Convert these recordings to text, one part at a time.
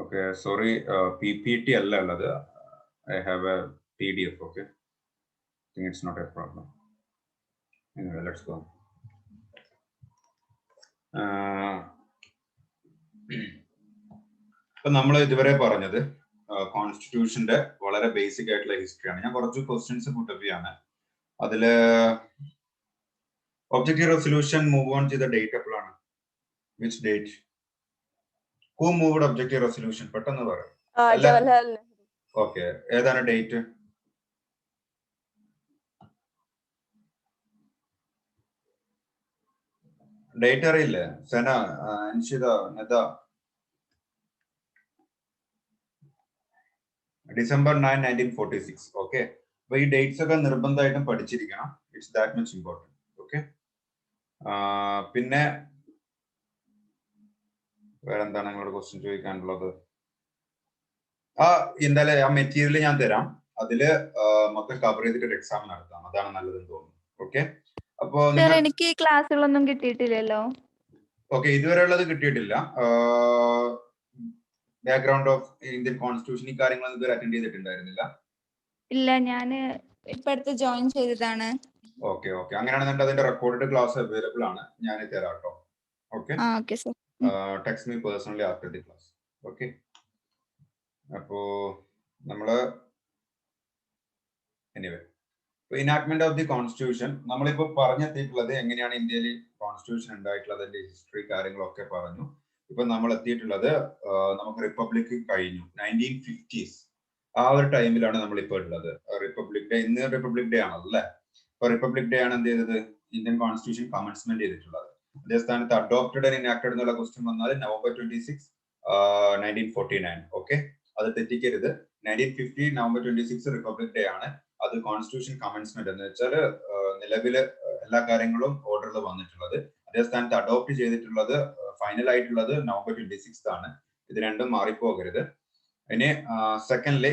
Okay, sorry, PPT alla ulladu. I have a PDF. Okay, I think it's not a problem. Anyway, let's go. ഇപ്പൊ നമ്മൾ ഇതുവരെ പറഞ്ഞത് കോൺസ്റ്റിറ്റ്യൂഷന്റെ വളരെ basic ആയിട്ടുള്ള ഹിസ്റ്ററിയാണ്. ഞാൻ കുറച്ച് ക്വസ്റ്റ്യൻസ് പുട്ടപ്പ് ചെയ്യാണ്. അതില് ഒബ്ജക്റ്റീവ് റെസൊല്യൂഷൻ മൂവ് ഓൺ ചെയ്ത ഡേറ്റ് എപ്പോഴാണ്? Which date? Who moved objective resolution? പെട്ടെന്ന് പറയും. ഓക്കെ, ഏതാണ് ഡേറ്റ്? ഡേറ്റ് അറിയില്ലേ? Senna, Anshitha, Nada? December 9, 1946. Okay, അപ്പൊ ഈ ഡേറ്റ്സ് ഒക്കെ നിർബന്ധമായിട്ടും പഠിച്ചിരിക്കണം. It's that much important. Okay, പിന്നെ വേറെ എന്താണ് നിങ്ങളോട് ക്വസ്റ്റ്യൻ ചോദിക്കാനുള്ളത്? എന്തായാലും ആ മെറ്റീരിയൽ ഞാൻ തരാം. അതില് മൊത്തം കവർ ചെയ്തിട്ട് ഒരു എക്സാം നടത്താം. അതാണ് നല്ലതെന്ന് തോന്നുന്നു. ഓക്കെ, അപ്പൊ എനിക്ക് ക്ലാസ്സുകളൊന്നും കിട്ടിയിട്ടില്ലല്ലോ. ഓക്കെ, ഇതുവരെ ഉള്ളത് കിട്ടിയിട്ടില്ല. ബാക്ക്ഗ്രൗണ്ട് ഓഫ് ഇന്ത്യൻ കോൺസ്റ്റിറ്റ്യൂഷൻ ഈ കാര്യങ്ങളൊന്നും ഇതുവരെ അറ്റൻഡ് ചെയ്തിട്ടുണ്ടായിരുന്നില്ല. ഇല്ല, ഞാൻ ഇപ്പൊ അടുത്ത് ജോയിൻ ചെയ്തതാണ്. ഓക്കെ ഓക്കെ, അങ്ങനെയാണെന്നുണ്ടെങ്കിൽ അതിന്റെ റെക്കോർഡ് ക്ലാസ് അവൈലബിൾ ആണ്. ഞാൻ തരാം കേട്ടോ. Okay, text me personally after the class. Okay, അപ്പോ നമ്മള് എനിവേ ഇനാക്ട്മെന്റ് ഓഫ് ദി കോൺസ്റ്റിറ്റ്യൂഷൻ നമ്മളിപ്പോ പറഞ്ഞെത്തിയിട്ടുള്ളത് എങ്ങനെയാണ് ഇന്ത്യയിൽ കോൺസ്റ്റിറ്റ്യൂഷൻ ഉണ്ടായിട്ടുള്ളത്, അതിന്റെ ഹിസ്റ്ററി കാര്യങ്ങളൊക്കെ പറഞ്ഞു. ഇപ്പൊ നമ്മൾ എത്തിയിട്ടുള്ളത് നമുക്ക് റിപ്പബ്ലിക് കഴിഞ്ഞു 1950s. ആ ഒരു ടൈമിലാണ് നമ്മൾ ഇപ്പോൾ ഉള്ളത്. റിപ്പബ്ലിക് ഡേ, ഇന്ന് റിപ്പബ്ലിക് ഡേ ആണല്ലോ അല്ലെ? അപ്പൊ റിപ്പബ്ലിക് ഡേ ആണ് എന്ത് ചെയ്തത്? ഇന്ത്യൻ കോൺസ്റ്റിറ്റ്യൂഷൻ കമൻസ്മെന്റ് ചെയ്തിട്ടുള്ളത്. അതേ സ്ഥാനത്ത് അഡോപ്റ്റഡ് ആൻഡ് ഇനാക്ടഡ് എന്നുള്ള ക്വസ്റ്റ്യൻ വന്നാൽ November 26, 1949. ഓക്കെ, അത് തെറ്റിക്കരുത്. 1950 November 26 റിപ്പബ്ലിക് ഡേ ആണ്. അത് കോൺസ്റ്റിറ്റ്യൂഷൻ കമൻസ്മെന്റ് എന്ന് വെച്ചാൽ നിലവില് എല്ലാ കാര്യങ്ങളും ഓർഡറിൽ വന്നിട്ടുള്ളത്. അതേ സ്ഥാനത്ത് അഡോപ്റ്റ് ചെയ്തിട്ടുള്ളത് ഫൈനൽ ആയിട്ടുള്ളത് November 26 ആണ്. ഇത് രണ്ടും മാറിപ്പോകരുത്. ഇനി സെക്കൻഡ്ലി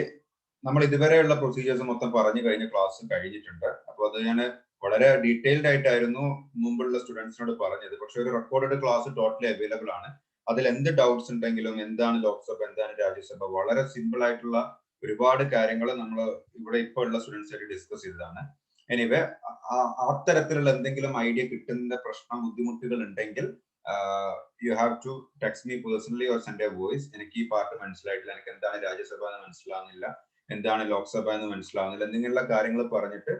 നമ്മൾ ഇതുവരെയുള്ള പ്രൊസീജിയേഴ്സ് മൊത്തം പറഞ്ഞു കഴിഞ്ഞ ക്ലാസ് കഴിഞ്ഞിട്ടുണ്ട്. അപ്പോൾ അത് ഞാൻ വളരെ ഡീറ്റെയിൽഡ് ആയിട്ടായിരുന്നു മുമ്പുള്ള സ്റ്റുഡൻസിനോട് പറഞ്ഞത്. പക്ഷെ ഒരു റെക്കോർഡഡ് ക്ലാസ് ടോട്ടലി അവൈലബിൾ ആണ്. അതിൽ എന്ത് ഡൗട്ട്സ് ഉണ്ടെങ്കിലും, എന്താണ് ലോക്സഭ, എന്താണ് രാജ്യസഭ, വളരെ സിമ്പിൾ ആയിട്ടുള്ള ഒരുപാട് കാര്യങ്ങൾ നമ്മൾ ഇവിടെ ഇപ്പോൾ ഉള്ള സ്റ്റുഡൻസ് ആയിട്ട് ഡിസ്കസ് ചെയ്തതാണ്. എനിവേ, അത്തരത്തിലുള്ള എന്തെങ്കിലും ഐഡിയ കിട്ടുന്ന പ്രശ്നം, ബുദ്ധിമുട്ടുകൾ ഉണ്ടെങ്കിൽ you have to text me personally or send a voice. എനിക്ക് ഈ പാർട്ട് മനസ്സിലായിട്ടില്ല, എനിക്ക് എന്താണ് രാജ്യസഭ എന്ന് മനസ്സിലാവുന്നില്ല, എന്താണ് ലോക്സഭ എന്ന് മനസ്സിലാവുന്നില്ല, എന്തെങ്കിലുള്ള കാര്യങ്ങൾ പറഞ്ഞിട്ട്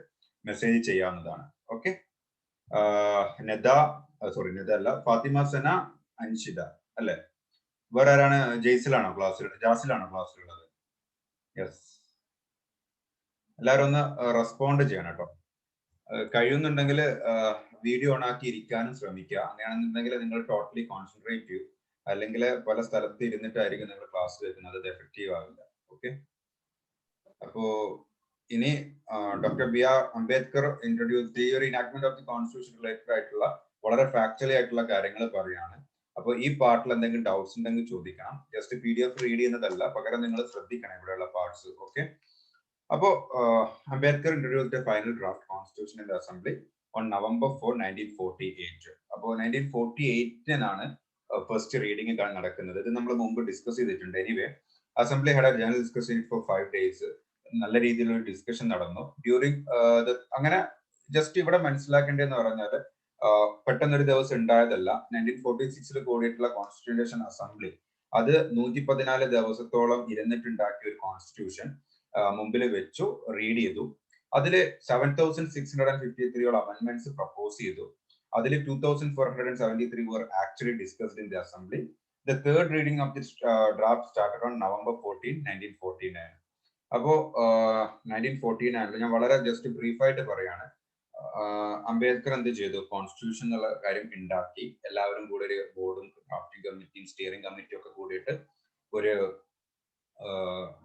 മെസ്സേജ് ചെയ്യാവുന്നതാണ്. ഓക്കെ, നദ അല്ല, ഫാത്തിമ സന, അൻഷിത അല്ലെ? വേറെ ആരാണ്? ജയ്സിലാണോ ക്ലാസ്സിലുള്ളത്? ജാസിലാണോ ക്ലാസ്സിലുള്ളത്? യെസ്, എല്ലാവരും ഒന്ന് റെസ്പോണ്ട് ചെയ്യണം കേട്ടോ. കഴിയുന്നുണ്ടെങ്കിൽ വീഡിയോ ഓൺ ആക്കി ഇരിക്കാനും ശ്രമിക്കുക. അങ്ങനെയാണെന്നുണ്ടെങ്കിൽ നിങ്ങൾ ടോട്ടലി കോൺസെൻട്രേറ്റ് ചെയ്യൂ. അല്ലെങ്കിൽ പല സ്ഥലത്ത് ഇരുന്നിട്ടായിരിക്കും നിങ്ങൾ ക്ലാസ് കേൾക്കുന്നത്, അത് എഫക്റ്റീവ് ആവില്ല. ഓക്കെ, അപ്പോ ഇനി doctor B R Ambedkar introduce ഈ ഒരു enactment of the constitution related ആയിട്ടുള്ള വളരെ ഫാക്ച്വലി ആയിട്ടുള്ള കാര്യങ്ങൾ പറയാണ്. അപ്പോൾ ഈ പാർട്ടിൽ എന്തെങ്കിലും ഡൗട്ട്സ് ഉണ്ടെങ്കിൽ ചോദിക്കണം. ജസ്റ്റ് PDF റീഡ് ചെയ്യുന്നതല്ല, പകരം നിങ്ങൾ ശ്രദ്ധിക്കണം ഇവിടെയുള്ള പാർട്സ്. ഓക്കെ, അപ്പോ Ambedkar introduced A final draft constitution in the assembly on November 4, 1948. അപ്പോൾ 1948-നാണ് ഫസ്റ്റ് റീഡിംഗ് നടക്കുന്നത്. ഇത് നമ്മൾ മുമ്പ് ഡിസ്കസ് ചെയ്തിട്ടുണ്ട്. Anyway, assembly had a general discussion for 5 days. നല്ല രീതിയിലുള്ള ഡിസ്കഷൻ നടന്നു ഡ്യൂറിങ്. അങ്ങനെ ജസ്റ്റ് ഇവിടെ മനസ്സിലാക്കേണ്ടതെന്ന് പറഞ്ഞാൽ പെട്ടെന്നൊരു ദിവസം ഉണ്ടായതല്ല. 1946 കൂടിയിട്ടുള്ള കോൺസ്റ്റിറ്റ്യൂഷൻ അസംബ്ലി അത് 114 ദിവസത്തോളം ഇരുന്നിട്ടുണ്ടാക്കിയ ഒരു കോൺസ്റ്റിറ്റ്യൂഷൻ മുമ്പിൽ വെച്ചു, റീഡ് ചെയ്തു. അതില് 7653 അമെന്റ്മെന്റ്സ് പ്രപ്പോസ് ചെയ്തു. അതിൽ 2473 were actually discussed in the assembly. The third reading of this draft started on November 14, 1949. അപ്പോ 1949 ഞാൻ വളരെ ജസ്റ്റ് ബ്രീഫായിട്ട് പറയാണ്. അംബേദ്കർ എന്ത് ചെയ്തു? കോൺസ്റ്റിറ്റ്യൂഷൻ എന്നുള്ള കാര്യം ഉണ്ടാക്കി. എല്ലാവരും കൂടെ ഒരു ബോർഡും ഡ്രാഫ്റ്റിംഗ് കമ്മിറ്റിയും സ്റ്റിയറിംഗ് കമ്മിറ്റിയും ഒക്കെ കൂടിയിട്ട് ഒരു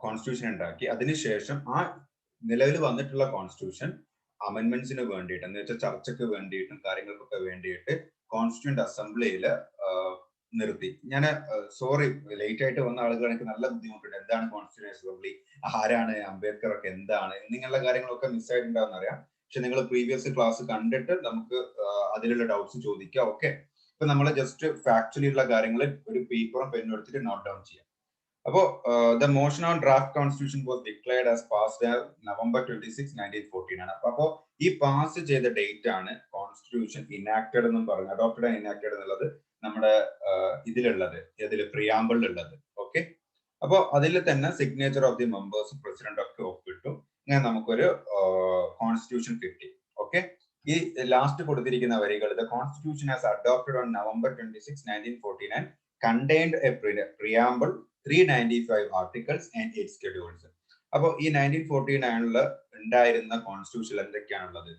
കോൺസ്റ്റിറ്റ്യൂഷൻ ഉണ്ടാക്കി. അതിനുശേഷം ആ നിലവിൽ വന്നിട്ടുള്ള കോൺസ്റ്റിറ്റ്യൂഷൻ അമെന്റ്മെന്റ്സിന് വേണ്ടിയിട്ട്, എന്ന് വെച്ചാൽ ചർച്ചയ്ക്ക് വേണ്ടിയിട്ടും കാര്യങ്ങൾക്കൊക്കെ വേണ്ടിയിട്ട് കോൺസ്റ്റിറ്റ്യൂന്റ് അസംബ്ലിയിൽ നിർത്തി. ഞാൻ സോറി, ലേറ്റ് ആയിട്ട് വന്ന ആളുകൾ, എനിക്ക് നല്ല ബുദ്ധിമുട്ടുണ്ട്. എന്താണ് കോൺസ്റ്റിറ്റ്യൂന്റ് അസംബ്ലി, ആരാണ് അംബേദ്കർ ഒക്കെ, എന്താണ് എന്നിങ്ങനെയുള്ള കാര്യങ്ങളൊക്കെ മിസ്സായിട്ടുണ്ടാവുന്ന അറിയാം. പക്ഷെ നിങ്ങൾ പ്രീവിയസ് ക്ലാസ് കണ്ടിട്ട് നമുക്ക് അതിലുള്ള ഡൗട്ട്സ് ചോദിക്കാം. ഓക്കെ, ഇപ്പൊ നമ്മൾ ജസ്റ്റ് ഫാക്ച്വലി ഉള്ള കാര്യങ്ങൾ ഒരു പേപ്പറും പെന്നും എടുത്തിട്ട് നോട്ട് ഡൗൺ ചെയ്യാം. അപ്പോൾ the motion on draft constitution was declared as passed November 26, 1914 ആണ്. അപ്പോൾ ഈ പാസ് ചെയ്ത ഡേറ്റ് ആണ് കോൺസ്റ്റിറ്റ്യൂഷൻ ഇനാക്റ്റഡ് എന്നും പറഞ്ഞു. അഡോപ്റ്റഡ് ആൻഡ് ഇനാക്റ്റഡ് എന്നുള്ളത് നമ്മുടെ ഇതിലുള്ളത്, ഇതിൽ പ്രിയാമ്പിളിലുള്ളത്. ഓക്കെ, അപ്പോൾ അതിൽ തന്നെ signature of the members, president ഒക്കെ ഒപ്പിട്ടു. ഇങ്ങനെ നമുക്കൊരു കോൺസ്റ്റിറ്റ്യൂഷൻ കിട്ടി. ഓക്കെ, ഈ ലാസ്റ്റ് കൊടുത്തിരിക്കുന്ന വരികൾ, the constitution has adopted on November 26, 1949 contained a preamble, 395 articles and 8 schedules. അപ്പോൾ ഈ 1949 ഉണ്ടായിരുന്ന കോൺസ്റ്റിറ്റ്യൂഷൻ എന്തൊക്കെയാണുള്ളത്?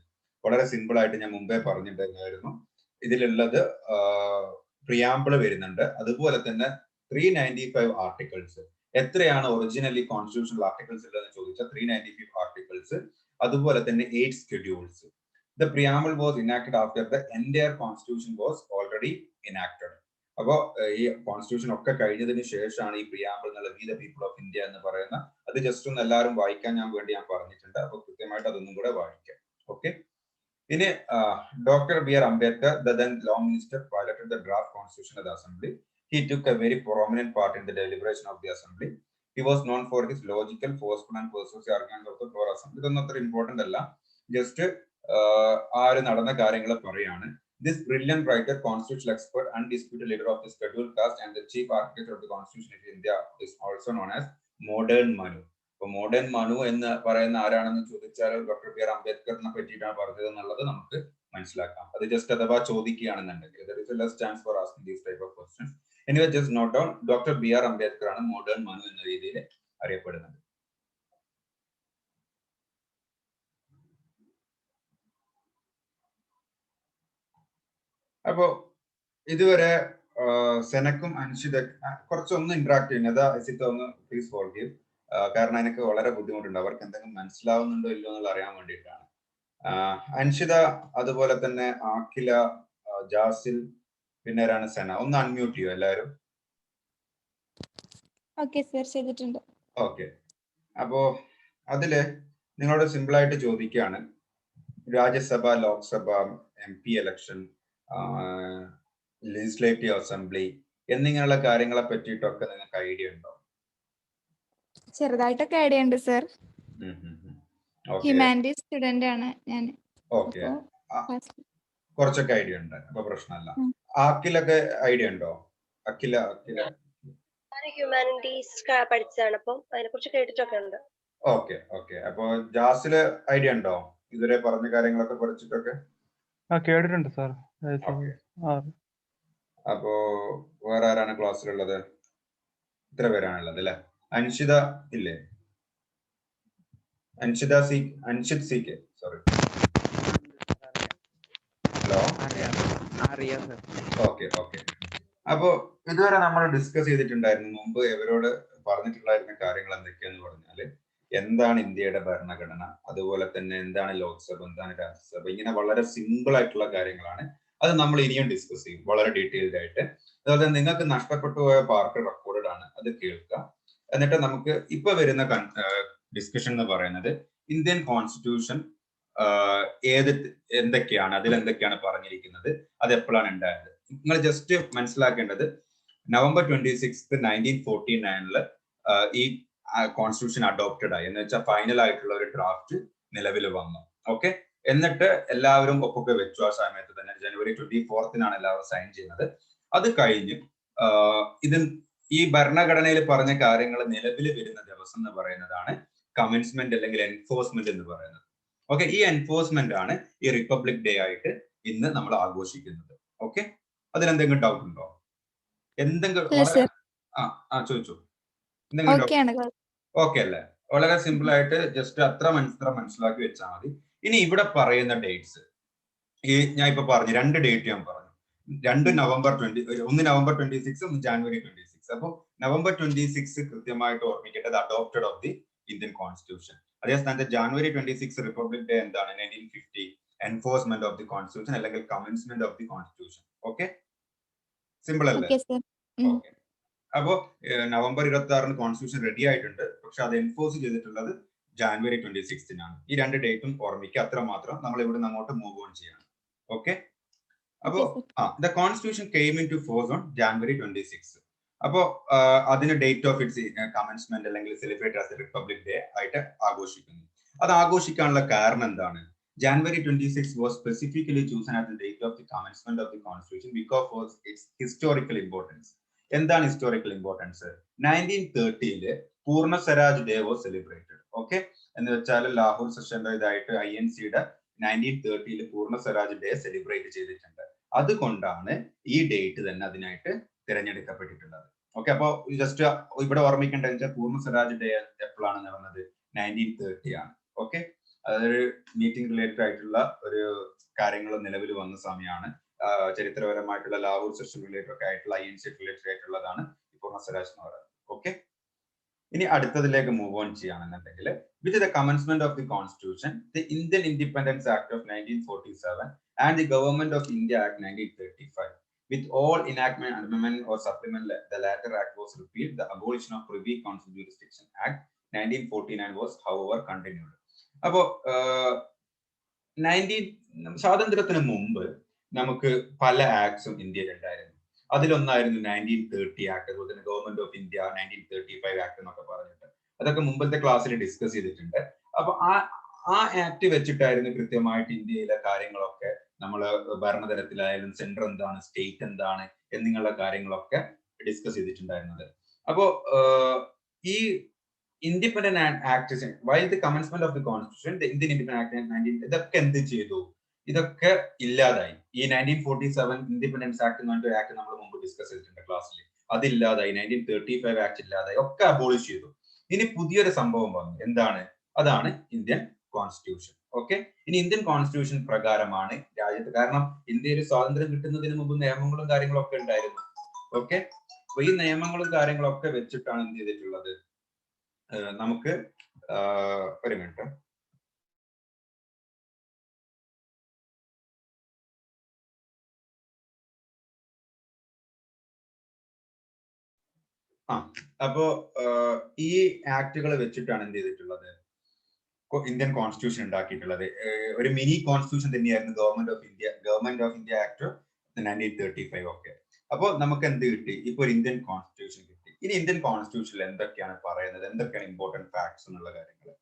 വളരെ സിമ്പിൾ ആയിട്ട് ഞാൻ മുമ്പേ പറഞ്ഞിട്ടുണ്ടായിരുന്നു. ഇതിലുള്ളത് പ്രിയാമ്പിള് വരുന്നുണ്ട്, അതുപോലെ തന്നെ 395 ആർട്ടിക്കിൾസ്. എത്രയാണ് ഒറിജിനലി കോൺസ്റ്റിറ്റ്യൂഷണൽ ആർട്ടിക്കിൾസ് ഉള്ളതെന്ന് ചോദിച്ചാൽ 395 ആർട്ടിക്കിൾസ്, അതുപോലെ തന്നെ 8 schedules. The preamble was enacted after the entire constitution was already enacted. അപ്പോൾ ഈ കോൺസ്റ്റിറ്റ്യൂഷൻ ഒക്കെ കഴിഞ്ഞതിന് ശേഷമാണ് ഈ പ്രിയാമ്പിൾ എന്നുള്ള we the people of India എന്ന് പറയുന്ന, അത് ജസ്റ്റ് ഒന്ന് എല്ലാവരും വായിക്കാൻ വേണ്ടി ഞാൻ പറഞ്ഞിട്ടുണ്ട്. അപ്പൊ കൃത്യമായിട്ട് അതൊന്നും കൂടെ വായിക്കാം. ഓക്കെ, ഇനി doctor B R Ambedkar, the then law minister, piloted the draft constitution of the assembly. He took a very prominent part in the deliberation of the assembly. He was known for his logical, forceful and persuasive arguments of the floor assembly. ഇതൊന്നും അത്ര important അല്ല, just ആര് നടന്ന കാര്യങ്ങൾ പറയാണ്. This brilliant writer, constitutional expert, undisputed leader of the scheduled caste and the chief architect of the constitution of India is also known as modern Manu. അപ്പോൾ modern Manu എന്ന് പറയുന്ന ആരാണെന്ന് ചോദിച്ചാൽ ഡോക്ടർ ബി ആർ അംബേദ്കറിനെ പറ്റിയിട്ടാണ് പറഞ്ഞത് എന്നുള്ളത് നമുക്ക് മനസ്സിലാക്കാം. അത് ജസ്റ്റ് അഥവാ ചോദിക്കുകയാണെന്നുണ്ടെങ്കിൽ there is a less chance for asking these type of questions. Anyway, just note down, doctor B R Ambedkar ആണ് മോഡേൺ മനു എന്ന രീതിയിൽ അറിയപ്പെടുന്നത്. അപ്പോ ഇതുവരെ സെനക്കും അൻഷിത കുറച്ചൊന്ന് ഇന്ററാക്ട് ചെയ്യുന്നത് ഒന്ന് പ്ലീസ് ഫോർഗീവ്, കാരണം എനിക്ക് വളരെ ബുദ്ധിമുട്ടുണ്ട്, അവർക്ക് എന്തെങ്കിലും മനസ്സിലാവുന്നുണ്ടോ ഇല്ലോ എന്നുള്ള അറിയാൻ വേണ്ടിയിട്ടാണ്. അൻഷിത, അതുപോലെ തന്നെ ആഖില, ജാസിൽ, പിന്നെ ആരാണ് സെന, ഒന്ന് അൺമ്യൂട്ട് ചെയ്യോ എല്ലാവരും? ഓക്കെ സർ, ചെയ്തിട്ടുണ്ട്. ഓക്കെ, അപ്പോ അതില് നിങ്ങളോട് സിമ്പിൾ ആയിട്ട് ചോദിക്കുകയാണ്, Rajya Sabha, Lok Sabha, MP election, legislative assembly എന്നിങ്ങനെയുള്ള കാര്യങ്ങളെ പറ്റിയിട്ടൊക്കെ നിങ്ങൾക്ക് ഐഡിയ ഉണ്ടോ? ചെറുതായിട്ടൊക്കെ ഐഡിയ ഉണ്ട് സർ. ഹ്യൂമാനിറ്റീസ് സ്റ്റുഡന്റ് ആണ് ഞാൻ. ഓക്കെ, കുറച്ചൊക്കെ ഐഡിയ ഉണ്ട്, അപ്പൊ പ്രശ്നമല്ല. അഖിലൊക്കെ ഐഡിയ ഉണ്ടോ? അഖില ഹ്യൂമാനിറ്റീസ് പഠിച്ചതാണ്, അപ്പം അതിനെ കുറിച്ച് കേട്ടിട്ടൊക്കെ ഉണ്ട്. ഓക്കെ ഓക്കെ, അപ്പൊ ജാസില് ഐഡിയ ഉണ്ടോ ഇതുവരെ പറഞ്ഞ കാര്യങ്ങളൊക്കെ പഠിച്ചിട്ടൊക്കെ? കേട്ടിട്ടുണ്ട് സാർ. അപ്പോ വേറെ ആരാണ് ക്ലാസ്സിലുള്ളത്? ഇത്ര പേരാണുള്ളത് അല്ലെ? അൻഷിത ഇല്ലേ? Anshith C K, sorry. Hello, okay okay. അപ്പോ ഇതുവരെ നമ്മൾ ഡിസ്കസ് ചെയ്തിട്ടുണ്ടായിരുന്നു, മുമ്പ് ഇവരോട് പറഞ്ഞിട്ടുണ്ടായിരുന്ന കാര്യങ്ങൾ എന്തൊക്കെയാന്ന് പറഞ്ഞാല് എന്താണ് ഇന്ത്യയുടെ ഭരണഘടന, അതുപോലെ തന്നെ എന്താണ് ലോക്സഭ, എന്താണ് രാജ്യസഭ, ഇങ്ങനെ വളരെ സിമ്പിൾ ആയിട്ടുള്ള കാര്യങ്ങളാണ്. അത് നമ്മൾ ഇനിയും ഡിസ്കസ് ചെയ്യും വളരെ ഡീറ്റെയിൽഡ് ആയിട്ട്. അതുപോലെ നിങ്ങൾക്ക് നഷ്ടപ്പെട്ടു പോയ പാർട്ട് റെക്കോർഡഡ് ആണ്, അത് കേൾക്കുക. എന്നിട്ട് നമുക്ക് ഇപ്പൊ വരുന്ന ഡിസ്കഷൻ എന്ന് പറയുന്നത് ഇന്ത്യൻ കോൺസ്റ്റിറ്റ്യൂഷൻ എന്തൊക്കെയാണ്, അതിലെന്തൊക്കെയാണ് പറഞ്ഞിരിക്കുന്നത്, അത് എപ്പോഴാണ് ഉണ്ടായത്. നിങ്ങൾ ജസ്റ്റ് മനസ്സിലാക്കേണ്ടത് November 26, 1949 ഈ കോൺസ്റ്റിറ്റ്യൂഷൻ അഡോപ്റ്റഡ് ആയി, എന്ന് വെച്ചാൽ ഫൈനൽ ആയിട്ടുള്ള ഒരു ഡ്രാഫ്റ്റ് നിലവിൽ വന്നു. ഓക്കെ, എന്നിട്ട് എല്ലാവരും ഒപ്പൊക്കെ വെച്ചു. ആ സമയത്ത് തന്നെ January 24 എല്ലാവരും സൈൻ ചെയ്യുന്നത്. അത് കഴിഞ്ഞ് ഈ ഭരണഘടനയിൽ പറഞ്ഞ കാര്യങ്ങൾ നിലവിൽ വരുന്ന ദിവസം എന്ന് പറയുന്നതാണ് കമൻസ്മെന്റ് അല്ലെങ്കിൽ എൻഫോഴ്സ്മെന്റ് എന്ന് പറയുന്നത്. ഓക്കെ, ഈ എൻഫോഴ്സ്മെന്റ് ആണ് ഈ റിപ്പബ്ലിക് ഡേ ആയിട്ട് ഇന്ന് നമ്മൾ ആഘോഷിക്കുന്നത്. ഓക്കെ, അതിലെന്തെങ്കിലും ഡൗട്ട് ഉണ്ടോ? എന്തെങ്കിലും ചോദിച്ചു ഓക്കെ അല്ലേ? വളരെ സിമ്പിൾ ആയിട്ട് ജസ്റ്റ് അത്ര മനസ്സിലാക്കി വെച്ചാൽ മതി. ഇനി ഇവിടെ പറയുന്ന ഡേറ്റ്സ് ഞാൻ ഇപ്പൊ പറഞ്ഞു, രണ്ട് ഡേറ്റ് ഞാൻ പറഞ്ഞു, ഒന്ന് November 26, ഒന്ന് January 26. അപ്പൊ November 26 കൃത്യമായിട്ട് ഓർമ്മിക്കേണ്ടത് adopted of the Indian constitution. അതേസമയത്ത് January 26 റിപ്പബ്ലിക് ഡേ എന്താണ്? 1950 എൻഫോഴ്സ്മെന്റ് ഓഫ് ദി കോൺസ്റ്റിറ്റ്യൂഷൻ അല്ലെങ്കിൽ commencement of the constitution. Okay, simple അല്ലേ? ഓക്കെ, അപ്പോ November 26 കോൺസ്റ്റിറ്റ്യൂഷൻ റെഡി ആയിട്ടുണ്ട്, പക്ഷെ അത് എൻഫോഴ്സ് ചെയ്തിട്ടുള്ളത് January 26 ഈ രണ്ട് ഡേറ്റും ഓർമ്മിക്കുക, അത്ര മാത്രം. നമ്മൾ ഇവിടെ അങ്ങോട്ട് മൂവ് ഓൺ ചെയ്യണം. ഓക്കെ, അപ്പോ the constitution came into force on January 26. അപ്പോ അതിന് ഡേറ്റ് ഓഫ് ഇറ്റ്സ് കമൻസ്മെന്റ് അല്ലെങ്കിൽ celebrate as a Republic Day ആയിട്ട് ആഘോഷിക്കുന്നു. അത് ആഘോഷിക്കാനുള്ള കാരണം എന്താണ്? January 26 was specifically chosen as the date of the commencement of the constitution because of its historical importance. എന്താണ് historical importance? 1930 പൂർണ്ണ Swaraj day was celebrated. Okay, എന്ന് വെച്ചാൽ ലാഹോർ സെഷന്റെ ഇതായിട്ട് INCയുടെ 1930 പൂർണ്ണ സ്വരാജ് ഡേ സെലിബ്രേറ്റ് ചെയ്തിട്ടുണ്ട്. അതുകൊണ്ടാണ് ഈ ഡേറ്റ് തന്നെ അതിനായിട്ട് തിരഞ്ഞെടുക്കപ്പെട്ടിട്ടുള്ളത്. ഓക്കെ, അപ്പോൾ ജസ്റ്റ് ഇവിടെ ഓർമ്മിക്കേണ്ടത് വെച്ചാൽ പൂർണ്ണ സ്വരാജ് ഡേ എപ്പോഴാണ് നടന്നത്? 1930 ആണ്. ഓക്കെ, അതൊരു മീറ്റിംഗ് റിലേറ്റഡ് ആയിട്ടുള്ള ഒരു കാര്യങ്ങൾ നിലവിൽ വന്ന സമയമാണ്. ചരിത്രപരമായിട്ടുള്ള ലാഹോർ സെഷൻ റിലേറ്റഡ് ഒക്കെ ആയിട്ടുള്ള INC റിലേറ്റഡ് ആയിട്ടുള്ളതാണ് ഈ പൂർണ്ണ സ്വരാജ് എന്ന് പറയുന്നത്. ഓക്കെ, ഇനി അടുത്തതിലേക്ക് മൂവ് ഓൺ ചെയ്യുകയാണെന്നുണ്ടെങ്കിൽ with the commencement of the constitution, the Indian independence act of 1947 and the government of India act 1935. With all enactment, amendment or supplement, the latter act was repealed. The abolition of Privy Council Jurisdiction Act 1949 was, however, continued. അപ്പോ സ്വാതന്ത്ര്യത്തിന് മുമ്പ് നമുക്ക് പല ആക്ട്സും ഇന്ത്യയിൽ ഉണ്ടായിരുന്നു. അതിലൊന്നായിരുന്നു 1930 act, അതുപോലെ തന്നെ government of India 1935 act എന്നൊക്കെ പറഞ്ഞിട്ട്. അതൊക്കെ മുമ്പത്തെ ക്ലാസ്സിൽ ഡിസ്കസ് ചെയ്തിട്ടുണ്ട്. അപ്പൊ ആ ആക്ട് വെച്ചിട്ടായിരുന്നു കൃത്യമായിട്ട് ഇന്ത്യയിലെ കാര്യങ്ങളൊക്കെ നമ്മൾ ഭരണതലത്തിലായാലും സെൻട്രൽ എന്താണ്, സ്റ്റേറ്റ് എന്താണ് എന്നിങ്ങനെയുള്ള കാര്യങ്ങളൊക്കെ ഡിസ്കസ് ചെയ്തിട്ടുണ്ടായിരുന്നത്. അപ്പോ ഈ independent act while the commencement of the constitution, the Indian independent act 19 ഇതൊക്കെ എന്ത് ചെയ്തു? ഇതൊക്കെ ഇല്ലാതായി. ഈ 1947 ഇൻഡിപെൻഡൻസ് ആക്ട് എന്ന് പറഞ്ഞ ആക്ട് നമ്മൾ മുമ്പ് ഡിസ്കസ് ചെയ്തിട്ടുണ്ട് ക്ലാസ്സിൽ. അതില്ലാതായി. 1935 ആക്ട് ഇല്ലാതായി, ഒക്കെ അബോളിഷ് ചെയ്തു. ഇനി പുതിയൊരു സംഭവം വന്നു. എന്താണ്? അതാണ് ഇന്ത്യൻ കോൺസ്റ്റിറ്റ്യൂഷൻ. ഓക്കെ, ഇനി ഇന്ത്യൻ കോൺസ്റ്റിറ്റ്യൂഷൻ പ്രകാരമാണ് രാജ്യത്ത്, കാരണം ഇന്ത്യയിൽ സ്വാതന്ത്ര്യം കിട്ടുന്നതിന് മുമ്പ് നിയമങ്ങളും കാര്യങ്ങളും ഒക്കെ ഉണ്ടായിരുന്നു. ഓക്കെ, അപ്പൊ ഈ നിയമങ്ങളും കാര്യങ്ങളൊക്കെ വെച്ചിട്ടാണ് എന്ത് ചെയ്തിട്ടുള്ളത്? നമുക്ക് ഒരു മിനിറ്റ്. അപ്പോ ഈ ആക്ടുകൾ വെച്ചിട്ടാണ് എന്ത് ചെയ്തിട്ടുള്ളത്? ഇന്ത്യൻ കോൺസ്റ്റിറ്റ്യൂഷൻ ഉണ്ടാക്കിയിട്ടുള്ളത്. ഒരു മിനി കോൺസ്റ്റിറ്റ്യൂഷൻ തന്നെയായിരുന്നു government of India act 1935. Okay, അപ്പോൾ നമുക്ക് എന്ത് കിട്ടി? ഇപ്പൊ ഒരു ഇന്ത്യൻ കോൺസ്റ്റിറ്റ്യൂഷൻ കിട്ടി. ഇനി ഇന്ത്യൻ കോൺസ്റ്റിറ്റ്യൂഷനിൽ എന്തൊക്കെയാണ് പറയുന്നത്, എന്തൊക്കെയാണ് ഇമ്പോർട്ടന്റ് ഫാക്ട്സ് എന്നുള്ള കാര്യങ്ങൾ,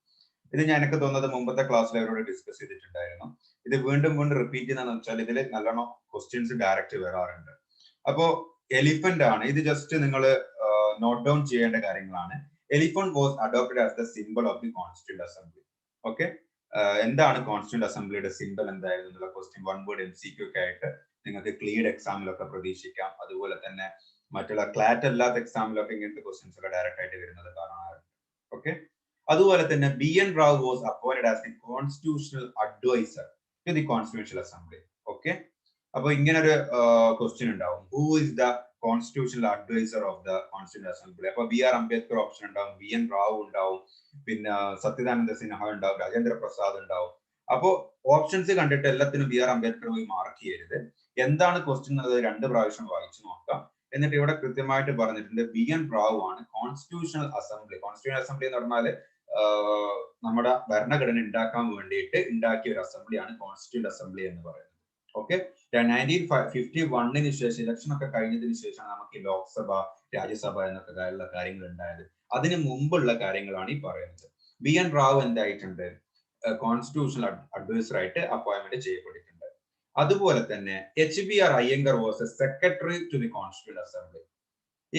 ഇത് ഞാൻ എനിക്ക് തോന്നുന്നത് മുമ്പത്തെ ക്ലാസ്സിൽ അവരോട് ഡിസ്കസ് ചെയ്തിട്ടുണ്ടായിരുന്നു. ഇത് വീണ്ടും റിപ്പീറ്റ് ചെയ്യുന്നതെന്ന് വെച്ചാൽ ഇതിൽ നല്ലോണം ക്വസ്റ്റ്യൻസ് ഡയറക്റ്റ് വരാറുണ്ട്. അപ്പോ എലിഫന്റ് ആണ് ഇത്. ജസ്റ്റ് നിങ്ങൾ നോട്ട് ഡൗൺ ചെയ്യേണ്ട കാര്യങ്ങളാണ്. Elephant was adopted as the symbol of the constituent assembly. Okay, എന്താണ് കോൺസ്റ്റിറ്റ്യൂന്റ് അസംബ്ലിയുടെ സിംബൽ എന്തായിരുന്നു എന്നുള്ള ക്വസ്റ്റ്യൻ 1 വേർഡ് MCQ ഒക്കെ ആയിട്ട് നിങ്ങൾക്ക് ക്ലിയർഡ് എക്സാമിലൊക്കെ പ്രതീക്ഷിക്കാം. അതുപോലെ തന്നെ മറ്റുള്ള ക്ലാറ്റ് അല്ലാത്ത എക്സാമിലൊക്കെ ഇങ്ങനത്തെ ക്വസ്റ്റ്യൻസ് ഒക്കെ ഡയറക്റ്റ് ആയിട്ട് വരുന്നത് കാണാറുണ്ട്. ഓക്കെ, അതുപോലെ തന്നെ BN Rao was appointed as the constitutional adviser to the constitutional assembly. Okay, അപ്പൊ ഇങ്ങനെ ഒരു ക്വസ്റ്റ്യൻ ഉണ്ടാവും. Who is the constitutional adviser of the constitutional assembly? അപ്പൊ BR അംബേദ്കർ ഓപ്ഷൻ ഉണ്ടാവും, BN റാവു ഉണ്ടാവും, പിന്നെ സത്യദാനന്ദ സിൻഹ ഉണ്ടാവും, രാജേന്ദ്ര പ്രസാദ് ഉണ്ടാവും. അപ്പോ ഓപ്ഷൻസ് കണ്ടിട്ട് എല്ലാത്തിനും BR അംബേദ്കർ പോയി മാർക്ക് ചെയ്യരുത്. എന്താണ് ക്വസ്റ്റ്യൻ എന്നത് 2 പ്രാവശ്യം വായിച്ചു നോക്കാം. എന്നിട്ട് ഇവിടെ കൃത്യമായിട്ട് പറഞ്ഞിട്ടുണ്ട് BN റാവു ആണ് കോൺസ്റ്റിറ്റ്യൂഷണൽ അസംബ്ലി. കോൺസ്റ്റിറ്റ്യൂഷണൽ അസംബ്ലി എന്ന് പറഞ്ഞാൽ നമ്മുടെ ഭരണഘടന ഉണ്ടാക്കാൻ വേണ്ടിയിട്ട് ഉണ്ടാക്കിയ ഒരു അസംബ്ലിയാണ് കോൺസ്റ്റിറ്റ്യൂന്റ് അസംബ്ലി എന്ന് പറയുന്നത്. ഓക്കെ, 1951 ശേഷം ഇലക്ഷൻ ഒക്കെ കഴിഞ്ഞതിന് ശേഷമാണ് നമുക്ക് ഈ ലോക്സഭ, രാജ്യസഭ എന്നൊക്കെ ഉള്ള കാര്യങ്ങൾ ഉണ്ടായത്. അതിന് മുമ്പുള്ള കാര്യങ്ങളാണ് ഈ പറയുന്നത്. BN റാവു എന്തായിട്ടുണ്ട്? കോൺസ്റ്റിറ്റ്യൂഷണൽ അഡ്വൈസർ ആയിട്ട് അപ്പോയിന്റ്മെന്റ് ചെയ്യപ്പെട്ടിട്ടുണ്ട്. അതുപോലെ തന്നെ HBR Ayyangar was a secretary to the constituent assembly.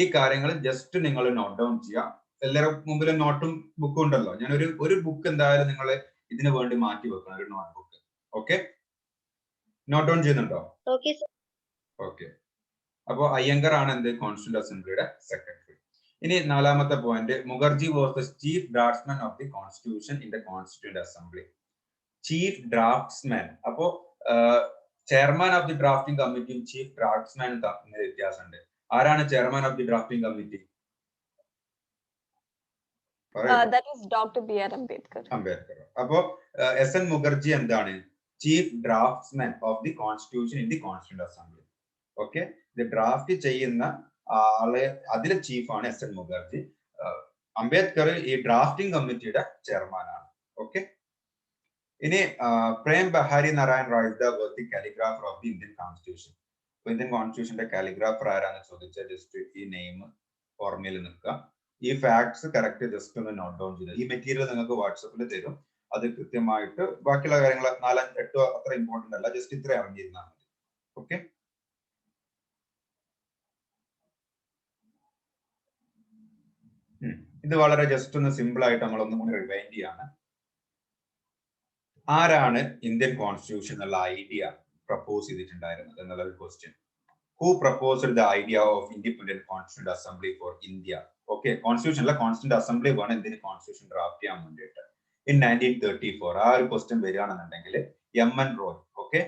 ഈ കാര്യങ്ങൾ ജസ്റ്റ് നിങ്ങൾ നോട്ട് ഡൗൺ ചെയ്യുക. എല്ലാവരും മുമ്പിലും നോട്ടും ബുക്കും ഉണ്ടല്ലോ. ഞാൻ ഒരു ബുക്ക് എന്തായാലും നിങ്ങൾ ഇതിനു വേണ്ടി മാറ്റി വെക്കണം, ഒരു notebook. Okay, note down ചെയ്യുന്നുണ്ടോ? ഓക്കെ, അപ്പോ അയ്യങ്കർ ആണ് എന്ത്? കോൺസ്റ്റിറ്റ്യൂന്റ് അസംബ്ലിയുടെ സെക്രട്ടറി. ഇനി 4ാമത്തെ point, Mukherjee was the chief draftsman of the constitution in the constituent assembly. Chief draftsman, അപ്പോ ചെയർമാൻ ഓഫ് ദി ഡ്രാഫ്റ്റിംഗ് കമ്മിറ്റിയും ചീഫ് ഡ്രാഫ്റ്റ്സ്മാനും തമ്മിൽ വ്യത്യാസമുണ്ട്. ആരാണ് chairman of the drafting committee? That is Dr. B.R. Ambedkar. അപ്പോ SN മുഖർജി എന്താണ്? Chief draftsman of the constitution in the constituent assembly. Okay, ഇത് draft ചെയ്യുന്ന ആളെ അതിലെ ചീഫാണ് SN മുഖർജി. അംബേദ്കർ ഈ ഡ്രാഫ്റ്റിംഗ് കമ്മിറ്റിയുടെ ചെയർമാനാണ്. ഓക്കെ, ഇനി Prem Behari Narayan Rai was the calligrapher of the Indian constitution. Indian കോൺസ്റ്റിറ്റ്യൂഷന്റെ കാലിഗ്രാഫർ ആരാന്ന് ചോദിച്ചാൽ ജസ്റ്റ് ഈ നെയിം ഓർമ്മയിൽ നിൽക്കുക. ഈ ഫാക്ട്സ് കറക്റ്റ് ജസ്റ്റ് ഒന്ന് നോട്ട് ഡൗൺ ചെയ്ത് ഈ മെറ്റീരിയൽ നിങ്ങൾക്ക് വാട്സപ്പിൽ തരും. അത് കൃത്യമായിട്ട് ബാക്കിയുള്ള കാര്യങ്ങൾ 4-8 അത്ര ഇമ്പോർട്ടന്റ് അല്ല, ജസ്റ്റ് ഇത്ര അറിഞ്ഞിരുന്നാൽ മതി. ഓക്കെ, ഇത് വളരെ ജസ്റ്റ് ഒന്ന് സിമ്പിൾ ആയിട്ട് നമ്മളൊന്നും കൂടി റിവൈൻഡ് ചെയ്യാണ്. ആരാണ് ഇന്ത്യൻ കോൺസ്റ്റിറ്റ്യൂഷൻ എന്നുള്ള ഐഡിയ പ്രപ്പോസ് ചെയ്തിട്ടുണ്ടായിരുന്നത് എന്നുള്ള ഒരു question. Who proposed the idea of independent constituent assembly for India? Okay, കോൺസ്റ്റിറ്റ്യൂഷനിലെ കോൺസ്റ്റിറ്റ്യൂന്റ് അസംബ്ലി വേണം ഇന്ത്യൻ കോൺസ്റ്റിറ്റ്യൂഷൻ ഡ്രാഫ്റ്റ് ചെയ്യാൻ വേണ്ടിയിട്ട്. ഇൻ 1934 ആ ഒരു ക്വസ്റ്റ്യൻ വരികയാണെന്നുണ്ടെങ്കിൽ M N. Roy. Okay,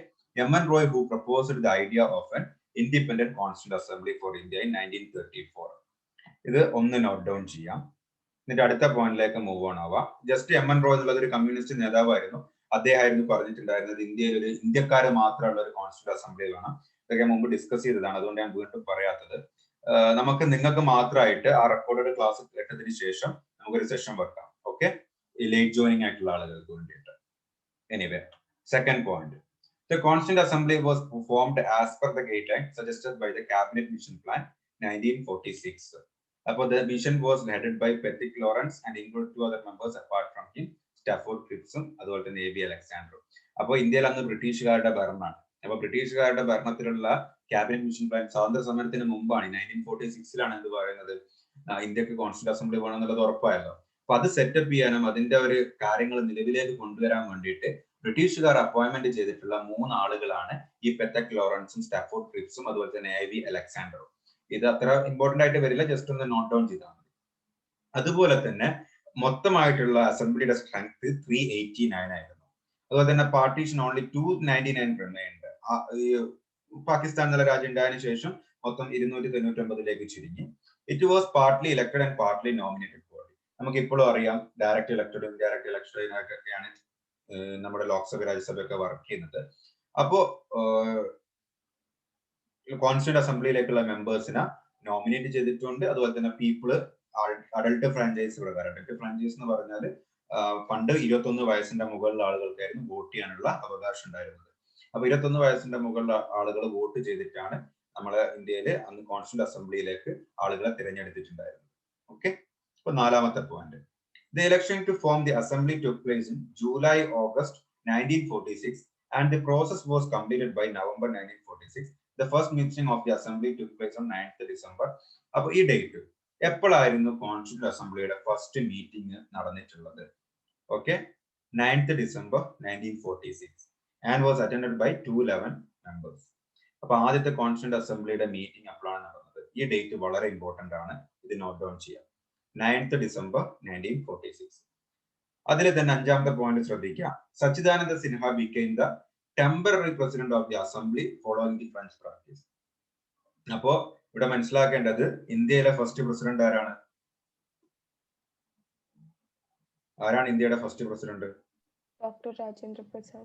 M N. Roy who proposed the idea of an independent constituent assembly for India in 1934. ഇത് ഒന്ന് note down ചെയ്യാം. എന്നിട്ട് അടുത്ത പോയിന്റിലേക്ക് മൂവ് ഓൺ ആവാം. ജസ്റ്റ് എം.എൻ. റോയ് എന്നുള്ളത് ഒരു കമ്മ്യൂണിസ്റ്റ് നേതാവായിരുന്നു. അദ്ദേഹമായിരുന്നു പറഞ്ഞിട്ടുണ്ടായിരുന്നത് ഇന്ത്യയിൽ ഒരു ഇന്ത്യക്കാര് മാത്രമുള്ള ഒരു കോൺസ്റ്റിറ്റ്യൂന്റ് അസംബ്ലി വേണം. ഇതൊക്കെ മുമ്പ് ഡിസ്കസ് ചെയ്തതാണ്, അതുകൊണ്ട് ഞാൻ വീണ്ടും പറയാത്തത്. നിങ്ങൾക്ക് മാത്രമായിട്ട് ആ റെക്കോർഡഡ് ക്ലാസ് കേട്ടതിന് ശേഷം നമുക്കൊരു സെഷൻ വെക്കാം. ഓക്കെ, ഈ ലേറ്റ് ജോയിനിങ് ആയിട്ടുള്ള ആളുകൾക്ക് വേണ്ടിയിട്ട്. Anyway, second point. The Constituent Assembly was formed as per the guideline suggested by the Cabinet Mission Plan 1946. അപ്പോൾ the mission was headed by Patrick Lawrence and included 2 other members apart from him, Stafford ക്രിപ്സും അതുപോലെ തന്നെ A B അലക്സാണ്ടറും. അപ്പോൾ ഇന്ത്യയിൽ അന്ന് ബ്രിട്ടീഷുകാരുടെ ഭരണമാണ്. അപ്പോൾ ബ്രിട്ടീഷുകാരുടെ ഭരണത്തിലുള്ള ക്യാബിനറ്റ് മിഷൻ പ്ലാൻ സ്വാതന്ത്ര്യ സമരത്തിന് മുമ്പാണ്, 1946 എന്ത് പറയുന്നത്, ഇന്ത്യക്ക് കോൺസ്റ്റിറ്റ്യൂന്റ് അസംബ്ലി വേണം എന്നുള്ളത് ഉറപ്പായല്ലോ. അപ്പൊ അത് സെറ്റപ്പ് ചെയ്യാനും അതിന്റെ ഒരു കാര്യങ്ങൾ നിലവിലേക്ക് കൊണ്ടുവരാൻ വേണ്ടിയിട്ട് ബ്രിട്ടീഷുകാർ അപ്പോയിന്റ്മെന്റ് ചെയ്തിട്ടുള്ള 3 ആളുകളാണ് ഈ പെറ്റക് ലോറൻസും സ്റ്റാഫോർഡ് ക്രിപ്സും അതുപോലെ തന്നെ എ ബി അലക്സാണ്ടറും. ഇത് അത്ര ഇമ്പോർട്ടന്റ് ആയിട്ട് വരില്ല, ജസ്റ്റ് ഒന്ന് നോട്ട് ഡൗൺ ചെയ്താൽ മതി. അതുപോലെ തന്നെ മൊത്തമായിട്ടുള്ള അസംബ്ലിയുടെ സ്ട്രെങ്ത് 389 ആയിരുന്നു. അതുപോലെ തന്നെ പാർട്ടീഷൻ ഓൺലി 299 പ്രമേയുണ്ട്. പാകിസ്ഥാൻ എന്നുള്ള രാജ്യം ഉണ്ടായതിനു ശേഷം മൊത്തം 299 ചുരുങ്ങി. It was partly elected and partly nominated body. നമുക്ക് ഇപ്പോഴും അറിയാം ഡയറക്റ്റ് ഇലക്ടഡും ഇൻഡയറക്റ്റ് ഇലക്ഷനായിട്ടൊക്കെയാണ് നമ്മുടെ ലോക്സഭ രാജ്യസഭയൊക്കെ വർക്ക് ചെയ്യുന്നത്. അപ്പോ കോൺസ്റ്റിറ്റ്യൂന്റ് അസംബ്ലിയിലേക്കുള്ള മെമ്പേഴ്സിനെ നോമിനേറ്റ് ചെയ്തിട്ടുണ്ട്. അതുപോലെ തന്നെ പീപ്പിള് അഡൽട്ട് ഫ്രാഞ്ചൈസ് പ്രകാരം, അഡൽട്ട് ഫ്രാഞ്ചൈസ് എന്ന് പറഞ്ഞാൽ പണ്ട് 21 വയസ്സിന്റെ മുകളിലുള്ള ആളുകൾക്കായിരുന്നു വോട്ട് ചെയ്യാനുള്ള അവകാശം ഉണ്ടായിരുന്നത്. അപ്പൊ 21 വയസ്സിന്റെ മുകളിലുള്ള ആളുകൾ വോട്ട് ചെയ്തിട്ടാണ് നമ്മളെ ഇന്ത്യയിൽ അന്ന് കോൺസ്റ്റിറ്റ്യൂന്റ് അസംബ്ലിയിലേക്ക് ആളുകളെ തിരഞ്ഞെടുത്തിട്ടുണ്ടായിരുന്നത്. ഓക്കെ, അപ്പൊ 4ാമത്തെ point. The election to form the assembly took place in July-August 1946 and the process was completed by November 1946. The first meeting of the assembly took place on 9th December. അപ്പോൾ ഈ date എപ്പോഴായിരുന്നു constituent അസംബ്ലിയുടെ first meeting നടന്നിട്ടുള്ളത്? Okay, 9th December 1946 and was attended by 211 members. അപ്പൊ ആദ്യത്തെ constituent അസംബ്ലിയുടെ meeting എപ്പോഴാണ് നടന്നത്? ഈ date വളരെ important ആണ്, ഇത് നോട്ട് ഡൗൺ ചെയ്യാം. 9th December 1946. അതിൽ തന്നെ 5ാമത്തെ പോയിന്റ് ശ്രദ്ധിക്കുക. സച്ചിദാനന്ദ Sinha became the temporary president of the assembly following the French practice. അപ്പോ ഇവിടെ മനസ്സിലാക്കേണ്ടത് ഇന്ത്യയിലെ ഫസ്റ്റ് പ്രസിഡന്റ് ആരാണ്? ഇന്ത്യയുടെ first president? Dr. Rajendra Prasad.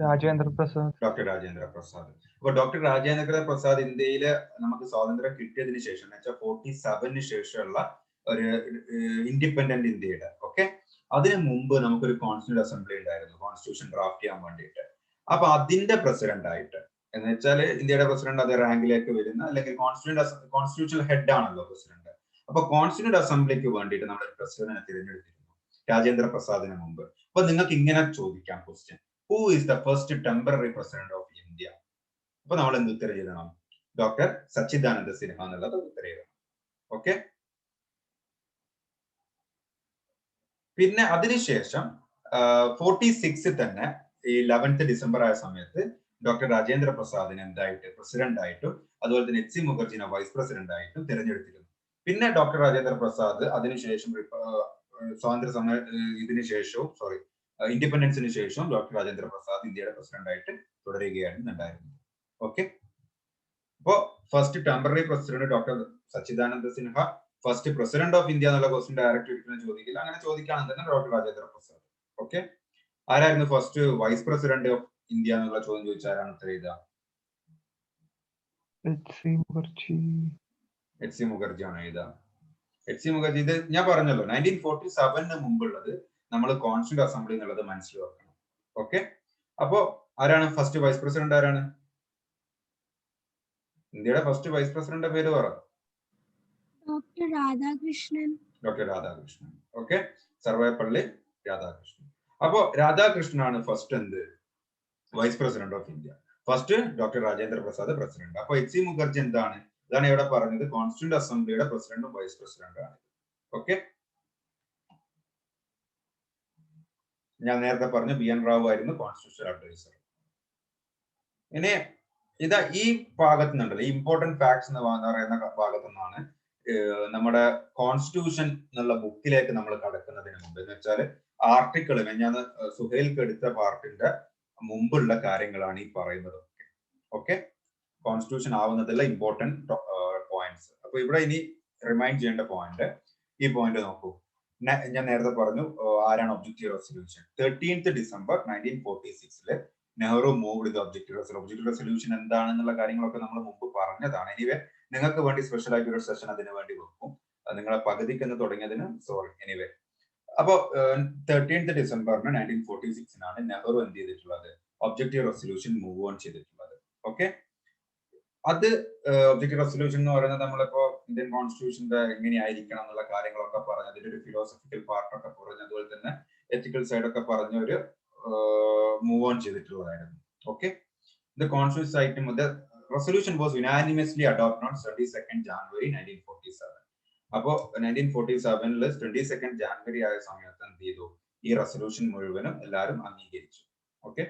Doctor Rajendra Prasad. അപ്പൊ ഡോക്ടർ രാജേന്ദ്ര പ്രസാദ് ഇന്ത്യയില് നമുക്ക് സ്വാതന്ത്ര്യം കിട്ടിയതിനു ശേഷം എന്ന് വെച്ചാൽ 47 ശേഷമുള്ള ഒരു ഇൻഡിപെൻഡന്റ് ഇന്ത്യയുടെ, ഓക്കെ, അതിനു മുമ്പ് നമുക്കൊരു കോൺസ്റ്റിറ്റ്യൂന്റ് അസംബ്ലി ഉണ്ടായിരുന്നു കോൺസ്റ്റിറ്റ്യൂഷൻ ഡ്രാഫ്റ്റ് ചെയ്യാൻ വേണ്ടിയിട്ട്. അപ്പൊ അതിന്റെ പ്രസിഡന്റ് ആയിട്ട് എന്ന് വെച്ചാൽ ഇന്ത്യയുടെ പ്രസിഡന്റ് അതേ റാങ്കിലേക്ക് വരുന്ന, അല്ലെങ്കിൽ കോൺസ്റ്റിറ്റ്യൂഷണൽ ഹെഡ് ആണല്ലോ പ്രസിഡന്റ്. അപ്പൊ കോൺസ്റ്റിറ്റ്യൂന്റ് അസംബ്ലിക്ക് വേണ്ടിയിട്ട് നമ്മൾ പ്രസിഡന്റിനെ തിരഞ്ഞെടുത്തിരുന്നു രാജേന്ദ്ര പ്രസാദിന് മുമ്പ്. അപ്പൊ നിങ്ങൾക്ക് ഇങ്ങനെ ചോദിക്കാം question, who is the first temporary president of India? അപ്പൊ നമ്മൾ എന്ത് ഉത്തരം എഴുതണം? ഡോക്ടർ സച്ചിദാനന്ദ സിൻഹ എന്നുള്ളത് ഉത്തരം എഴുതണം. ഓക്കെ, പിന്നെ അതിനുശേഷം 46 തന്നെ ഈ 11th December ആയ സമയത്ത് ഡോക്ടർ രാജേന്ദ്ര പ്രസാദിനെ എന്തായിട്ട് പ്രസിഡന്റ് ആയിട്ടും അതുപോലെ തന്നെ എച്ച് സി മുഖർജിനെ വൈസ് പ്രസിഡന്റ് ആയിട്ടും തിരഞ്ഞെടുത്തിരുന്നു. പിന്നെ ഡോക്ടർ രാജേന്ദ്ര പ്രസാദ് അതിനുശേഷം സ്വാതന്ത്ര്യ സമര ഇൻഡിപെൻഡൻസിന് ശേഷം ഡോക്ടർ രാജേന്ദ്ര പ്രസാദ് ഇന്ത്യയുടെ പ്രസിഡന്റ് ആയിട്ട് തുടരുകയാണ് ഉണ്ടായിരുന്നത്. ഓക്കെ, അപ്പോ first temporary president doctor Sachchidananda Sinha, first president of India എന്നുള്ള ക്വസ്റ്റ്യൻ ഡയറക്റ്റ് ഒരിക്കലും ചോദിക്കില്ല. അങ്ങനെ ചോദിക്കുകയാണെങ്കിൽ തന്നെ ഡോക്ടർ രാജേന്ദ്ര പ്രസാദ്. ഓക്കെ, ആരായിരുന്നു first vice president of India എന്നുള്ള ചോദ്യം ചോദിച്ചാൽ ആരാണ് ഉത്തരം എഴുതുക? എച്ച് സി മുഖർജി ആണ് എഴുതുക. എച്ച് സി മുഖർജി, ഇത് ഞാൻ പറഞ്ഞല്ലോ 1947 മുമ്പുള്ളത് നമ്മൾ കോൺസ്റ്റിറ്റ്യൂന്റ് അസംബ്ലി എന്നുള്ളത് മനസ്സിൽ വെക്കണം. ഓക്കെ, അപ്പോ ആരാണ് ഫസ്റ്റ് വൈസ് പ്രസിഡന്റ്? ആരാണ്? ഇന്ത്യയുടെ ഫസ്റ്റ് വൈസ് പ്രസിഡന്റ് പേര് പറ. Doctor Radhakrishnan. Doctor Radhakrishnan. Okay, Sarvepalli Radhakrishnan. അപ്പോ രാധാകൃഷ്ണനാണ് ഫസ്റ്റ് എന്ത് vice president of India. First doctor Rajendra Prasad president. അപ്പൊ എച്ച് സി മുഖർജി എന്താണ്? ഇതാണ് ഇവിടെ പറഞ്ഞത്, കോൺസ്റ്റിറ്റ്യൂന്റ് അസംബ്ലിയുടെ പ്രസിഡന്റും വൈസ് പ്രസിഡന്റും ആണ്. ഓക്കെ, ഞാൻ നേരത്തെ പറഞ്ഞു ബി എൻ റാവു ആയിരുന്നു കോൺസ്റ്റിറ്റ്യൂഷൻ അഡ്വൈസർ. ഇനി ഇതാ ഈ ഭാഗത്ത് നിന്നുണ്ടല്ലോ, ഇമ്പോർട്ടന്റ് ഫാക്ട്സ് എന്ന് പറയുന്ന ഭാഗത്തു നിന്നാണ് നമ്മുടെ കോൺസ്റ്റിറ്റ്യൂഷൻ എന്നുള്ള ബുക്കിലേക്ക് നമ്മൾ കടക്കുന്നതിന് മുമ്പ് എന്ന് വെച്ചാൽ ആർട്ടിക്കിൾ ഞാൻ സുഹൈൽക്ക് എടുത്ത പാർട്ടിന്റെ മുമ്പുള്ള കാര്യങ്ങളാണ് ഈ പറയുന്നത്. ഓക്കെ, കോൺസ്റ്റിറ്റ്യൂഷൻ ആവുന്നതിലുള്ള ഇമ്പോർട്ടന്റ് പോയിന്റ്സ്. അപ്പൊ ഇവിടെ ഇനി റിമൈൻഡ് ചെയ്യേണ്ട പോയിന്റ്, ഈ പോയിന്റ് നോക്കൂ. ഞാൻ നേരത്തെ പറഞ്ഞു ആരാണ് objective resolution. 13th December 1946 Nehru moved the objective resolution. Objective resolution എന്താണെന്നുള്ള കാര്യങ്ങളൊക്കെ നമ്മൾ മുമ്പ് പറഞ്ഞതാണ്. എനിവേ നിങ്ങൾക്ക് വേണ്ടി സ്പെഷ്യൽ ആയിട്ട് ഒരു സെഷൻ അതിന് വേണ്ടി വെക്കും, നിങ്ങളെ പകുതിക്കെന്ന് തുടങ്ങിയതിന് സോറി. എനിവേ അപ്പോ 13th December 1946 നെഹ്റു എന്ത് ചെയ്തിട്ടുള്ളത്, ഒബ്ജക്റ്റീവ് റെസൊല്യൂഷൻ മൂവ് ഓൺ ചെയ്തിട്ടുള്ളത്. ഓക്കെ, അത് ഒബ്ജക്റ്റീവ് റെസൊല്യൂഷൻ എന്ന് പറയുന്നത് നമ്മളിപ്പോ ഇന്ത്യൻ കോൺസ്റ്റിറ്റ്യൂഷന്റെ എങ്ങനെയായിരിക്കണം എന്നുള്ള കാര്യങ്ങളൊക്കെ പറഞ്ഞ് അതിന്റെ ഒരു ഫിലോസഫിക്കൽ പാർട്ടൊക്കെ പറഞ്ഞ് അതുപോലെ തന്നെ എത്തിക്കൽ സൈഡൊക്കെ പറഞ്ഞ ഒരു മൂവ് ഓൺ ചെയ്തിട്ടുള്ളതായിരുന്നു. Okay, the constitution item the resolution was unanimously adopted on 22nd January 1947. അപ്പോ 1947 22nd January ആയ സമയത്ത് എന്ത് ചെയ്തു, ഈ റെസൊല്യൂഷൻ മുഴുവനും എല്ലാവരും അംഗീകരിച്ചു. Okay,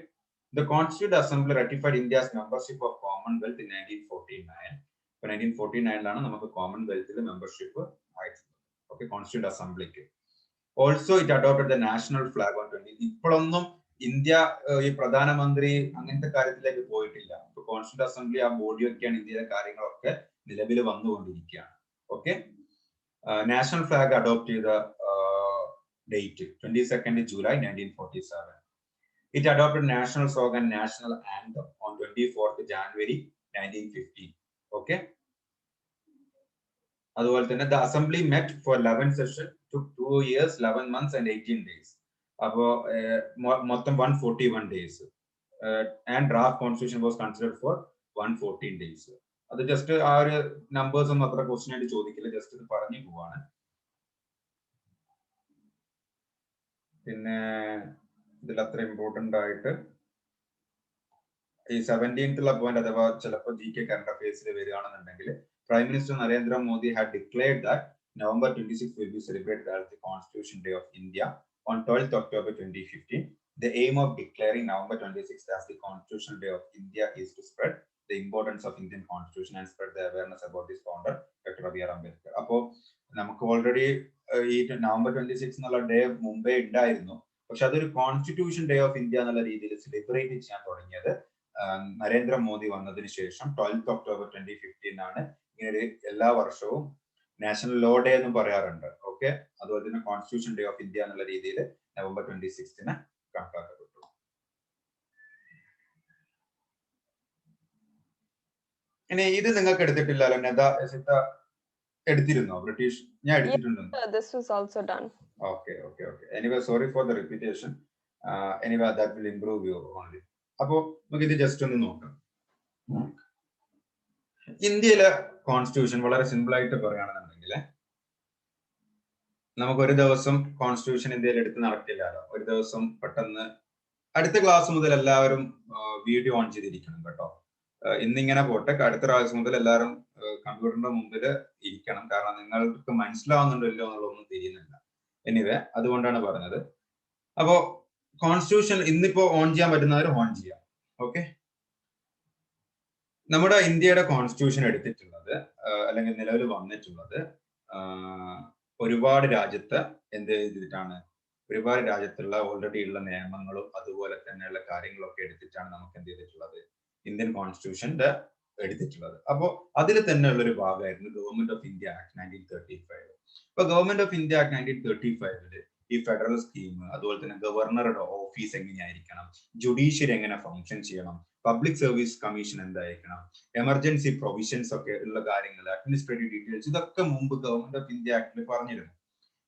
the Constituent Assembly ratified India's membership of Commonwealth in 1949. 1949 നമുക്ക് കോമൺവെൽത്തിൽ മെമ്പർഷിപ്പ് ആയിട്ടുള്ളത്. ഓക്കെ, കോൺസ്റ്റിറ്റ്യൂന്റ് അസംബ്ലിക്ക്. Also it adopted the national flag on 20. ഇപ്പോഴൊന്നും ഇന്ത്യ ഈ പ്രധാനമന്ത്രി അങ്ങനത്തെ കാര്യത്തിലേക്ക് പോയിട്ടില്ല. ഇപ്പൊ കോൺസ്റ്റിറ്റ്യൂന്റ് അസംബ്ലി ആ ബോഡിയൊക്കെയാണ് ഇന്ത്യയിലെ കാര്യങ്ങളൊക്കെ നിലവിൽ വന്നുകൊണ്ടിരിക്കുകയാണ്. ഓക്കെ, നാഷണൽ ഫ്ലാഗ് അഡോപ്റ്റ് ചെയ്ത date 22nd July 1947. It adopted national song and national anthem on 24th January 1950. Okay. അതുപോലെ തന്നെ the assembly met for 11 sessions, took 2 years, 11 months and 18 days. അപ്പോ മൊത്തം 141 days. And draft constitution was considered for 114 days. അത് just ആ ഒരു numbers ഒന്നും അത്ര question ആയിട്ട് ചോദിക്കില്ല, ജസ്റ്റ് ഇത് പറഞ്ഞു പോവാണ്. പിന്നെ ഇതിൽ അത്ര ഇമ്പോർട്ടന്റ് ആയിട്ട് ഈ 17th പോയിന്റ് അഥവാ ചിലപ്പോൾ GK കറണ്ട് അഫയേഴ്സിൽ വരികയാണെന്നുണ്ടെങ്കിൽ prime minister Narendra Modi had declared that November 26 will be celebrated as the Constitution Day of India on 12th October 2015. The aim of declaring November 26th as the Constitutional Day of India is to spread the importance of Indian Constitution and spread the awareness about this founder, Dr. B.R. Ambedkar. അപ്പോൾ നമുക്ക് already ഈ November 26 എന്നുള്ള day മുമ്പേ ഉണ്ടായിരുന്നു, പക്ഷെ അതൊരു constitution day of India എന്നുള്ള രീതിയിൽ സെലിബ്രേറ്റ് ചെയ്യാൻ തുടങ്ങിയത് നരേന്ദ്രമോദി വന്നതിന് ശേഷം 12th October 2015 ഇങ്ങനെ എല്ലാ വർഷവും നാഷണൽ ലോ ഡേ എന്നും പറയാറുണ്ട്. ഓക്കെ, അതുപോലെ തന്നെ കോൺസ്റ്റിറ്റ്യൂഷൻ ഡേ ഓഫ് ഇന്ത്യ എന്നുള്ള രീതിയിൽ November 26 കണക്കാക്കപ്പെട്ടു. ഇനി ഇത് നിങ്ങൾക്ക് എടുത്തിട്ടില്ലല്ലോ, എടുത്തിരുന്നോ? ബ്രിട്ടീഷ് ഞാൻ എടുത്തിട്ടുണ്ടോ? This was also done. Okay. Anyway, sorry for the repetition. Anyway, that will improve you only. അപ്പോ നമുക്ക് ഇത് ജസ്റ്റ് ഒന്ന് നോക്കാം. ഇന്ത്യയിലെ കോൺസ്റ്റിറ്റ്യൂഷൻ വളരെ സിമ്പിൾ ആയിട്ട് പറയുകയാണെന്നുണ്ടെങ്കിൽ നമുക്ക് ഒരു ദിവസം കോൺസ്റ്റിറ്റ്യൂഷൻ ഇന്ത്യയിൽ എടുത്ത് നടക്കില്ലല്ലോ. ഒരു ദിവസം പെട്ടെന്ന് അടുത്ത ക്ലാസ് മുതൽ എല്ലാവരും വീഡിയോ ഓൺ ചെയ്തിരിക്കണം കേട്ടോ. ഇന്നിങ്ങനെ പോട്ടെ, അടുത്ത ക്ലാസ് മുതൽ എല്ലാവരും കമ്പ്യൂട്ടറിന്റെ മുമ്പിൽ ഇരിക്കണം, കാരണം നിങ്ങൾക്ക് മനസ്സിലാവുന്നുണ്ടല്ലോ എന്നുള്ളതൊന്നും തിരിയുന്നില്ല. എനിവേ, അതുകൊണ്ടാണ് പറഞ്ഞത്. അപ്പോ കോൺസ്റ്റിറ്റ്യൂഷൻ ഇന്നിപ്പോ ഓൺ ചെയ്യാൻ പറ്റുന്നവർ ഓൺ ചെയ്യാം. ഓക്കെ, നമ്മുടെ ഇന്ത്യയുടെ കോൺസ്റ്റിറ്റ്യൂഷൻ എടുത്തിട്ടുള്ളത് അല്ലെങ്കിൽ നിലവിൽ വന്നിട്ടുള്ളത് ഒരുപാട് രാജ്യത്ത് എന്ത് ചെയ്തിട്ടാണ്, ഒരുപാട് രാജ്യത്തുള്ള ഓൾറെഡി ഉള്ള നിയമങ്ങളും അതുപോലെ തന്നെയുള്ള കാര്യങ്ങളൊക്കെ എടുത്തിട്ടാണ് നമുക്ക് എന്ത് ചെയ്തിട്ടുള്ളത്, ഇന്ത്യൻ കോൺസ്റ്റിറ്റ്യൂഷന്റെ എടുത്തിട്ടുള്ളത്. അപ്പോൾ അതിൽ തന്നെയുള്ള ഒരു ഭാഗമായിരുന്നു ഗവൺമെന്റ് ഓഫ് ഇന്ത്യ ആക്ട് 1935. ഇപ്പൊ ഗവൺമെന്റ് ഓഫ് ഇന്ത്യ ആക്ട് 1935 ഈ ഫെഡറൽ സ്കീം, അതുപോലെ തന്നെ ഗവർണറുടെ ഓഫീസ് എങ്ങനെയായിരിക്കണം, ജുഡീഷ്യറി എങ്ങനെ ഫംഗ്ഷൻ ചെയ്യണം, പബ്ലിക് സർവീസ് കമ്മീഷൻ എന്തായിരിക്കണം, എമർജൻസി പ്രൊവിഷൻസ് ഒക്കെ ഉള്ള കാര്യങ്ങൾ, അഡ്മിനിസ്ട്രേറ്റീവ് ഡീറ്റെയിൽസ്, ഇതൊക്കെ മുമ്പ് ഗവൺമെന്റ് ഓഫ് ഇന്ത്യ ആക്ടിൽ പറഞ്ഞിരുന്നു.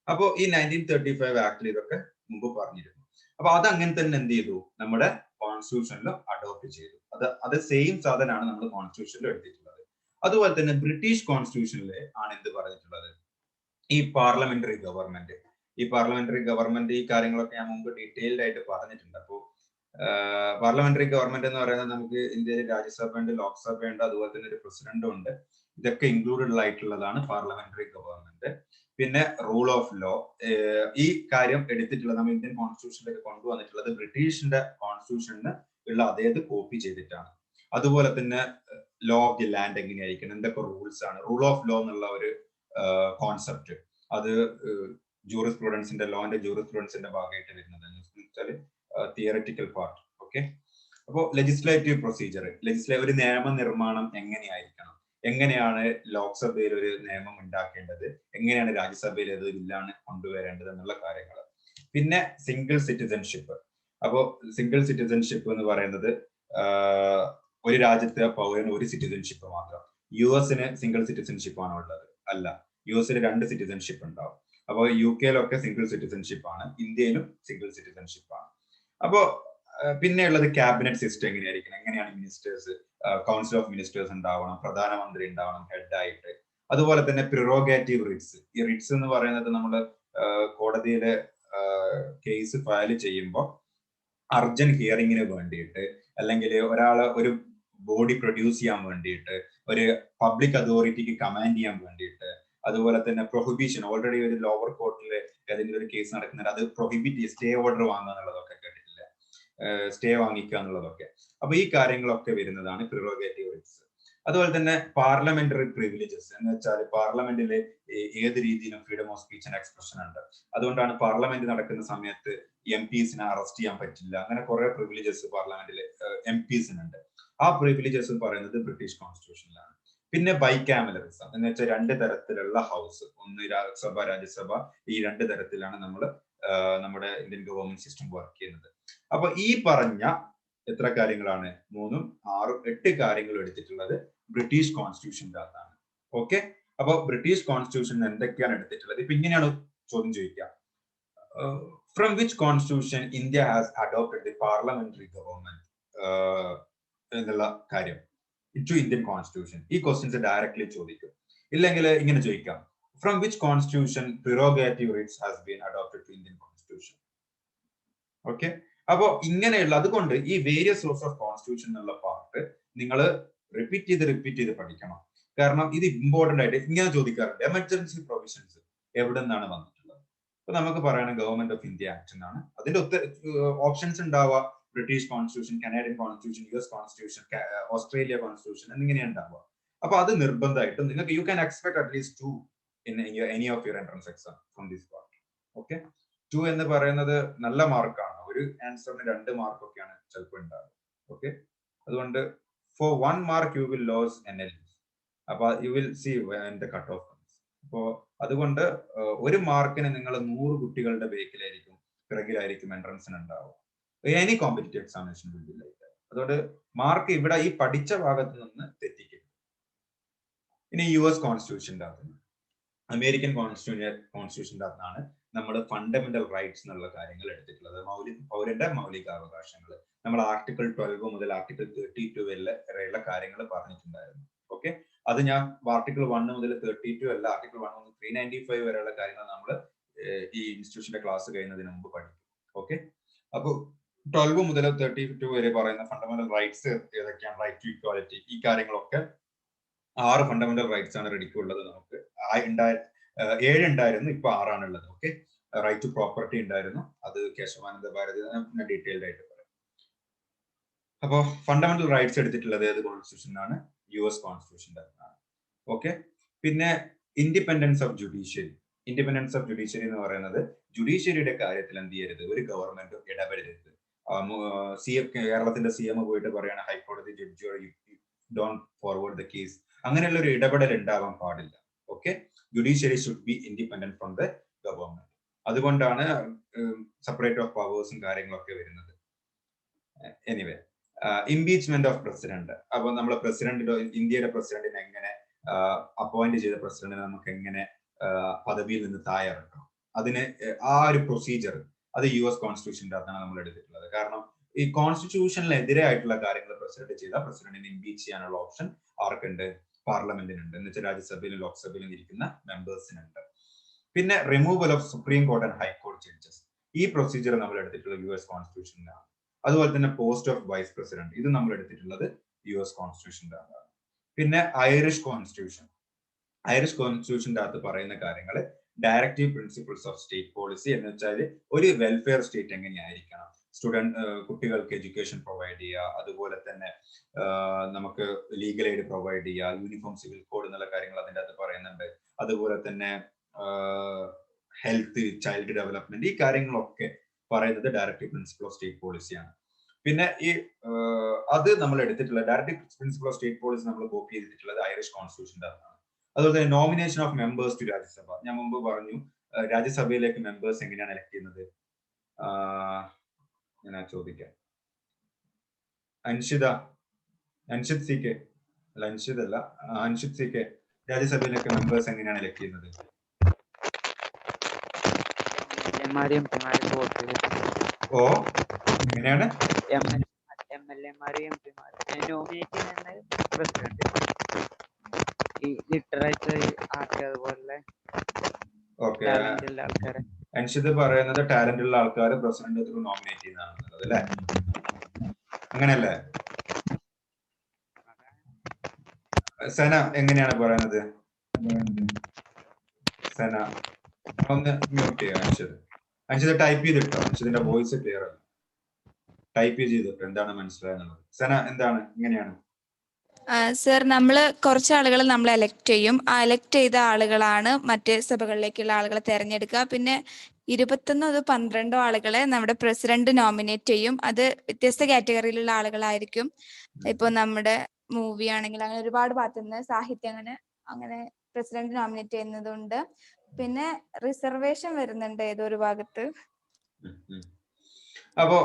അപ്പോൾ ഈ 1935 ആക്ടിൽ ഇതൊക്കെ മുമ്പ് പറഞ്ഞിരുന്നു. അപ്പൊ അത് അങ്ങനെ തന്നെ എന്ത് ചെയ്തു, നമ്മുടെ കോൺസ്റ്റിറ്റ്യൂഷനിൽ അഡോപ്റ്റ് ചെയ്തു. അത് സെയിം സാധനമാണ് നമ്മൾ കോൺസ്റ്റിറ്റ്യൂഷനിൽ എടുത്തിട്ടുള്ളത്. അതുപോലെ തന്നെ ബ്രിട്ടീഷ് കോൺസ്റ്റിറ്റ്യൂഷനിൽ ആണ് എന്ത് പറഞ്ഞിട്ടുള്ളത്, ഈ പാർലമെന്ററി ഗവൺമെന്റ്. ഈ പാർലമെന്ററി ഗവൺമെന്റ് ഈ കാര്യങ്ങളൊക്കെ ഞാൻ മുമ്പ് ഡീറ്റെയിൽഡ് ആയിട്ട് പറഞ്ഞിട്ടുണ്ട്. അപ്പോൾ പാർലമെന്ററി ഗവൺമെന്റ് എന്ന് പറയുന്നത് നമുക്ക് ഇന്ത്യയിൽ രാജ്യസഭയുണ്ട്, ലോക്സഭയുണ്ട്, അതുപോലെ തന്നെ ഒരു പ്രസിഡന്റും ഉണ്ട്. ഇതൊക്കെ ഇൻക്ലൂഡഡ് ആയിട്ടുള്ളതാണ് പാർലമെന്ററി ഗവൺമെന്റ്. പിന്നെ റൂൾ ഓഫ് ലോ, ഈ കാര്യം എടുത്തിട്ടുള്ളത് നമ്മൾ ഇന്ത്യൻ കോൺസ്റ്റിറ്റ്യൂഷനിലേക്ക് കൊണ്ടുവന്നിട്ടുള്ളത് ബ്രിട്ടീഷിന്റെ കോൺസ്റ്റിറ്റ്യൂഷന് ഉള്ള അതേത് കോപ്പി ചെയ്തിട്ടാണ്. അതുപോലെ തന്നെ ലോ ഓഫ് ദി ലാൻഡ് എങ്ങനെയായിരിക്കണം, എന്തൊക്കെ റൂൾസ് ആണ്, റൂൾ ഓഫ് ലോ എന്നുള്ള ഒരു കോൺസെപ്റ്റ് അത് ജൂറിസ്പ്രുഡൻസിന്റെ ലോന്റെ ജൂറിസ്പ്രുഡൻസിന്റെ ഭാഗമായിട്ട് വരുന്നത് തിയററ്റിക്കൽ പാർട്ട്. ഓക്കെ, അപ്പോൾ ലെജിസ്ലേറ്റീവ് പ്രൊസീജിയർ, ഒരു നിയമനിർമ്മാണം എങ്ങനെയായിരിക്കണം, എങ്ങനെയാണ് ലോക്സഭയിൽ ഒരു നിയമം ഉണ്ടാക്കേണ്ടത്, എങ്ങനെയാണ് രാജ്യസഭയിൽ അത് ബില്ലാണ് കൊണ്ടുവരേണ്ടത് എന്നുള്ള കാര്യങ്ങൾ. പിന്നെ സിംഗിൾ സിറ്റിസൺഷിപ്പ്. അപ്പോൾ സിംഗിൾ സിറ്റിസൺഷിപ്പ് എന്ന് പറയുന്നത് ഒരു രാജ്യത്തെ പൗരന് ഒരു സിറ്റിസൺഷിപ്പ് മാത്രം. US-ന് സിംഗിൾ സിറ്റിസൺഷിപ്പ് ആണോ ഉള്ളത്? അല്ല, US-ൽ 2 സിറ്റിസൺഷിപ്പ് ഉണ്ടാവും. അപ്പോൾ UK-ലൊക്കെ സിംഗിൾ സിറ്റിസൺഷിപ്പ് ആണ്, ഇന്ത്യയിലും സിംഗിൾ സിറ്റിസൺഷിപ്പ് ആണ്. അപ്പോൾ പിന്നെയുള്ളത് ക്യാബിനറ്റ് സിസ്റ്റം എങ്ങനെയായിരിക്കണം, എങ്ങനെയാണ് മിനിസ്റ്റേഴ്സ്, കൗൺസിൽ ഓഫ് മിനിസ്റ്റേഴ്സ് ഉണ്ടാവണം, പ്രധാനമന്ത്രി ഉണ്ടാവണം ഹെഡായിട്ട്. അതുപോലെ തന്നെ പ്രിറോഗേറ്റീവ് റിറ്റ്സ്. ഈ റിറ്റ്സ് എന്ന് പറയുന്നത് നമ്മൾ കോടതിയിലെ കേസ് ഫയൽ ചെയ്യുമ്പോൾ അർജന്റ് ഹിയറിങ്ങിന് വേണ്ടിയിട്ട്, അല്ലെങ്കിൽ ഒരാള് ഒരു ബോഡി പ്രൊഡ്യൂസ് ചെയ്യാൻ വേണ്ടിയിട്ട്, ഒരു പബ്ലിക് അതോറിറ്റിക്ക് കമാൻഡ് ചെയ്യാൻ വേണ്ടിയിട്ട്, അതുപോലെ തന്നെ പ്രൊഹിബിഷൻ, ഓൾറെഡി ഒരു ലോവർ കോർട്ടിൽ ഏതെങ്കിലും ഒരു കേസ് നടക്കുന്നത് അത് പ്രൊഹിബിറ്റ്, സ്റ്റേ ഓർഡർ വാങ്ങുക എന്നുള്ളതൊക്കെ കേട്ടിട്ടില്ല, സ്റ്റേ വാങ്ങിക്കുക എന്നുള്ളതൊക്കെ. അപ്പൊ ഈ കാര്യങ്ങളൊക്കെ വരുന്നതാണ് പ്രിറോഗേറ്റീവ് റിറ്റ്സ്. അതുപോലെ തന്നെ പാർലമെന്ററി പ്രിവിലേജസ് എന്ന് വെച്ചാൽ പാർലമെന്റിൽ ഏത് രീതിയിലും freedom of speech and expression ഉണ്ട്. അതുകൊണ്ടാണ് പാർലമെന്റ് നടക്കുന്ന സമയത്ത് MPs-നെ അറസ്റ്റ് ചെയ്യാൻ പറ്റില്ല. അങ്ങനെ കുറെ പ്രിവിലേജസ് പാർലമെന്റിൽ MPs-നുണ്ട്. ആ പ്രിവിലേജസ് പറയുന്നത് ബ്രിട്ടീഷ് കോൺസ്റ്റിറ്റ്യൂഷനിലാണ്. പിന്നെ ബൈക്യാമലറിസം എന്ന് വെച്ചാൽ 2 തരത്തിലുള്ള ഹൗസ്, ഒന്ന് ലോക്സഭ, രാജ്യസഭ, ഈ 2 തരത്തിലാണ് നമ്മൾ നമ്മുടെ ഇന്ത്യൻ ഗവൺമെന്റ് സിസ്റ്റം വർക്ക് ചെയ്യുന്നത്. അപ്പൊ ഈ പറഞ്ഞ എത്ര കാര്യങ്ങളാണ്, 3, 6, 8 കാര്യങ്ങൾ എടുത്തിട്ടുള്ളത് ബ്രിട്ടീഷ് കോൺസ്റ്റിറ്റ്യൂഷൻ്റെ അകത്താണ്. ഓക്കെ, അപ്പൊ ബ്രിട്ടീഷ് കോൺസ്റ്റിറ്റ്യൂഷൻ എന്തൊക്കെയാണ് എടുത്തിട്ടുള്ളത്? ഇപ്പൊ ഇങ്ങനെയാണ് ചോദ്യം ചോദിക്കുക, from which constitution India has adopted the parliamentary government എന്നുള്ള കാര്യം ടു ഇന്ത്യൻ കോൺസ്റ്റിറ്റ്യൂഷൻ. ഈ ക്വസ്റ്റ്യൻസ് ഡയറക്ട്ലി ചോദിക്കും. ഇല്ലെങ്കിൽ ഇങ്ങനെ ചോദിക്കാം, from which constitution prerogative writs has been adopted to Indian constitution. Okay, അപ്പോ ഇങ്ങനെയുള്ള, അതുകൊണ്ട് ഈ വേരിയസ് സോഴ്സ് ഓഫ് കോൺസ്റ്റിറ്റ്യൂഷൻ എന്നുള്ള പാർട്ട് നിങ്ങൾ റിപ്പീറ്റ് ചെയ്ത് പഠിക്കണം. കാരണം ഇത് ഇമ്പോർട്ടന്റ് ആയിട്ട് ഇങ്ങനെ ചോദിക്കാറുണ്ട്. എമർജൻസി പ്രൊവിഷൻസ് എവിടെ നിന്നാണ് വന്നിട്ടുള്ളത്? ഇപ്പൊ നമുക്ക് പറയണം ഗവൺമെന്റ് ഓഫ് ഇന്ത്യ ആക്ട് എന്നാണ്. അതിന്റെ ഓപ്ഷൻസ് ഉണ്ടാവുക British constitution, Canadian constitution, US constitution, Australia constitution എന്നിങ്ങനെയാണ് ഉണ്ടാവുക. അപ്പൊ അത് നിർബന്ധമായിട്ടും നിങ്ങൾക്ക് you can expect at least 2 in any of your entrance exam from this part. Okay, 2 എന്ന് പറയുന്നത് നല്ല മാർക്കാണ്. ഒരു ആൻസറിന് 2 മാർക്കൊക്കെയാണ് ചിലപ്പോൾ ഉണ്ടാവുക. ഓക്കെ, അതുകൊണ്ട് for 1 mark you will lose NLE. അപ്പൊ you will see the cut off. അപ്പോ അതുകൊണ്ട് 1 മാർക്കിന് നിങ്ങൾ 100 കുട്ടികളുടെ ബേക്കിലായിരിക്കും, പിറകിലായിരിക്കും എൻട്രൻസിന് ഉണ്ടാവുക. Any competitive examination will be like that. അതുകൊണ്ട് മാർക്ക് ഇവിടെ ഈ പഠിച്ച ഭാഗത്ത് നിന്ന് തെറ്റിക്കും. ഇനി US കോൺസ്റ്റിറ്റ്യൂഷൻ്റെ അകത്ത്, അമേരിക്കൻ കോൺസ്റ്റിറ്റ്യൂഷൻ്റെ അകത്താണ് നമ്മൾ ഫണ്ടമെന്റൽ റൈറ്റ്സ് എന്നുള്ള കാര്യങ്ങൾ എടുത്തിട്ടുള്ളത്. പൗരന്റെ മൗലികാവകാശങ്ങൾ നമ്മൾ ആർട്ടിക്കിൾ 12 മുതൽ ആർട്ടിക്കിൾ 32 വരെയുള്ള കാര്യങ്ങൾ പറഞ്ഞിട്ടുണ്ടായിരുന്നു. ഓക്കെ, അത് ഞാൻ ആർട്ടിക്കിൾ 1 മുതൽ 32 അല്ല, ആർട്ടിക്കിൾ 1 മുതൽ 395 വരെയുള്ള കാര്യങ്ങൾ നമ്മൾ ഈ ഇൻസ്റ്റിറ്റ്യൂഷന്റെ ക്ലാസ് കഴിയുന്നതിന് മുമ്പ് പഠിക്കും. ഓക്കെ, അപ്പോൾ 12 മുതൽ 32 വരെ പറയുന്ന ഫണ്ടമെന്റൽ റൈറ്റ്സ് ഏതൊക്കെയാണ്? റൈറ്റ് ടു ഇക്വാലിറ്റി, ഈ കാര്യങ്ങളൊക്കെ 6 ഫണ്ടമെന്റൽ റൈറ്റ്സ് ആണ് റെഡിക്കുള്ളത്. നമുക്ക് 7 ഉണ്ടായിരുന്നു, ഇപ്പൊ 6 ആണുള്ളത്. ഓക്കെ, റൈറ്റ് ടു പ്രോപ്പർട്ടി ഉണ്ടായിരുന്നു, അത് കേശവാനന്ദ ഭാരതി ഡീറ്റെയിൽഡ് ആയിട്ട് പറയും. അപ്പോ ഫണ്ടമെന്റൽ റൈറ്റ്സ് എടുത്തിട്ടുള്ളത് ഏത് കോൺസ്റ്റിറ്റ്യൂഷനാണ്? US കോൺസ്റ്റിറ്റ്യൂഷൻ്റെ ആണ്. ഓക്കെ, പിന്നെ independence of judiciary. Independence of judiciary എന്ന് പറയുന്നത് ജുഡീഷ്യറിയുടെ കാര്യത്തിൽ എന്ത് ചെയ്യരുത്, ഒരു ഗവൺമെന്റ് ഇടപെടരുത്. കേരളത്തിന്റെ CM പോയിട്ട് പറയാണ് ഹൈക്കോടതി ജഡ്ജിയോട് ഡോണ്ട് ഫോർവേഡ് ദ കേസ്, അങ്ങനെയുള്ള ഒരു ഇടപെടൽ ഉണ്ടാവാൻ പാടില്ല. Okay, judiciary should be independent from the government. അതുകൊണ്ടാണ് സെപ്പറേറ്റ് ഓഫ് പവേഴ്സും കാര്യങ്ങളൊക്കെ വരുന്നത്. Anyway, impeachment of president. അപ്പൊ നമ്മളെ പ്രസിഡന്റ്, ഇന്ത്യയുടെ പ്രസിഡന്റിനെ എങ്ങനെ അപ്പോയിന്റ് ചെയ്ത പ്രസിഡന്റിനെ നമുക്ക് എങ്ങനെ പദവിയിൽ നിന്ന് താഴെ ഇറക്കണം, അതിന് ആ ഒരു പ്രൊസീജിയർ അത് US കോൺസ്റ്റിറ്റ്യൂഷൻ്റെ അകത്താണ് നമ്മൾ എടുത്തിട്ടുള്ളത്. കാരണം ഈ കോൺസ്റ്റിറ്റ്യൂഷനിലെതിരെ ആയിട്ടുള്ള കാര്യങ്ങൾ പ്രസിഡന്റ് ചെയ്താൽ പ്രസിഡന്റിനെ ഇംപീച്ച് ചെയ്യാനുള്ള ഓപ്ഷൻ ആർക്കുണ്ട്? പാർലമെന്റിനുണ്ട്, എന്ന് വെച്ചാൽ രാജ്യസഭയിലും ലോക്സഭയിലും ഇരിക്കുന്ന മെമ്പേഴ്സിനുണ്ട്. പിന്നെ removal of supreme court and ഹൈക്കോടതി ജഡ്ജസ്, ഈ പ്രൊസീജിയർ നമ്മൾ എടുത്തിട്ടുള്ള US കോൺസ്റ്റിറ്റ്യൂഷനിലാണ്. അതുപോലെ തന്നെ പോസ്റ്റ് ഓഫ് വൈസ് പ്രസിഡന്റ്, ഇത് നമ്മൾ എടുത്തിട്ടുള്ളത് US കോൺസ്റ്റിറ്റ്യൂഷൻ്റെ ആണ്. പിന്നെ ഐറിഷ് കോൺസ്റ്റിറ്റ്യൂഷൻ, ഐറിഷ് കോൺസ്റ്റിറ്റ്യൂഷന്റെ അകത്ത് പറയുന്ന കാര്യങ്ങൾ directive principles of state policy, എന്ന് വെച്ചാൽ ഒരു വെൽഫെയർ സ്റ്റേറ്റ് എങ്ങനെയായിരിക്കണം, കുട്ടികൾക്ക് എഡ്യൂക്കേഷൻ പ്രൊവൈഡ് ചെയ്യുക, അതുപോലെ തന്നെ നമുക്ക് ലീഗൽ എയ്ഡ് പ്രൊവൈഡ് ചെയ്യുക, യൂണിഫോം സിവിൽ കോഡ് എന്നുള്ള കാര്യങ്ങൾ അതിൻ്റെ അകത്ത് പറയുന്നുണ്ട്. അതുപോലെ തന്നെ ഹെൽത്ത്, ചൈൽഡ് ഡെവലപ്മെന്റ്, ഈ കാര്യങ്ങളൊക്കെ പറയുന്നത് ഡയറക്റ്റീവ് പ്രിൻസിപ്പിൾ ഓഫ് സ്റ്റേറ്റ് പോളിസിയാണ്. പിന്നെ ഈ അത് നമ്മൾ എടുത്തിട്ടുള്ള directive principle of state policy നമ്മൾ കോപ്പി ചെയ്തിട്ടുള്ളത് ഐറിഷ് കോൺസ്റ്റിറ്റ്യൂഷന്റെ ആണ്. അതുപോലെ തന്നെ nomination of members to Rajya Sabha, ഞാൻ മുമ്പ് പറഞ്ഞു രാജ്യസഭയിലേക്ക് മെമ്പേഴ്സ് എങ്ങനെയാണ് എലക്ട് ചെയ്യുന്നത്. ഞാൻ ചോദിക്കാം, അൻഷിദ് സി കെ അല്ല, അൻഷിദ് സി കെ, രാജ്യസഭയിലേക്ക് മെമ്പേഴ്സ് എങ്ങനെയാണ് എലക്ട് ചെയ്യുന്നത്? ഓ, എങ്ങനെയാണ്? ഓക്കെ, അൻഷിദ് പറയുന്നത് ടാലന്റ് ഉള്ള ആൾക്കാർ പ്രസിഡന്റ് ത്രൂ നോമിനേറ്റ് ചെയ്യുന്നതാണെന്നുള്ളത് അല്ലേ? അങ്ങനെയല്ലേ? സന എങ്ങനെയാണ് പറയുന്നത്? സന ഒന്ന് മ്യൂട്ട് ചെയ്യാം. അൻഷിദ് ടൈപ്പ് ചെയ്തിട്ടോ, അൻഷിദിന്റെ വോയിസ് ക്ലിയർ അല്ല, ടൈപ്പ് ചെയ്തിട്ടോ എന്താണ് മനസ്സിലായെന്നുള്ളത്. സന എന്താണ്, ഇങ്ങനെയാണ്? സർ, നമ്മൾ കുറച്ച് ആളുകൾ നമ്മൾ എലക്ട് ചെയ്യും. ആ എലക്ട് ചെയ്ത ആളുകളാണ് മറ്റ് സഭകളിലേക്കുള്ള ആളുകളെ തെരഞ്ഞെടുക്കുക. പിന്നെ 12 ആളുകളെ നമ്മുടെ പ്രസിഡന്റ് നോമിനേറ്റ് ചെയ്യും. അത് വ്യത്യസ്ത കാറ്റഗറിയിലുള്ള ആളുകളായിരിക്കും. ഇപ്പൊ നമ്മുടെ മൂവി ആണെങ്കിൽ അങ്ങനെ ഒരുപാട് ഭാഗത്തു നിന്ന്, സാഹിത്യം, അങ്ങനെ പ്രസിഡന്റ് നോമിനേറ്റ് ചെയ്യുന്നതുണ്ട്. പിന്നെ റിസർവേഷൻ വരുന്നുണ്ട് ഏതോ ഒരു ഭാഗത്ത്. അപ്പോ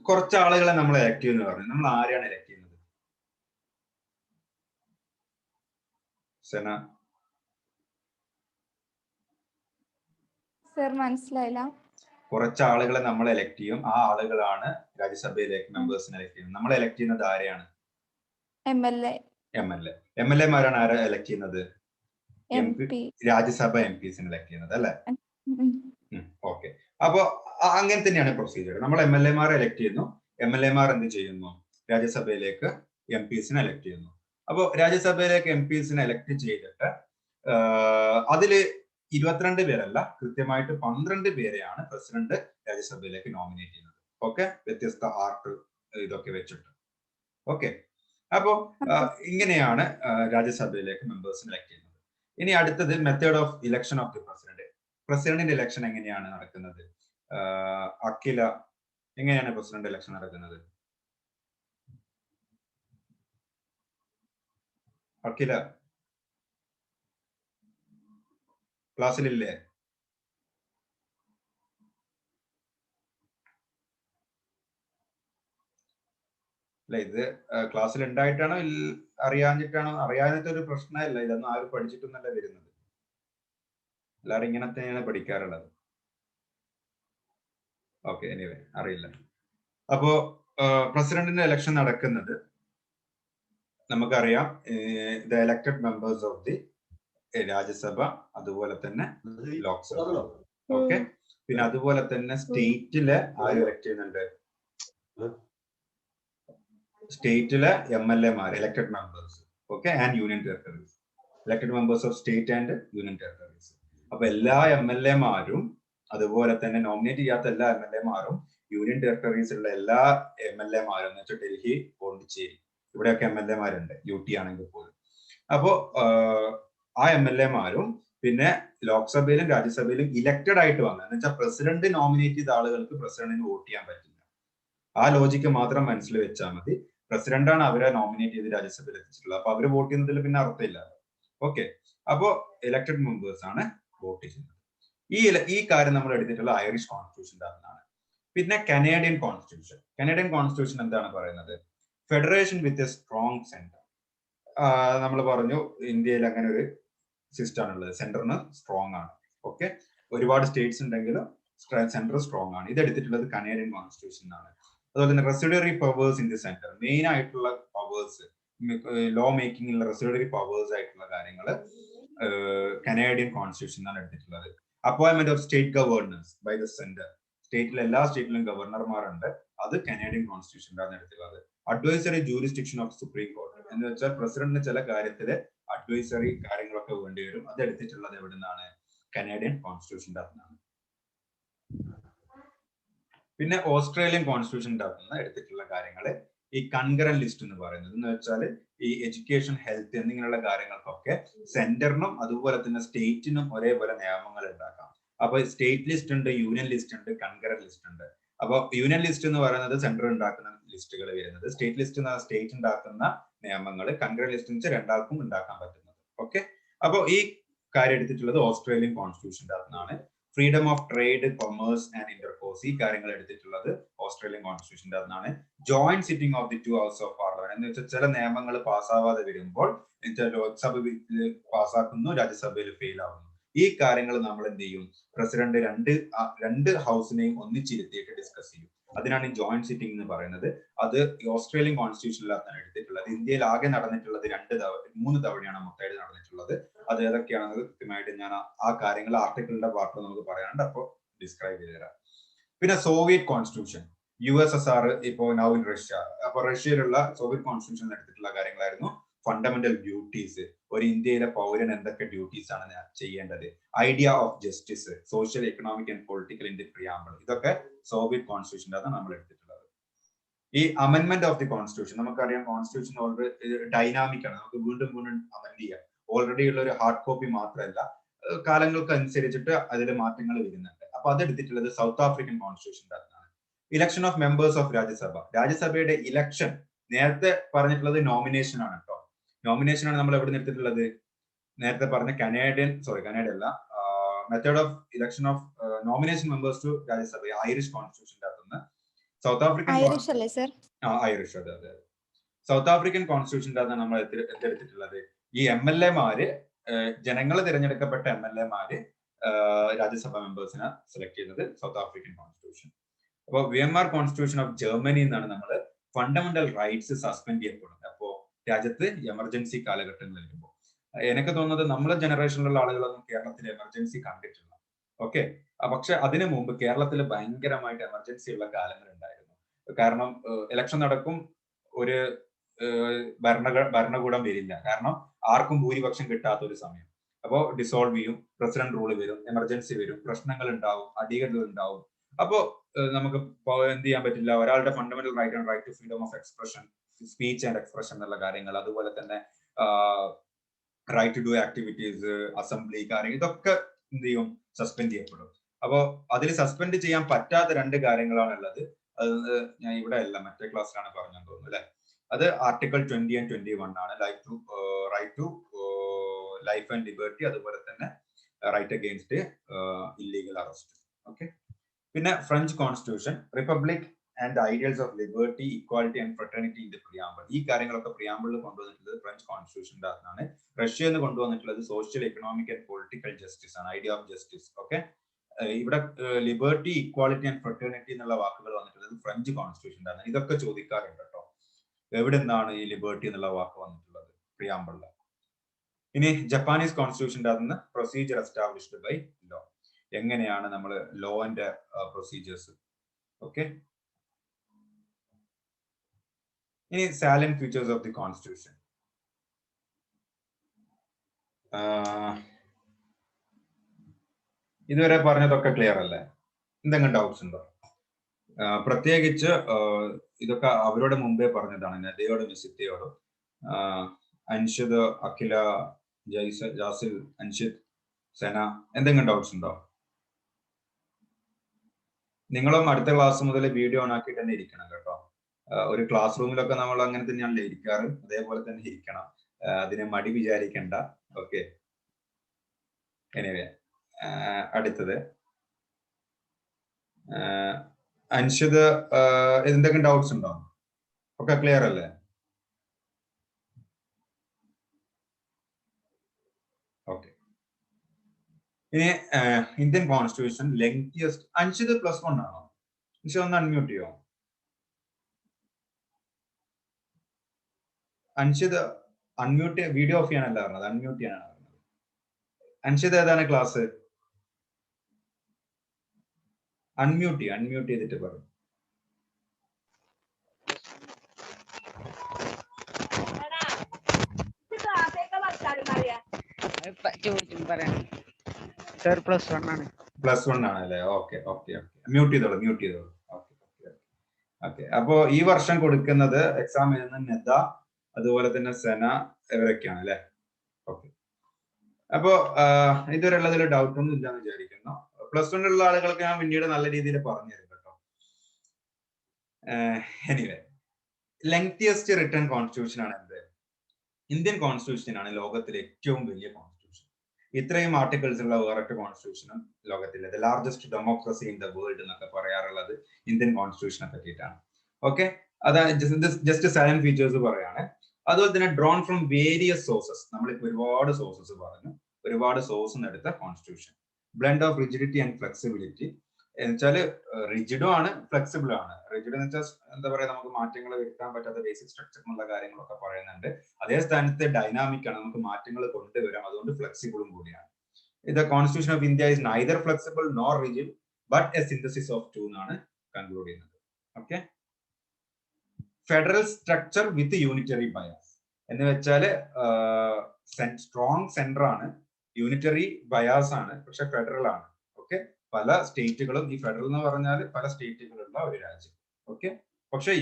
കുറച്ച് ആളുകളെ നമ്മൾ എലക്ട് ചെയ്യുന്നു പറഞ്ഞു. നമ്മൾ ആരെയാണ് എലക്ട് ചെയ്യുന്നത്? സർ, മനസ്സിലായില്ല. കുറച്ച് ആളുകളെ നമ്മൾ എലക്ട് ചെയ്യും, ആ ആളുകളാണ് രാജ്യസഭയിലേക്ക് മെമ്പേഴ്സിനെ എലക്ട് ചെയ്യുന്നത്. നമ്മൾ എലക്ട് ചെയ്യുന്നത് ആരെയാണ്? MLA മാരാണ് ആരെ എലക്ട് ചെയ്യുന്നത്? രാജ്യസഭ MPs എലക്ട് ചെയ്യുന്നത് അല്ലെ? ഓക്കെ, അപ്പൊ അങ്ങനെ തന്നെയാണ് പ്രൊസീജിയർ. നമ്മൾ MLA മാരെ എലക്ട് ചെയ്യുന്നു, MLA മാർ എന്ത് ചെയ്യുന്നു? രാജ്യസഭയിലേക്ക് MPs എലക്ട് ചെയ്യുന്നു. അപ്പോൾ രാജ്യസഭയിലേക്ക് MPs എലക്ട് ചെയ്തിട്ട് അതില് 22 പേരല്ല, കൃത്യമായിട്ട് 12 പേരെയാണ് പ്രസിഡന്റ് രാജ്യസഭയിലേക്ക് നോമിനേറ്റ് ചെയ്യുന്നത്. ഓക്കെ, വ്യത്യസ്ത ആർട്ട് ഇതൊക്കെ വെച്ചിട്ട്. ഓക്കെ, അപ്പോ ഇങ്ങനെയാണ് രാജ്യസഭയിലേക്ക് മെമ്പേഴ്സിനെ എലക്ട് ചെയ്യുന്നത്. ഇനി അടുത്തത് method of election of the president. പ്രസിഡന്റിന്റെ ഇലക്ഷൻ എങ്ങനെയാണ് നടക്കുന്നത്? അഖില, എങ്ങനെയാണ് പ്രസിഡന്റ് ഇലക്ഷൻ നടക്കുന്നത്? അഖില ക്ലാസ്സിലില്ലേ? അല്ല, ഇത് ക്ലാസ്സിൽ ഉണ്ടായിട്ടാണോ അറിയാഞ്ഞിട്ടാണോ? അറിയാഞ്ഞിട്ട് ഒരു പ്രശ്നമല്ല, ഇതൊന്നും ആരും പഠിച്ചിട്ടൊന്നല്ല വരുന്നത്. എല്ലാവരും ഇങ്ങനെ തന്നെയാണ് പഠിക്കാറുള്ളത്. ഓക്കെ, എനിവേ അറിയില്ല. അപ്പോ പ്രസിഡന്റിന്റെ ഇലക്ഷൻ നടക്കുന്നത് നമുക്കറിയാം, the elected members of the Rajya Sabha, അതുപോലെ തന്നെ ലോക്സഭ. ഓക്കെ, പിന്നെ അതുപോലെ തന്നെ സ്റ്റേറ്റിലെ ആര് എലക്ട് ചെയ്യുന്നുണ്ട്? സ്റ്റേറ്റിലെ MLA Mar, elected members. Okay, and union territories, elected members of state and union territories. അപ്പൊ എല്ലാ MLA മാരും, അതുപോലെ തന്നെ നോമിനേറ്റ് ചെയ്യാത്ത എല്ലാ MLA മാരും, യൂണിയൻ ടെറിട്ടറീസിലുള്ള എല്ലാ MLA മാരും, എന്ന് വെച്ചാൽ ഡൽഹി, പോണ്ടിച്ചേരി, ഇവിടെയൊക്കെ MLA മാരുണ്ട്, UT ആണെങ്കിൽ പോലും. അപ്പോ ആ MLA മാരും പിന്നെ ലോക്സഭയിലും രാജ്യസഭയിലും ഇലക്റ്റഡ് ആയിട്ട് വന്നത്, എന്ന് വെച്ചാൽ പ്രസിഡന്റ് നോമിനേറ്റ് ചെയ്ത ആളുകൾക്ക് പ്രസിഡന്റിന് വോട്ട് ചെയ്യാൻ പറ്റില്ല. ആ ലോജിക്ക് മാത്രം മനസ്സിൽ വെച്ചാൽ മതി. പ്രസിഡന്റാണ് അവരെ നോമിനേറ്റ് ചെയ്ത് രാജ്യസഭയിൽ എത്തിച്ചിട്ടുള്ളത്. അപ്പൊ അവര് വോട്ട് ചെയ്യുന്നതിൽ പിന്നെ അർത്ഥമില്ല. ഓക്കെ, അപ്പോ ഇലക്ടഡ് മെമ്പേഴ്സ് ആണ് വോട്ട് ചെയ്യുന്നത്. ഈ കാര്യം നമ്മൾ എടുത്തിട്ടുള്ള ഐറിഷ് കോൺസ്റ്റിറ്റ്യൂഷന്റെ അകത്താണ്. പിന്നെ കനേഡിയൻ കോൺസ്റ്റിറ്റ്യൂഷൻ. കനേഡിയൻ കോൺസ്റ്റിറ്റ്യൂഷൻ എന്താണ് പറയുന്നത്? Federation with a strong centre. നമ്മൾ പറഞ്ഞു ഇന്ത്യയിൽ അങ്ങനെ ഒരു സിസ്റ്റം ആണുള്ളത്, സെന്ററിന് സ്ട്രോങ് ആണ്. ഓക്കെ, ഒരുപാട് സ്റ്റേറ്റ്സ് ഉണ്ടെങ്കിലും സെന്റർ സ്ട്രോങ് ആണ്. ഇത് എടുത്തിട്ടുള്ളത് കനേഡിയൻ കോൺസ്റ്റിറ്റ്യൂഷൻ ആണ്. അതുപോലെ തന്നെ residuary powers in the centre, main ആയിട്ടുള്ള പവേഴ്സ് ലോ മേക്കിംഗിലുള്ള റെസിഡറി പവേഴ്സ് ആയിട്ടുള്ള കാര്യങ്ങൾ കനേഡിയൻ കോൺസ്റ്റിറ്റ്യൂഷൻ ആണ് എടുത്തിട്ടുള്ളത്. Appointment of state governors by the centre, സ്റ്റേറ്റിലെ എല്ലാ സ്റ്റേറ്റിലും ഗവർണർമാരുണ്ട്, അത് കനേഡിയൻ കോൺസ്റ്റിറ്റ്യൂഷനിലാണ് എടുത്തിട്ടുള്ളത്. Advisory jurisdiction of supreme court എന്ന് വെച്ചാൽ പ്രസിഡന്റിന് ചില കാര്യത്തില് അഡ്വൈസറി കാര്യങ്ങളൊക്കെ വേണ്ടി വരും, അത് എടുത്തിട്ടുള്ളത് എവിടെ നിന്നാണ്? കനേഡിയൻ കോൺസ്റ്റിറ്റ്യൂഷൻ്റെ അകത്താണ്. പിന്നെ ഓസ്ട്രേലിയൻ കോൺസ്റ്റിറ്റ്യൂഷൻ്റെ അകത്തുനിന്ന് എടുത്തിട്ടുള്ള കാര്യങ്ങള് ഈ കൺകറൻ ലിസ്റ്റ് എന്ന് പറയുന്നത് എന്ന് വെച്ചാൽ ഈ എഡ്യൂക്കേഷൻ, ഹെൽത്ത് എന്നിങ്ങനെയുള്ള കാര്യങ്ങൾക്കൊക്കെ സെന്ററിനും അതുപോലെ തന്നെ സ്റ്റേറ്റിനും ഒരേപോലെ നിയമങ്ങൾ ഉണ്ടാക്കാം. അപ്പൊ സ്റ്റേറ്റ് ലിസ്റ്റ് ഉണ്ട്, യൂണിയൻ ലിസ്റ്റ് ഉണ്ട്, കൺകറൻ ലിസ്റ്റ് ഉണ്ട്. അപ്പൊ യൂണിയൻ ലിസ്റ്റ് എന്ന് പറയുന്നത് സെൻട്രൽ ഉണ്ടാക്കുന്ന ലിസ്റ്റുകൾ വരുന്നത്, സ്റ്റേറ്റ് ലിസ്റ്റ് എന്ന് സ്റ്റേറ്റ് ഉണ്ടാക്കുന്ന നിയമങ്ങൾ, കൺകറൻ ലിസ്റ്റ് എന്ന് വെച്ചാൽ രണ്ടാൾക്കും ഉണ്ടാക്കാൻ പറ്റുന്നത്. ഓക്കെ, അപ്പൊ ഈ കാര്യം എടുത്തിട്ടുള്ളത് ഓസ്ട്രേലിയൻ കോൺസ്റ്റിറ്റ്യൂഷൻ്റെ അകത്താണ്. Freedom of trade, commerce and intercourse, ഈ കാര്യങ്ങൾ എടുത്തിട്ടുള്ളത് ഓസ്ട്രേലിയൻ കോൺസ്റ്റിറ്റ്യൂഷൻ്റെ അകത്താണ്. Joint sitting of the 2 house of parliament എന്ന് വെച്ചാൽ ചില നിയമങ്ങൾ പാസ്സാവാതെ വരുമ്പോൾ ലോക്സഭയിൽ പാസ്സാക്കുന്നു, രാജ്യസഭയിൽ ഫെയിൽ ആവുന്നു. ഈ കാര്യങ്ങൾ നമ്മൾ എന്ത് ചെയ്യും? പ്രസിഡന്റ് രണ്ട് ഹൗസിനെയും ഒന്നിച്ചിരുത്തിയിട്ട് ഡിസ്കസ് ചെയ്യും. അതിനാണ് ഈ ജോയിന്റ് സിറ്റിംഗ് എന്ന് പറയുന്നത്. അത് ഓസ്ട്രേലിയൻ കോൺസ്റ്റിറ്റ്യൂഷനിലാണ് എടുത്തിട്ടുള്ളത്. ഇന്ത്യയിൽ ആകെ നടന്നിട്ടുള്ളത് 3 തവണയാണ് മൊത്തമായിട്ട് നടന്നിട്ടുള്ളത്. അത് ഏതൊക്കെയാണെന്ന് കൃത്യമായിട്ട് ഞാൻ ആ കാര്യങ്ങൾ ആർട്ടിക്കിളിന്റെ പാർട്ടിൽ നമുക്ക് പറയാനുണ്ട്, അപ്പോൾ ഡിസ്ക്രൈബ് ചെയ്ത് തരാം. പിന്നെ സോവിയറ്റ് കോൺസ്റ്റിറ്റ്യൂഷൻ, USSR, ഇപ്പോ നൗ ഇൻ റഷ്യ. അപ്പൊ റഷ്യയിലുള്ള സോവിയറ്റ് കോൺസ്റ്റിറ്റ്യൂഷൻ എടുത്തിട്ടുള്ള കാര്യങ്ങളായിരുന്നു ഫണ്ടമെന്റൽ ഡ്യൂട്ടീസ്, ഒരു ഇന്ത്യയിലെ പൗരൻ എന്തൊക്കെ ഡ്യൂട്ടീസ് ആണ് ചെയ്യേണ്ടത്, idea of justice, social, economic and political in the preamble, ഇതൊക്കെ സോവിയറ്റ് കോൺസ്റ്റിറ്റ്യൂഷൻ്റെ ആണ് നമ്മൾ എടുത്തിട്ടുള്ളത്. ഈ അമെൻമെന്റ് ഓഫ് ദി കോൺസ്റ്റിറ്റ്യൂഷൻ, നമുക്കറിയാം കോൺസ്റ്റിറ്റ്യൂഷൻ ഓൾറെഡി ഡൈനാമിക് ആണ്, നമുക്ക് വീണ്ടും വീണ്ടും അമെൻഡ് ചെയ്യാം. ഓൾറെഡി ഉള്ള ഒരു ഹാർഡ് കോപ്പി മാത്രമല്ല, കാലങ്ങൾക്ക് അനുസരിച്ചിട്ട് അതിൽ മാറ്റങ്ങൾ വരുന്നുണ്ട്. അപ്പൊ അതെടുത്തിട്ടുള്ളത് സൗത്ത് ആഫ്രിക്കൻ കോൺസ്റ്റിറ്റ്യൂഷൻ്റെ അകത്താണ്. Election of members of Rajya Sabha, രാജ്യസഭയുടെ ഇലക്ഷൻ നേരത്തെ പറഞ്ഞിട്ടുള്ളത് നോമിനേഷൻ ആണ് കേട്ടോ. നോമിനേഷൻ ആണ് നമ്മൾ എവിടെ നിർത്തിയിട്ടുള്ളത്? നേരത്തെ പറഞ്ഞ കനേഡിയൻ അല്ല, method of election of nomination members to Rajya Sabha Irish കോൺസ്റ്റിറ്റ്യൂഷൻ്റെ അകത്തുനിന്ന്. സൗത്ത് ആഫ്രിക്കൻ ഐറിഷ്, അതെ. സൗത്ത് ആഫ്രിക്കൻ കോൺസ്റ്റിറ്റ്യൂഷൻ്റെ അകത്താണ് നമ്മൾ എടുത്തിട്ടുള്ളത് ഈ MLA-മാര്, ജനങ്ങൾ തിരഞ്ഞെടുക്കപ്പെട്ട MLA-മാര് രാജ്യസഭ മെമ്പേഴ്സിനെ സെലക്ട് ചെയ്യുന്നത് സൗത്ത് ആഫ്രിക്കൻ കോൺസ്റ്റിറ്റ്യൂഷൻ. അപ്പോൾ VMR കോൺസ്റ്റിറ്റ്യൂഷൻ ഓഫ് ജർമ്മനി എന്നാണ് നമ്മൾ ഫണ്ടമെന്റൽ റൈറ്റ്സ് സസ്പെൻഡ് ചെയ്യപ്പെടുന്നത്. അപ്പോ രാജ്യത്ത് എമർജൻസി കാലഘട്ടങ്ങൾ വരുമ്പോൾ എനിക്ക് തോന്നുന്നത് നമ്മളെ ജനറേഷനിലുള്ള ആളുകളൊന്നും കേരളത്തിൽ എമർജൻസി കണ്ടിട്ടില്ല. ഓക്കെ, പക്ഷെ അതിനു മുമ്പ് കേരളത്തിൽ ഭയങ്കരമായിട്ട് എമർജൻസി ഉള്ള കാലങ്ങൾ ഉണ്ടായിരുന്നു. കാരണം ഇലക്ഷൻ നടക്കും, ഒരു ഭരണകൂടം വരില്ല, കാരണം ആർക്കും ഭൂരിപക്ഷം കിട്ടാത്ത ഒരു സമയം. അപ്പോൾ ഡിസോൾവ് ചെയ്യും, പ്രസിഡന്റ് റൂൾ വരും, എമർജൻസി വരും, പ്രശ്നങ്ങൾ ഉണ്ടാവും, അടികൾ ഉണ്ടാവും. അപ്പോ നമുക്ക് എന്ത് ചെയ്യാൻ പറ്റില്ല, ഒരാളുടെ ഫണ്ടമെന്റൽ റൈറ്റ് ആണ് right to freedom of expression, speech and expression എന്നുള്ള കാര്യങ്ങൾ, അതുപോലെ തന്നെ right to do activities, assembly കാര്യങ്ങൾ, ഇതൊക്കെ എന്ത് ചെയ്യും? സസ്പെൻഡ് ചെയ്യപ്പെടും. അപ്പോൾ അതിൽ സസ്പെൻഡ് ചെയ്യാൻ പറ്റാത്ത 2 കാര്യങ്ങളാണ് ഉള്ളത്. അത് ഞാൻ ഇവിടെ അല്ല, മറ്റേ ക്ലാസ്സിലാണ് പറഞ്ഞെന്ന് തോന്നുന്നു അല്ലെ. അത് ആർട്ടിക്കിൾ 20 and 21 ആണ്. Right to life and liberty, അതുപോലെ തന്നെ right against illegal arrest. Okay, പിന്നെ French constitution, republic and ideals of liberty, equality and fraternity in the preamble. ഈ കാര്യങ്ങളൊക്കെ പ്രിയാമ്പിളിൽ കൊണ്ടുവന്നിട്ടുള്ളത് ഫ്രഞ്ച് കോൺസ്റ്റിറ്റ്യൂഷൻ്റെ അകത്താണ്. റഷ്യ എന്ന് കൊണ്ടുവന്നിട്ടുള്ളത് social, economic and political justice ആണ്, ഐഡിയ ഓഫ് ജസ്റ്റിസ്. ഓക്കെ, ഇവിടെ ലിബർട്ടി, ഇക്വാലിറ്റി ആൻഡ് ഫ്രട്ടേണിറ്റി എന്നുള്ള വാക്കുകൾ വന്നിട്ടുള്ളത് ഫ്രഞ്ച് കോൺസ്റ്റിറ്റ്യൂഷൻ്റെ ആണ്. ഇതൊക്കെ ചോദിക്കാറുണ്ട് കേട്ടോ, എവിടെ നിന്നാണ് ഈ ലിബർട്ടി എന്നുള്ള വാക്ക് വന്നിട്ടുള്ളത് പ്രിയാമ്പിളിൽ. ഇനി ജപ്പാനീസ് കോൺസ്റ്റിറ്റ്യൂഷൻ്റെ അകത്ത് പ്രൊസീജിയർ എസ്റ്റാബ്ലിഷ്ഡ് ബൈ ലോ, എങ്ങനെയാണ് നമ്മൾ ലോന്റെ പ്രൊസീജിയേഴ്സ്. ഓക്കെ, ഇനി സാലന്റ് ഫീച്ചേഴ്സ് ഓഫ് ദി കോൺസ്റ്റിറ്റ്യൂഷൻ. ഇതുവരെ പറഞ്ഞതൊക്കെ ക്ലിയർ അല്ലേ? എന്തെങ്കിലും ഡൗട്ട്സ് ഉണ്ടോ? പ്രത്യേകിച്ച് ഇതൊക്കെ അവരോട് മുമ്പേ പറഞ്ഞതാണ്, നദിയോടും നിസിത്തയോടും. അൻഷിദ്, അഖില, ജാസിൽ, അൻഷിദ്, സെന, എന്തെങ്കിലും ഡൗട്ട്സ് ഉണ്ടോ? നിങ്ങളും അടുത്ത ക്ലാസ് മുതൽ വീഡിയോ ഓൺ ആക്കിയിട്ട് തന്നെ ഇരിക്കണം കേട്ടോ. ഒരു ക്ലാസ് റൂമിലൊക്കെ നമ്മൾ അങ്ങനെ തന്നെയാണല്ലോ ഇരിക്കാറ്, അതേപോലെ തന്നെ ഇരിക്കണം, അതിനെ മടി വിചാരിക്കണ്ട. ഓക്കെ, എനിവേ അടുത്തത് അൻഷിദ്, എന്തെങ്കിലും ഡൗട്ട്സ് ഉണ്ടോ? ഒക്കെ ക്ലിയർ അല്ലേ? ഓക്കെ, ഇനി ഇന്ത്യൻ കോൺസ്റ്റിറ്റ്യൂഷൻ ലെങ്തിയസ്റ്റ്. അൻഷിദ് +1 ആണോ? അൻഷിദ് ഒന്ന് അൺമ്യൂട്ട് ചെയ്യോ? അൻഷിത് അൺമ്യൂട്ട് വീഡിയോ ഓഫ് ചെയ്യാനല്ല പറഞ്ഞത്, അൺമ്യൂട്ട് ചെയ്യാനാണ് പറഞ്ഞത്. അൻഷിത് ഏതാണ് ക്ലാസ്? അൺമ്യൂട്ട് ചെയ്തിട്ട് പറയും. +1 ആണല്ലേ? ഓക്കെ ഓക്കെ ഓക്കെ, മ്യൂട്ട് ചെയ്തോളൂ. ഓക്കെ, അപ്പോ ഈ വർഷം കൊടുക്കുന്നത് എക്സാം എഴുതുന്ന നെത, അതുപോലെ തന്നെ സെന, ഇവരൊക്കെയാണ് അല്ലെ? ഓക്കെ, അപ്പോ ഇതുവരെയുള്ളതിൽ ഡൗട്ട് ഒന്നും ഇല്ലാന്ന് വിചാരിക്കുന്നു. +1 ഉള്ള ആളുകൾക്ക് ഞാൻ പിന്നീട് നല്ല രീതിയിൽ പറഞ്ഞു തരും കേട്ടോ. എനിവേ, ലെങ്തിയസ്റ്റ് റിട്ടൺ കോൺസ്റ്റിറ്റ്യൂഷൻ ആണ് എന്ത്? ഇന്ത്യൻ കോൺസ്റ്റിറ്റ്യൂഷൻ ആണ് ലോകത്തിലെ ഏറ്റവും വലിയ കോൺസ്റ്റിറ്റ്യൂഷൻ. ഇത്രയും ആർട്ടിക്കിൾസ് ഉള്ള വേറൊരു കോൺസ്റ്റിറ്റ്യൂഷനും ലോകത്തിലെ the largest democracy in the world എന്നൊക്കെ പറയാറുള്ളത് ഇന്ത്യൻ കോൺസ്റ്റിറ്റ്യൂഷനെ പറ്റിയിട്ടാണ്. ഓക്കെ, അതായത് ജസ്റ്റ് 7 ഫീച്ചേഴ്സ് പറയാണ്. അതുപോലെ തന്നെ ഡ്രോൺ ഫ്രം വേരിയസ് സോഴ്സസ്, നമ്മളിപ്പോൾ ഒരുപാട് സോഴ്സസ് പറഞ്ഞു, ഒരുപാട് സോഴ്സ് എടുത്ത constitution. Blend of rigidity and flexibility എന്ന് വെച്ചാല് റിജിഡും ആണ് ഫ്ലെക്സിബിൾ ആണ്. റിജിഡ് എന്ന് വെച്ചാൽ എന്താ പറയാ, നമുക്ക് മാറ്റങ്ങൾ വരുത്താൻ പറ്റാത്ത ബേസിക് സ്ട്രക്ചർ എന്നുള്ള കാര്യങ്ങളൊക്കെ പറയുന്നുണ്ട്. അതേ സ്ഥാനത്ത് ഡൈനാമിക് ആണ്, നമുക്ക് മാറ്റങ്ങൾ കൊണ്ടുവരാം, അതുകൊണ്ട് ഫ്ലെക്സിബിളും കൂടിയാണ്. The constitution of India is neither flexible nor rigid but A synthesis of two എന്നാണ് കൺക്ലൂഡ് ചെയ്യുന്നത്. ഓക്കെ, ഫെഡറൽ സ്ട്രക്ചർ വിത്ത് യൂണിറ്ററി ബയാസ് എന്ന് വെച്ചാല് സ്ട്രോങ് സെന്റർ ആണ്, യൂണിറ്ററി ബയാസ് ആണ്, പക്ഷെ ഫെഡറൽ ആണ്. ഓക്കെ, പല സ്റ്റേറ്റുകളും, ഈ ഫെഡറൽ എന്ന് പറഞ്ഞാൽ പല സ്റ്റേറ്റുകളുള്ള ഒരു രാജ്യം. ഓക്കെ, പക്ഷെ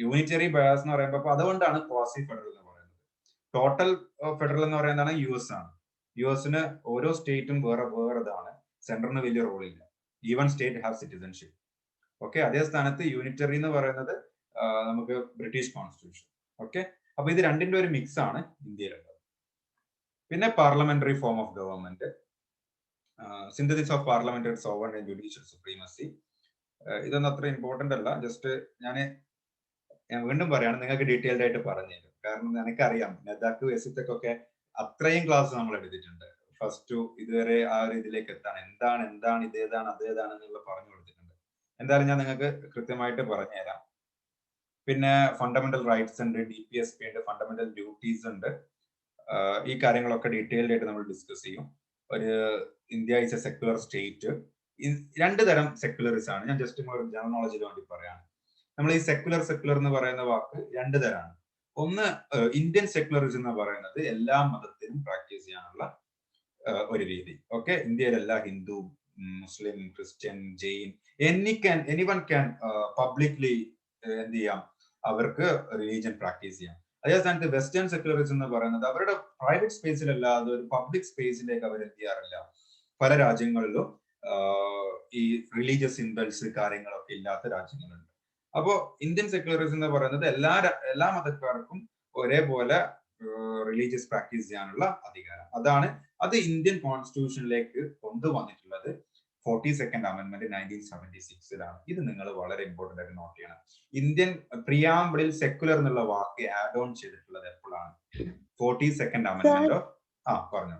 യൂണിറ്ററി ബയാസ് എന്ന് പറയുമ്പോൾ അതുകൊണ്ടാണ് ക്വാസി ഫെഡറൽ എന്ന് പറയുന്നത്. ടോട്ടൽ ഫെഡറൽ എന്ന് പറയുന്നതാണ് US ആണ്. US ഓരോ സ്റ്റേറ്റും വേറെ വേറെതാണ്, സെന്ററിന് വലിയ റോളില്ല. Even state have citizenship. Okay, അതേ സ്ഥാനത്ത് യൂണിറ്ററി എന്ന് പറയുന്നത് നമുക്ക് ബ്രിട്ടീഷ് കോൺസ്റ്റിറ്റ്യൂഷൻ. ഓക്കെ, അപ്പൊ ഇത് രണ്ടിന്റെ ഒരു മിക്സ് ആണ് ഇന്ത്യയിലുള്ളത്. പിന്നെ parliamentary form of government, synthesis of parliamentary sovereign and judicial supremacy. ഇതൊന്നും അത്ര ഇമ്പോർട്ടന്റ് അല്ല, ജസ്റ്റ് ഞാൻ വീണ്ടും പറയാണ്, നിങ്ങൾക്ക് ഡീറ്റെയിൽഡ് ആയിട്ട് പറഞ്ഞു തരും. കാരണം എനിക്കറിയാം നെതാക്ക് എസിത്തൊക്കെ അത്രയും ക്ലാസ് നമ്മൾ എടുത്തിട്ടുണ്ട്. ഫസ്റ്റ് ടു ഇതുവരെ ആ ഒരു ഇതിലേക്ക് എത്താണ്, എന്താണ് ഇതേതാണ് അതേതാണ് എന്നുള്ള പറഞ്ഞു കൊടുത്തിട്ടുണ്ട്. എന്തായാലും ഞാൻ നിങ്ങൾക്ക് കൃത്യമായിട്ട് പറഞ്ഞു തരാം. പിന്നെ ഫണ്ടമെന്റൽ റൈറ്റ്സ് ഉണ്ട്, DPSP ഉണ്ട്, ഫണ്ടമെന്റൽ ഡ്യൂട്ടീസ് ഉണ്ട്. ഈ കാര്യങ്ങളൊക്കെ ഡീറ്റെയിൽഡ് ആയിട്ട് നമ്മൾ ഡിസ്കസ് ചെയ്യും. ഒരു India is A secular state. രണ്ട് തരം സെക്യുലറിസം ആണ്, ഞാൻ ജസ്റ്റ് ഒരു ജനറൽ നോളജിന് വേണ്ടി പറയാണ്. നമ്മൾ ഈ സെക്യുലർ എന്ന് പറയുന്ന വാക്ക് രണ്ട് തരമാണ്. ഒന്ന് ഇന്ത്യൻ സെക്യുലറിസം എന്ന് പറയുന്നത് എല്ലാ മതത്തിനും പ്രാക്ടീസ് ചെയ്യാനുള്ള ഒരു രീതി. ഓക്കെ, ഇന്ത്യയിലെല്ലാം Hindu, Muslim, Christian, Jain, anyone can publicly എന്ത് ചെയ്യാം, അവർക്ക് റിലീജിയൻ പ്രാക്ടീസ് ചെയ്യാം. അതേ സ്ഥാനത്ത് വെസ്റ്റേൺ സെക്യുലറിസം എന്ന് പറയുന്നത് അവരുടെ പ്രൈവറ്റ് സ്പേസിലല്ലാതെ ഒരു പബ്ലിക് സ്പേസിലേക്ക് അവർ എന്ത് ചെയ്യാറില്ല. പല രാജ്യങ്ങളിലും ഈ റിലീജിയസ് സിംബൽസ് കാര്യങ്ങളൊക്കെ ഇല്ലാത്ത രാജ്യങ്ങളുണ്ട്. അപ്പോ ഇന്ത്യൻ സെക്യുലറിസം എന്ന് പറയുന്നത് എല്ലാ മതക്കാർക്കും ഒരേപോലെ റിലീജിയസ് പ്രാക്ടീസ് ചെയ്യാനുള്ള അധികാരം. അത് ഇന്ത്യൻ കോൺസ്റ്റിറ്റ്യൂഷനിലേക്ക് കൊണ്ടുവന്നിട്ടുള്ളത് 42nd അമെന്റ്മെന്റ് 1976 ഇത് നിങ്ങൾ വളരെ ഇമ്പോർട്ടന്റ് ആയിട്ട് നോട്ട് ചെയ്യണം. ഇന്ത്യൻ പ്രിയാമ്പിളിൽ സെക്യുലർ എന്നുള്ള വാക്ക് ആഡ് ഓൺ ചെയ്തിട്ടുള്ളത് എപ്പോഴാണ്? 42nd amendment. പറഞ്ഞു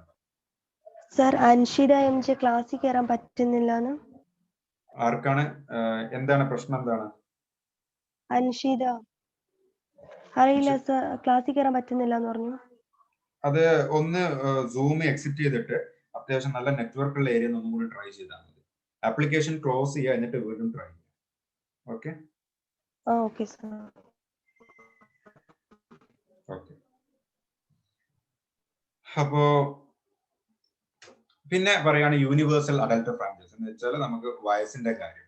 സർ. അൻഷിത MJ ക്ലാസ്സിൽ കയറാൻ പറ്റുന്നില്ല. ആർക്കാണ്? എന്താണ് പ്രശ്നം? എന്താണ് അൻഷിത? അറിയില്ല സർ, ക്ലാസ്സിൽ കയറാൻ പറ്റുന്നില്ല എന്ന് പറഞ്ഞു. അത് ഒന്ന് സൂം എക്സിറ്റ് ചെയ്തിട്ട് അത്യാവശ്യം നല്ല നെറ്റ്വർക്ക് ഉള്ള ഏരിയ ഒന്നും കൂടി ട്രൈ ചെയ്താൽ മതി. ആപ്ലിക്കേഷൻ ക്ലോസ് ചെയ്യുക, എന്നിട്ട് വീണ്ടും ട്രൈ ചെയ്യുക. Okay okay sir. ഓക്കെ, അപ്പോ പിന്നെ പറയാണ് യൂണിവേഴ്സൽ അഡൽട്ട് ഫ്രാഞ്ചൈസ് എന്ന് വെച്ചാൽ നമുക്ക് വയസ്സിന്റെ കാര്യം.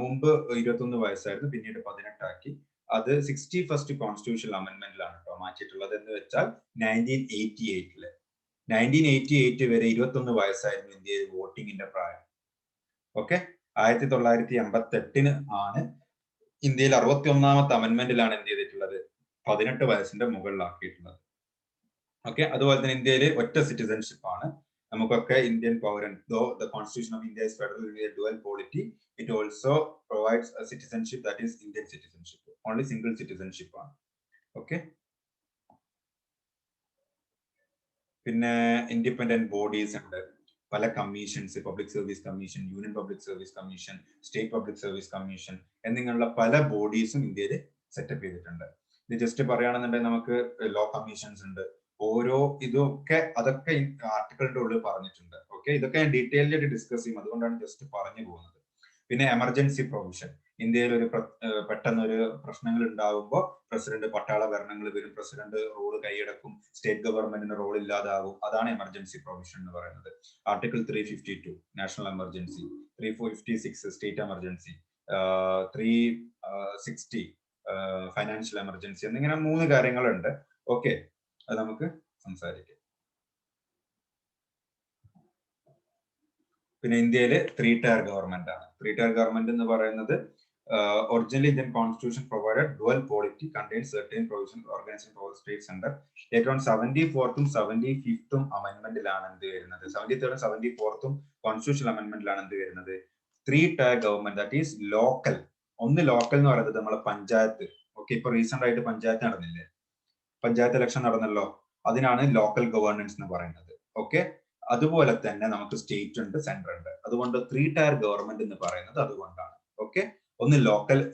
മുമ്പ് 21 വയസ്സായിരുന്നു, പിന്നീട് 18 ആക്കി. അത് 61st കോൺസ്റ്റിറ്റ്യൂഷണൽ അമെന്റ്മെന്റിലാണ് കേട്ടോ മാറ്റിയിട്ടുള്ളത്. എന്ന് വെച്ചാൽ 1988 വരെ 21 വയസ്സായിരുന്നു ഇന്ത്യയിൽ വോട്ടിങ്ങിന്റെ പ്രായം. ഓക്കെ, 1988 ആണ് ഇന്ത്യയിൽ 61ാമത്തെ അമെന്റ്മെന്റിലാണ് എന്ത് ചെയ്തിട്ടുള്ളത്, 18 വയസ്സിന്റെ മുകളിലാക്കിയിട്ടുള്ളത്. ഓക്കെ, അതുപോലെ തന്നെ ഇന്ത്യയിൽ ഒറ്റ സിറ്റിസൺഷിപ്പ് ആണ് നമുക്കൊക്കെ ഇന്ത്യൻ പൗരൻ. Though the constitution of India is federal dual polity, it also provides a citizenship that is Indian citizenship. Only single citizenship ആണ്. ഓക്കെ, പിന്നെ ഇൻഡിപെൻഡന്റ് ബോഡീസ് ഉണ്ട്, പല commissions, public service commission, union public service commission, state public service commission എന്നിങ്ങനെയുള്ള പല ബോഡീസും ഇന്ത്യയിൽ setup ചെയ്തിട്ടുണ്ട്. ഇത് just പറയുകയാണെന്നുണ്ടെങ്കിൽ നമുക്ക് ലോ കമ്മീഷൻസ് ഉണ്ട്, ഓരോ ഇതൊക്കെ അതൊക്കെ ആർട്ടിക്കിളിന്റെ ഉള്ളിൽ പറഞ്ഞിട്ടുണ്ട്. ഓക്കെ, ഇതൊക്കെ ഞാൻ ഡീറ്റെയിൽഡ് ആയിട്ട് ഡിസ്കസ് ചെയ്യും, അതുകൊണ്ടാണ് ജസ്റ്റ് പറഞ്ഞു പോകുന്നത്. പിന്നെ എമർജൻസി പ്രൊവിഷൻ, ഇന്ത്യയിൽ ഒരു പെട്ടെന്ന് ഒരു പ്രശ്നങ്ങൾ ഉണ്ടാകുമ്പോൾ പ്രസിഡന്റ് പട്ടാള ഭരണങ്ങൾ വരും, പ്രസിഡന്റ് റോള് കൈയടക്കും, സ്റ്റേറ്റ് ഗവൺമെന്റിന് റോൾ ഇല്ലാതാകും, അതാണ് എമർജൻസി പ്രൊവിഷൻ എന്ന് പറയുന്നത്. Article 352 national emergency, 356 state emergency, 360 financial emergency എന്നിങ്ങനെ 3 കാര്യങ്ങളുണ്ട്. ഓക്കെ, അത് നമുക്ക് സംസാരിക്കാം. പിന്നെ ഇന്ത്യയില് 3 ടയർ ഗവൺമെന്റ് ആണ്. 3 ടയർ ഗവൺമെന്റ് എന്ന് പറയുന്നത് originally Indian constitution provided dual polity contains certain provisions organising power states under ഏറ്റവും 74th 75th അമെന്റ്മെന്റിലാണ് എന്ത് വരുന്നത്, 73rd 74th കോൺസ്റ്റിറ്റ്യൂഷൻ അമെന്റ്മെന്റിലാണ് എന്ത് വരുന്നത്, 3 tier government, that is local. ഒന്ന് ലോക്കൽ എന്ന് പറയുന്നത് നമ്മളെ പഞ്ചായത്ത്. ഓക്കെ, ഇപ്പൊ റീസെന്റ് ആയിട്ട് പഞ്ചായത്ത് നടന്നില്ലേ, പഞ്ചായത്ത് ഇലക്ഷൻ നടന്നല്ലോ, അതിനാണ് ലോക്കൽ ഗവേണൻസ് എന്ന് പറയുന്നത്. ഓക്കെ, അതുപോലെ തന്നെ നമുക്ക് സ്റ്റേറ്റ് ഉണ്ട്, സെൻട്രൽ ഉണ്ട്. അതുകൊണ്ട് 3 ടയർ ഗവൺമെന്റ് എന്ന് പറയുന്നത് അതുകൊണ്ടാണ്. ഓക്കെ, ഒന്ന്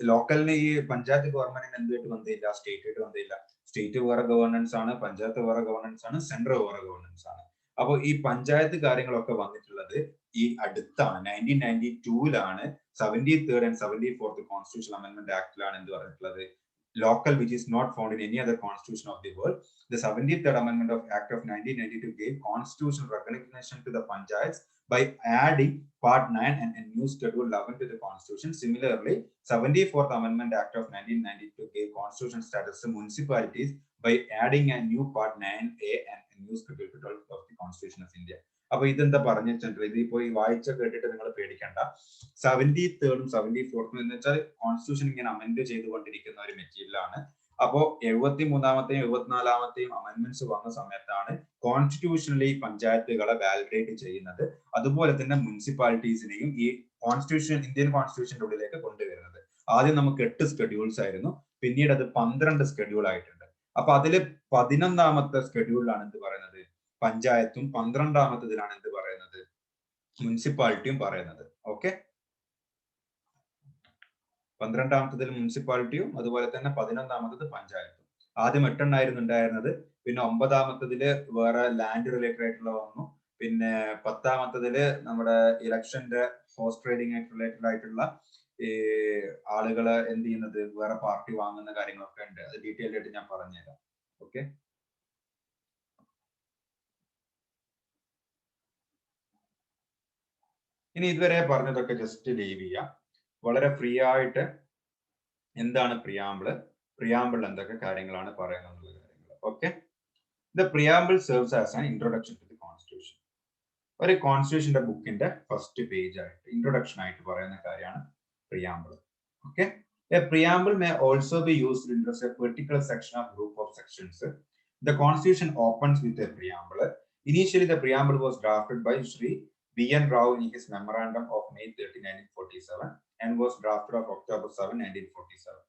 ലോക്കലിന് ഈ പഞ്ചായത്ത് ഗവൺമെന്റിന് എന്തുമായിട്ട് ബന്ധമില്ല, സ്റ്റേറ്റായിട്ട് ബന്ധമില്ല. സ്റ്റേറ്റ് വേറെ ഗവേണൻസ് ആണ്, പഞ്ചായത്ത് വേറെ ഗവേണൻസ് ആണ്, സെൻട്രൽ വേറെ ഗവേണൻസ് ആണ്. അപ്പോൾ ഈ പഞ്ചായത്ത് കാര്യങ്ങളൊക്കെ വന്നിട്ടുള്ളത് ഈ അടുത്താണ്, 1992 73rd and 74th constitution amendment ആക്ടിലാണ് എന്ത് പറഞ്ഞിട്ടുള്ളത്, local which is not found in any other constitution of the world. The 73rd Amendment of Act of 1992 gave constitutional recognition to the panchayats by adding Part 9 and a new Schedule 11 to the Constitution. Similarly, 74th Amendment Act of 1992 gave constitutional status to municipalities by adding a new Part 9A and a new Schedule 12 of the Constitution of India. അപ്പൊ ഇതെന്താ പറഞ്ഞിട്ടുണ്ട്, ഇതിപ്പോ ഈ വായിച്ച കേട്ടിട്ട് നിങ്ങൾ പേടിക്കണ്ട. 73rd 74th എന്ന് വെച്ചാൽ കോൺസ്റ്റിറ്റ്യൂഷൻ ഇങ്ങനെ അമെന്റ് ചെയ്തുകൊണ്ടിരിക്കുന്ന ഒരു മെറ്റീരിയൽ ആണ്. അപ്പോ 73ാമത്തെയും 74ാമത്തെയും അമെന്റ്മെന്റ്സ് വന്ന സമയത്താണ് കോൺസ്റ്റിറ്റ്യൂഷനിലെ ഈ പഞ്ചായത്തുകളെ വാലിഡേറ്റ് ചെയ്യുന്നത്, അതുപോലെ തന്നെ മുനിസിപ്പാലിറ്റീസിനെയും ഈ കോൺസ്റ്റിറ്റ്യൂഷൻ ഇന്ത്യൻ കോൺസ്റ്റിറ്റ്യൂഷന്റെ ഉള്ളിലേക്ക് കൊണ്ടുവരുന്നത്. ആദ്യം നമുക്ക് 8 സ്കെഡ്യൂൾസ് ആയിരുന്നു, പിന്നീട് അത് 12 സ്കെഡ്യൂൾ ആയിട്ടുണ്ട്. അപ്പൊ അതില് 11ാമത്തെ സ്കെഡ്യൂളിലാണ് എന്ത് പറയുന്നത്, പഞ്ചായത്തും 12ാമത്തതിലാണ് എന്ത് പറയുന്നത്, മുനിസിപ്പാലിറ്റിയും പറയുന്നത്. ഓക്കെ, 12ാമത്തതിൽ മുനിസിപ്പാലിറ്റിയും അതുപോലെ തന്നെ 11ാമത്തത് പഞ്ചായത്തും. ആദ്യം 8 ആയിരുന്നു ഉണ്ടായിരുന്നത്, പിന്നെ 9ാമത്തതില് വേറെ ലാൻഡ് റിലേറ്റഡ് ആയിട്ടുള്ള വന്നു, പിന്നെ 10ാമത്തതില് നമ്മുടെ ഇലക്ഷന്റെ ഹോസ്റ്റ് ട്രേഡിംഗ് റിലേറ്റഡ് ആയിട്ടുള്ള ഈ ആളുകള് എന്ത് ചെയ്യുന്നത് വേറെ പാർട്ടി വാങ്ങുന്ന കാര്യങ്ങളൊക്കെ ഉണ്ട്, അത് ഡീറ്റെയിൽ ആയിട്ട് ഞാൻ പറഞ്ഞുതരാം. ഓക്കെ, ഇനി ഇതുവരെ പറഞ്ഞതൊക്കെ ജസ്റ്റ് ലീവ് ചെയ്യാം. വളരെ ഫ്രീ ആയിട്ട് എന്താണ് പ്രിയാമ്പിൾ എന്തൊക്കെ കാര്യങ്ങളാണ് പറയുന്നത് കാര്യങ്ങൾ. Okay, the preamble serves as an introduction to the constitution. ഒരു കോൺസ്റ്റിറ്റ്യൂഷന്റെ ബുക്കിന്റെ ഫസ്റ്റ് പേജ് ആയിട്ട് ഇൻട്രൊഡക്ഷൻ ആയിട്ട് പറയുന്ന കാര്യമാണ് preamble. Okay, A preamble may also be used in A particular section of group of sections. The constitution opens with a preamble. Initially, the preamble was drafted by Shri B.N. Rao in his memorandum of May 30, 1947 and was drafted of October 7, 1947.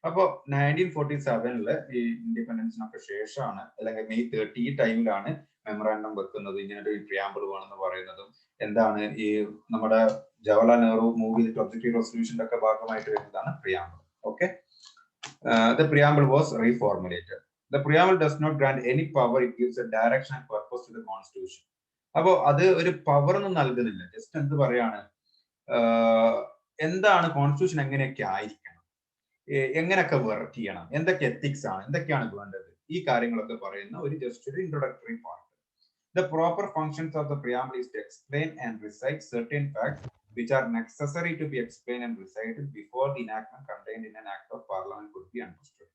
അപ്പോൾ 1947 ഈ ഇൻഡിപെൻഡൻസിനൊക്കെ ശേഷമാണ്, അല്ലെങ്കിൽ May 30 ഈ ടൈമിലാണ് memorandum വെക്കുന്നത്, ഇങ്ങനെ ഒരു preamble വേണമെന്ന് പറയുന്നതും. എന്താണ് ഈ നമ്മുടെ ജവഹർലാൽ നെഹ്റു മൂവ് ചെയ്തിട്ട് ഒബ്ജക്റ്റീവ് റെസൊല്യൂഷന്റെ ഒക്കെ ഭാഗമായിട്ട് വരുന്നതാണ് preamble. Okay, the preamble was reformulated. The preamble does not grant any power, it gives a direction and purpose to the constitution. അപ്പോ അത് ഒരു പവർ ഒന്നും നൽകുന്നില്ല, ജസ്റ്റ് എന്ത് പറയാണ്, എന്താണ് കോൺസ്റ്റിറ്റ്യൂഷൻ എങ്ങനെയൊക്കെ ആയിരിക്കണം, എങ്ങനെയൊക്കെ വർക്ക് ചെയ്യണം, എന്തൊക്കെ എത്തിക്സ് ആണ്, എന്തൊക്കെയാണ് വേണ്ടത്, ഈ കാര്യങ്ങളൊക്കെ പറയുന്ന ഒരു ജസ്റ്റ് ഒരു introductory part. The proper functions of the preamble is to explain and recite certain facts which are necessary to be explained and recited before the enactment contained in an act of parliament could be understood.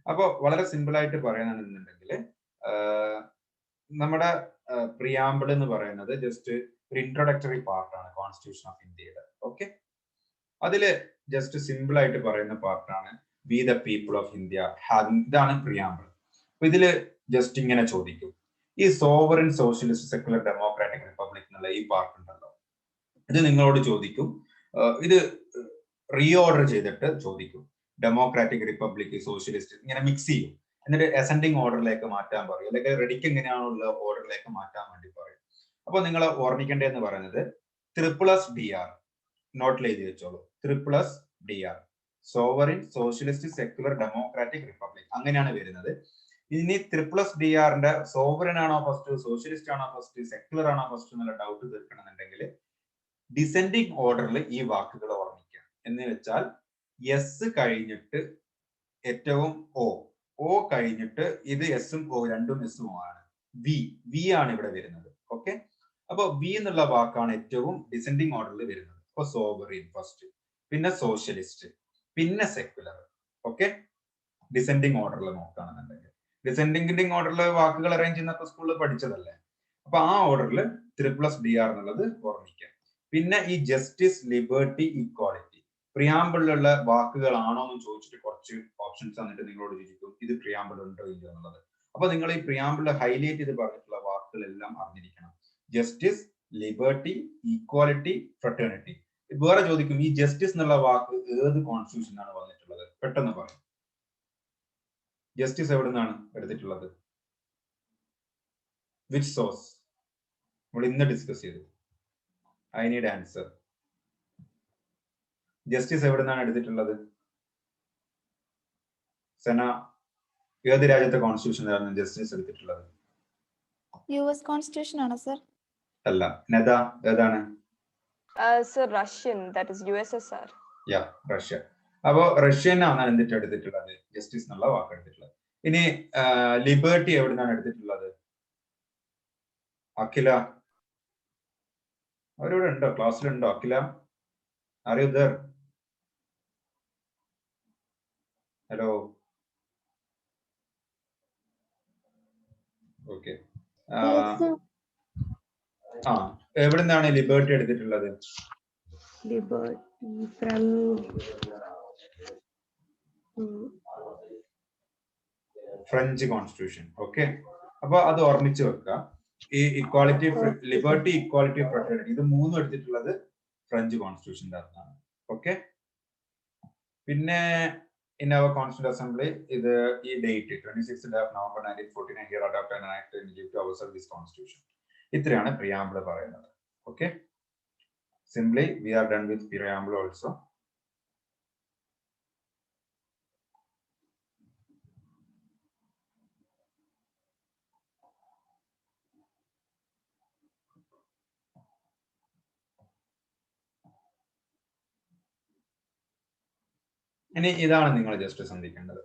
അപ്പോൾ വളരെ simple ആയിട്ട് പറയുകയാണെന്നുണ്ടെങ്കിൽ നമ്മുടെ preamble എന്ന് പറയുന്നത് just ഒരു introductory പാർട്ടാണ് constitution of ഇന്ത്യയുടെ. ഓക്കെ, അതില് ജസ്റ്റ് സിമ്പിൾ ആയിട്ട് പറയുന്ന പാർട്ടാണ് we the people of India having, ഇതാണ് പ്രിയാമ്പിൾ. അപ്പൊ ഇതില് ജസ്റ്റ് ഇങ്ങനെ ചോദിക്കും, ഈ sovereign socialist secular democratic republic എന്നുള്ള ഈ പാർട്ട് ഉണ്ടല്ലോ, ഇത് നിങ്ങളോട് ചോദിക്കും, ഇത് റീഓർഡർ ചെയ്തിട്ട് ചോദിക്കും, ഡെമോക്രാറ്റിക് റിപ്പബ്ലിക് സോഷ്യലിസ്റ്റ് ഇങ്ങനെ മിക്സ് ചെയ്യും, എന്നിട്ട് അസെൻഡിങ് ഓർഡറിലേക്ക് മാറ്റാൻ പറയും, അല്ലെങ്കിൽ റെഡിക്ക് എങ്ങനെയാണുള്ള ഓർഡറിലേക്ക് മാറ്റാൻ വേണ്ടി പറയും. അപ്പൊ നിങ്ങൾ ഓർമ്മിക്കേണ്ടതെന്ന് പറയുന്നത് 3+DR നോട്ടിൽ എഴുതി വെച്ചോളൂ, 3+DR sovereign, socialist, secular, democratic, republic അങ്ങനെയാണ് വരുന്നത്. ഇനി DRന്റെ സോവറിൻ ആണോ ഫസ്റ്റ്, സോഷ്യലിസ്റ്റ് ആണോ ഫസ്റ്റ്, സെക്യുലർ ആണോ ഫസ്റ്റ് എന്നുള്ള ഡൗട്ട് തീർക്കണമെന്നുണ്ടെങ്കിൽ ഡിസെൻഡിങ് ഓർഡറിൽ ഈ വാക്കുകൾ ഓർമ്മിക്കാം. എന്ന് വെച്ചാൽ എസ് കഴിഞ്ഞിട്ട് ഏറ്റവും O കഴിഞ്ഞിട്ട് ഇത് എസും O രണ്ടും എസും ആണ്. വി ആണ് ഇവിടെ വരുന്നത്. ഓക്കെ, അപ്പൊ വി എന്നുള്ള വാക്കാണ് ഏറ്റവും ഡിസെൻഡിങ് ഓർഡറിൽ വരുന്നത്. അപ്പൊ സോവറിൻ ഫസ്റ്റ്, പിന്നെ സോഷ്യലിസ്റ്റ്, പിന്നെ സെക്യുലർ. ഓക്കെ, ഡിസെൻഡിങ് ഓർഡറിൽ നോക്കുകയാണെന്നുണ്ടെങ്കിൽ ഡിസെൻഡിങ് ഓർഡറിൽ വാക്കുകൾ അറേഞ്ച് ചെയ്യുന്ന സ്കൂളിൽ പഠിച്ചതല്ലേ. അപ്പൊ ആ ഓർഡറിൽ DR എന്നുള്ളത് ഓർമ്മിക്കാം. പിന്നെ ഈ ജസ്റ്റിസ്, ലിബർട്ടി, ഇക്വാളിറ്റി പ്രിയാമ്പിളിലുള്ള വാക്കുകളാണോ എന്ന് ചോദിച്ചിട്ട് കുറച്ച് ഓപ്ഷൻസ് തന്നിട്ട് നിങ്ങളോട് ചോദിക്കും ഇത് പ്രിയാമ്പിൾ ഉണ്ടോ ഇല്ലയോ എന്നുള്ളത്. അപ്പൊ നിങ്ങൾ ഈ പ്രിയാമ്പിളിൽ ഹൈലൈറ്റ് ചെയ്ത് പറഞ്ഞിട്ടുള്ള വാക്കുകളെല്ലാം അറിഞ്ഞിരിക്കണം. Justice, liberty, equality, fraternity. വേറെ ചോദിക്കും ഈ ജസ്റ്റിസ് എന്നുള്ള വാക്ക് ഏത് കോൺസ്റ്റിറ്റ്യൂഷനാണ് വന്നിട്ടുള്ളത്, പെട്ടെന്ന് പറയും. ജസ്റ്റിസ് എവിടെ നിന്നാണ് എടുത്തിട്ടുള്ളത്? Which source? നമ്മൾ ഇന്ന് ഡിസ്കസ് ചെയ്തു. I need answer. ജസ്റ്റിസ് എവിടെ നിന്നാണ് എടുത്തിട്ടുള്ളത്? സെന, ഏത് രാജ്യത്തെ കോൺസ്റ്റിറ്റ്യൂഷനാണ് ജസ്റ്റിസ് എടുത്തിട്ടുള്ളത്? US കോൺസ്റ്റിറ്റ്യൂഷൻ ആണോ സർ? അല്ല. നെത ഏതാണ്? Sir, Russian, that is USSR. Yeah, Russia. അപ്പോ റഷ്യനാണ് എന്നിട്ട് എടുത്തിട്ടുള്ളത് ജസ്റ്റിസ് എന്നുള്ള വാക്ക് എടുത്തിട്ടുള്ളത്. ഇനി ലിബർട്ടി എവിടെ നിന്നാണ് എടുത്തിട്ടുള്ളത്? അഖില, അവരിവിടെ ഉണ്ടോ? ക്ലാസ്സിലുണ്ടോ Akhila? Are you there? Hello. Okay, എവിടെ നിന്നാണ് ലിബർട്ടി എടുത്തിട്ടുള്ളത്? Liberty from French constitution. Okay, അപ്പൊ അത് ഓർമ്മിച്ച് വെക്കുക. ഈ ഇക്വാളിറ്റി, ലിബർട്ടി, ഇക്വാലിറ്റി, ഫ്രട്ടേണിറ്റി ഇത് മൂന്നും എടുത്തിട്ടുള്ളത് ഫ്രഞ്ച് കോൺസ്റ്റിറ്റ്യൂഷന്റെ അകത്താണ്. ഓക്കെ, പിന്നെ in our Constituent Assembly ഇത് ഈ date 26th of November 1949 here adopted an act and give to ourselves this constitution. ഇത്രയാണ് preamble പറയുന്നത്. Okay, simply we are done with preamble also. ഇനി ഇതാണ് നിങ്ങൾ ജസ്റ്റ് ശ്രദ്ധിക്കേണ്ടത്.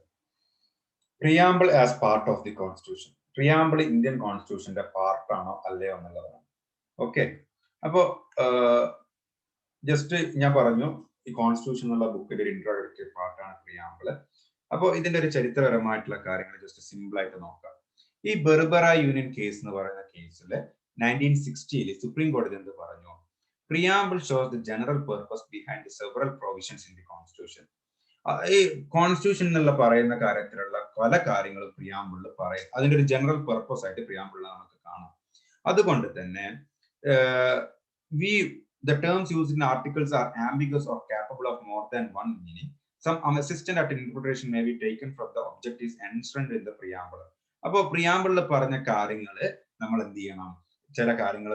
Preamble as part of the constitution. Preamble Indian കോൺസ്റ്റിറ്റ്യൂഷന്റെ പാർട്ടാണോ അല്ലയോ എന്നുള്ളതാണ്. ഓക്കെ, അപ്പോ ജസ്റ്റ് ഞാൻ പറഞ്ഞു ഈ കോൺസ്റ്റിറ്റ്യൂഷൻ എന്നുള്ള ബുക്കിന്റെ ഒരു ഇൻട്രോഡക്ടറി പാർട്ടാണ് പ്രിയാമ്പിൾ. അപ്പോൾ ഇതിന്റെ ഒരു ചരിത്രപരമായിട്ടുള്ള കാര്യങ്ങൾ ജസ്റ്റ് സിമ്പിൾ ആയിട്ട് നോക്കാം. ഈ ബെർബറ യൂണിയൻ കേസ് എന്ന് പറയുന്ന കേസിൽ 1960 സുപ്രീം കോടതി എന്ത് പറഞ്ഞു? Preamble shows the general purpose behind several provisions in the constitution. ഈ കോൺസ്റ്റിറ്റ്യൂഷൻ എന്നുള്ള പറയുന്ന കാര്യത്തിലുള്ള പല കാര്യങ്ങളും പ്രിയാമ്പിളിൽ പറയും. അതിന്റെ ഒരു ജനറൽ പർപ്പസ് ആയിട്ട് പ്രിയാമ്പിളിൽ നമുക്ക് കാണാം. അതുകൊണ്ട് തന്നെ the terms used in articles are ambiguous or capable of more than one meaning. Some assistant at interpretation may be taken from the objectives enshrined in the preamble. അപ്പോൾ പ്രിയാമ്പിളിൽ പറഞ്ഞ കാര്യങ്ങള് നമ്മൾ എന്ത് ചെയ്യണം? ചില കാര്യങ്ങൾ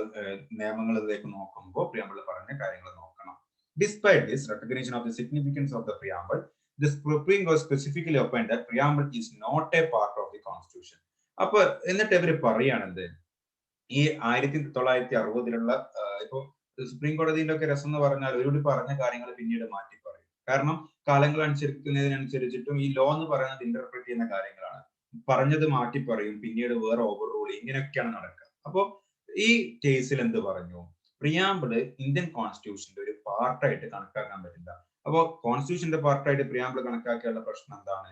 നിയമങ്ങളിലേക്ക് നോക്കുമ്പോൾ പ്രിയാമ്പിളിൽ പറഞ്ഞ കാര്യങ്ങൾ നോക്കണം. Despite this recognition of the significance of the preamble, the Supreme Court specifically opined that preamble is not a part of the Constitution. അപ്പൊ എന്നിട്ട് ഇവര് പറയുകയാണെന്ത്, ഈ 1960 ഇപ്പൊ സുപ്രീം കോടതിന്റെ ഒക്കെ രസം എന്ന് പറഞ്ഞാൽ ഇവരോട് പറഞ്ഞ കാര്യങ്ങൾ പിന്നീട് മാറ്റി പറയും. കാരണം കാലങ്ങൾ അനുസരിക്കുന്നതിനനുസരിച്ചിട്ടും ഈ ലോ എന്ന് പറയുന്നത് ഇന്റർപ്രറ്റ് ചെയ്യുന്ന കാര്യങ്ങളാണ്. പറഞ്ഞത് മാറ്റി പറയും, പിന്നീട് വേറെ ഓവർ റൂൾ, ഇങ്ങനെയൊക്കെയാണ് നടക്കുക. അപ്പോ ഈ കേസിൽ എന്ത് പറഞ്ഞു? പ്രിയാമ്പിള് ഇന്ത്യൻ കോൺസ്റ്റിറ്റ്യൂഷന്റെ ഒരു പാർട്ടായിട്ട് കണക്കാക്കാൻ പറ്റില്ല. അപ്പോ കോൺസ്റ്റിറ്റ്യൂഷന്റെ പാർട്ടായിട്ട് പ്രിയാമ്പിള് കണക്കാക്കിയുള്ള പ്രശ്നം എന്താണ്?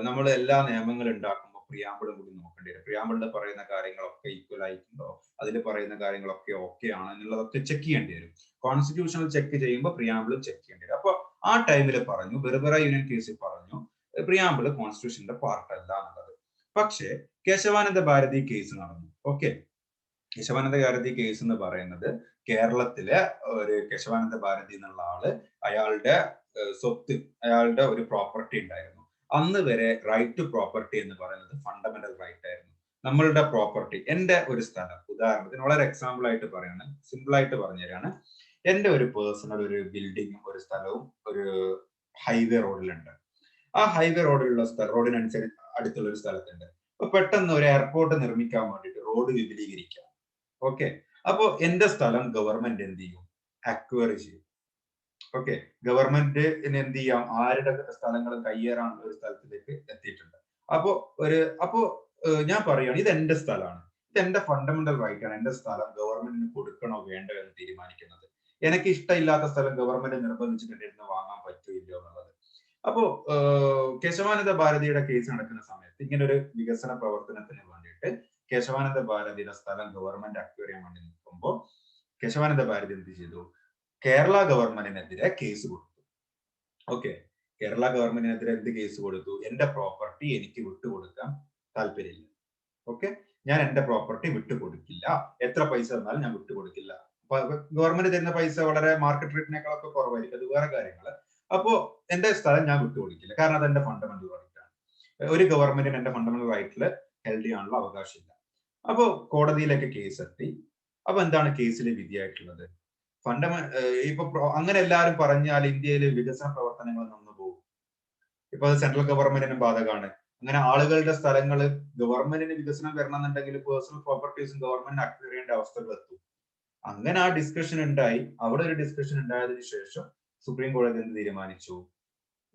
നമ്മൾ എല്ലാ നിയമങ്ങളും ഉണ്ടാക്കുമ്പോൾ പ്രിയാമ്പിളും കൂടി നോക്കേണ്ടി വരും. പ്രിയാമ്പിളിൽ പറയുന്ന കാര്യങ്ങളൊക്കെ ഈക്വൽ ആയിട്ടുണ്ടോ, അതിൽ പറയുന്ന കാര്യങ്ങളൊക്കെ ഓക്കെ ആണോ എന്നുള്ളതൊക്കെ ചെക്ക് ചെയ്യേണ്ടി വരും. കോൺസ്റ്റിറ്റ്യൂഷണൽ ചെക്ക് ചെയ്യുമ്പോൾ പ്രിയാമ്പിളും ചെക്ക് ചെയ്യേണ്ടി വരും. അപ്പൊ ആ ടൈമിൽ പറഞ്ഞു, ബെർബറ യൂണിയൻ കേസിൽ പറഞ്ഞു പ്രിയാമ്പിള് കോൺസ്റ്റിറ്റ്യൂഷന്റെ പാർട്ട് അല്ല എന്നുള്ളത്. പക്ഷേ കേശവാനന്ദ ഭാരതി കേസ് നടന്നു. ഓക്കെ, കേശവാനന്ദ ഭാരതി കേസ് എന്ന് പറയുന്നത് കേരളത്തിലെ ഒരു കേശവാനന്ദ ഭാരതി എന്നുള്ള ആള്, അയാളുടെ സ്വത്ത്, അയാളുടെ ഒരു പ്രോപ്പർട്ടി ഉണ്ടായിരുന്നു. അന്ന് വരെ റൈറ്റ് ടു പ്രോപ്പർട്ടി എന്ന് പറയുന്നത് ഫണ്ടമെന്റൽ റൈറ്റ് ആയിരുന്നു. നമ്മളുടെ പ്രോപ്പർട്ടി, എന്റെ ഒരു സ്ഥലം, ഉദാഹരണത്തിന് വളരെ എക്സാമ്പിൾ ആയിട്ട് പറയാണ്, സിമ്പിൾ ആയിട്ട് പറഞ്ഞു തരാണ്. എന്റെ ഒരു പേഴ്സണൽ ഒരു ബിൽഡിങ്ങും ഒരു സ്ഥലവും ഒരു ഹൈവേ റോഡിലുണ്ട്. ആ ഹൈവേ റോഡിലുള്ള റോഡിനനുസരിച്ച് അടുത്തുള്ള ഒരു സ്ഥലത്തുണ്ട്. അപ്പൊ പെട്ടെന്ന് ഒരു എയർപോർട്ട് നിർമ്മിക്കാൻ വേണ്ടിയിട്ട് റോഡ് വിപുലീകരിക്കാം. ഓക്കെ, അപ്പോ എന്റെ സ്ഥലം ഗവൺമെന്റ് എന്ത് ചെയ്യും? അക്വയർ ചെയ്യും. ഓക്കെ, ഗവൺമെന്റ് എന്ത് ചെയ്യാം? ആരുടെ സ്ഥലങ്ങളും കയ്യേറാനുള്ള ഒരു സ്ഥലത്തിലേക്ക് എത്തിയിട്ടുണ്ട്. അപ്പോ ഞാൻ പറയുകയാണ്, ഇത് എന്റെ സ്ഥലമാണ്, ഇത് എന്റെ ഫണ്ടമെന്റൽ റൈറ്റ് ആണ്. എന്റെ സ്ഥലം ഗവൺമെന്റിന് കൊടുക്കണോ വേണ്ടോ എന്ന് തീരുമാനിക്കുന്നത്. എനിക്ക് ഇഷ്ടമില്ലാത്ത സ്ഥലം ഗവൺമെന്റ് നിർബന്ധിച്ചിട്ട് എന്റെ അടുത്ത് വാങ്ങാൻ പറ്റില്ലോ എന്നുള്ളത്. അപ്പോ കേശവാനന്ദ ഭാരതിയുടെ കേസ് നടക്കുന്ന സമയത്ത് ഇങ്ങനെ ഒരു വികസന പ്രവർത്തനത്തിന് വേണ്ടിയിട്ട് കേശവാനന്ദ ഭാരതിയുടെ സ്ഥലം ഗവൺമെന്റ് അക്വയർ ചെയ്യാൻ വേണ്ടി നിൽക്കുമ്പോൾ കേശവാനന്ദ ഭാരതി എന്ത് ചെയ്തു? കേരള ഗവൺമെന്റിനെതിരെ കേസ് കൊടുത്തു. ഓക്കെ, കേരള ഗവൺമെന്റിനെതിരെ എന്ത് കേസ് കൊടുത്തു? എന്റെ പ്രോപ്പർട്ടി എനിക്ക് വിട്ടുകൊടുക്കാൻ താല്പര്യമില്ല. ഓക്കെ, ഞാൻ എന്റെ പ്രോപ്പർട്ടി വിട്ടുകൊടുക്കില്ല, എത്ര പൈസ തന്നാലും ഞാൻ വിട്ടുകൊടുക്കില്ല. ഗവൺമെന്റ് തരുന്ന പൈസ വളരെ മാർക്കറ്റ് റേറ്റിനേക്കാളൊക്കെ കുറവായിരിക്കും, അത് വേറെ കാര്യങ്ങള്. അപ്പോ എന്റെ സ്ഥലം ഞാൻ വിട്ടുകൊടുക്കില്ല, കാരണം അത് എന്റെ ഫണ്ടമെന്റൽ റൈറ്റ് ആണ്. ഒരു ഗവൺമെന്റിന് എന്റെ ഫണ്ടമെന്റൽ റൈറ്റിൽ ഹെൽഡ് ചെയ്യാനുള്ള അവകാശമില്ല. അപ്പോ കോടതിയിലേക്ക് കേസ് എത്തി. അപ്പൊ എന്താണ് കേസിൽ വിധിയായിട്ടുള്ളത്? ഇപ്പൊ അങ്ങനെ എല്ലാവരും പറഞ്ഞാൽ ഇന്ത്യയിൽ വികസന പ്രവർത്തനങ്ങൾ നിന്ന് പോകും. ഇപ്പൊ അത് സെൻട്രൽ ഗവൺമെന്റിനും ബാധകമാണ്. അങ്ങനെ ആളുകളുടെ സ്ഥലങ്ങൾ ഗവൺമെന്റിന് വികസനം വരണമെന്നുണ്ടെങ്കിൽ പേഴ്സണൽ പ്രോപ്പർട്ടീസും ഗവൺമെന്റ് അക്വയർ ചെയ്യേണ്ട അവസ്ഥകൾ എത്തും. അങ്ങനെ ആ ഡിസ്കഷൻ ഉണ്ടായി. അവിടെ ഒരു ഡിസ്കഷൻ ഉണ്ടായതിനു ശേഷം സുപ്രീം കോടതി എന്ത് തീരുമാനിച്ചു?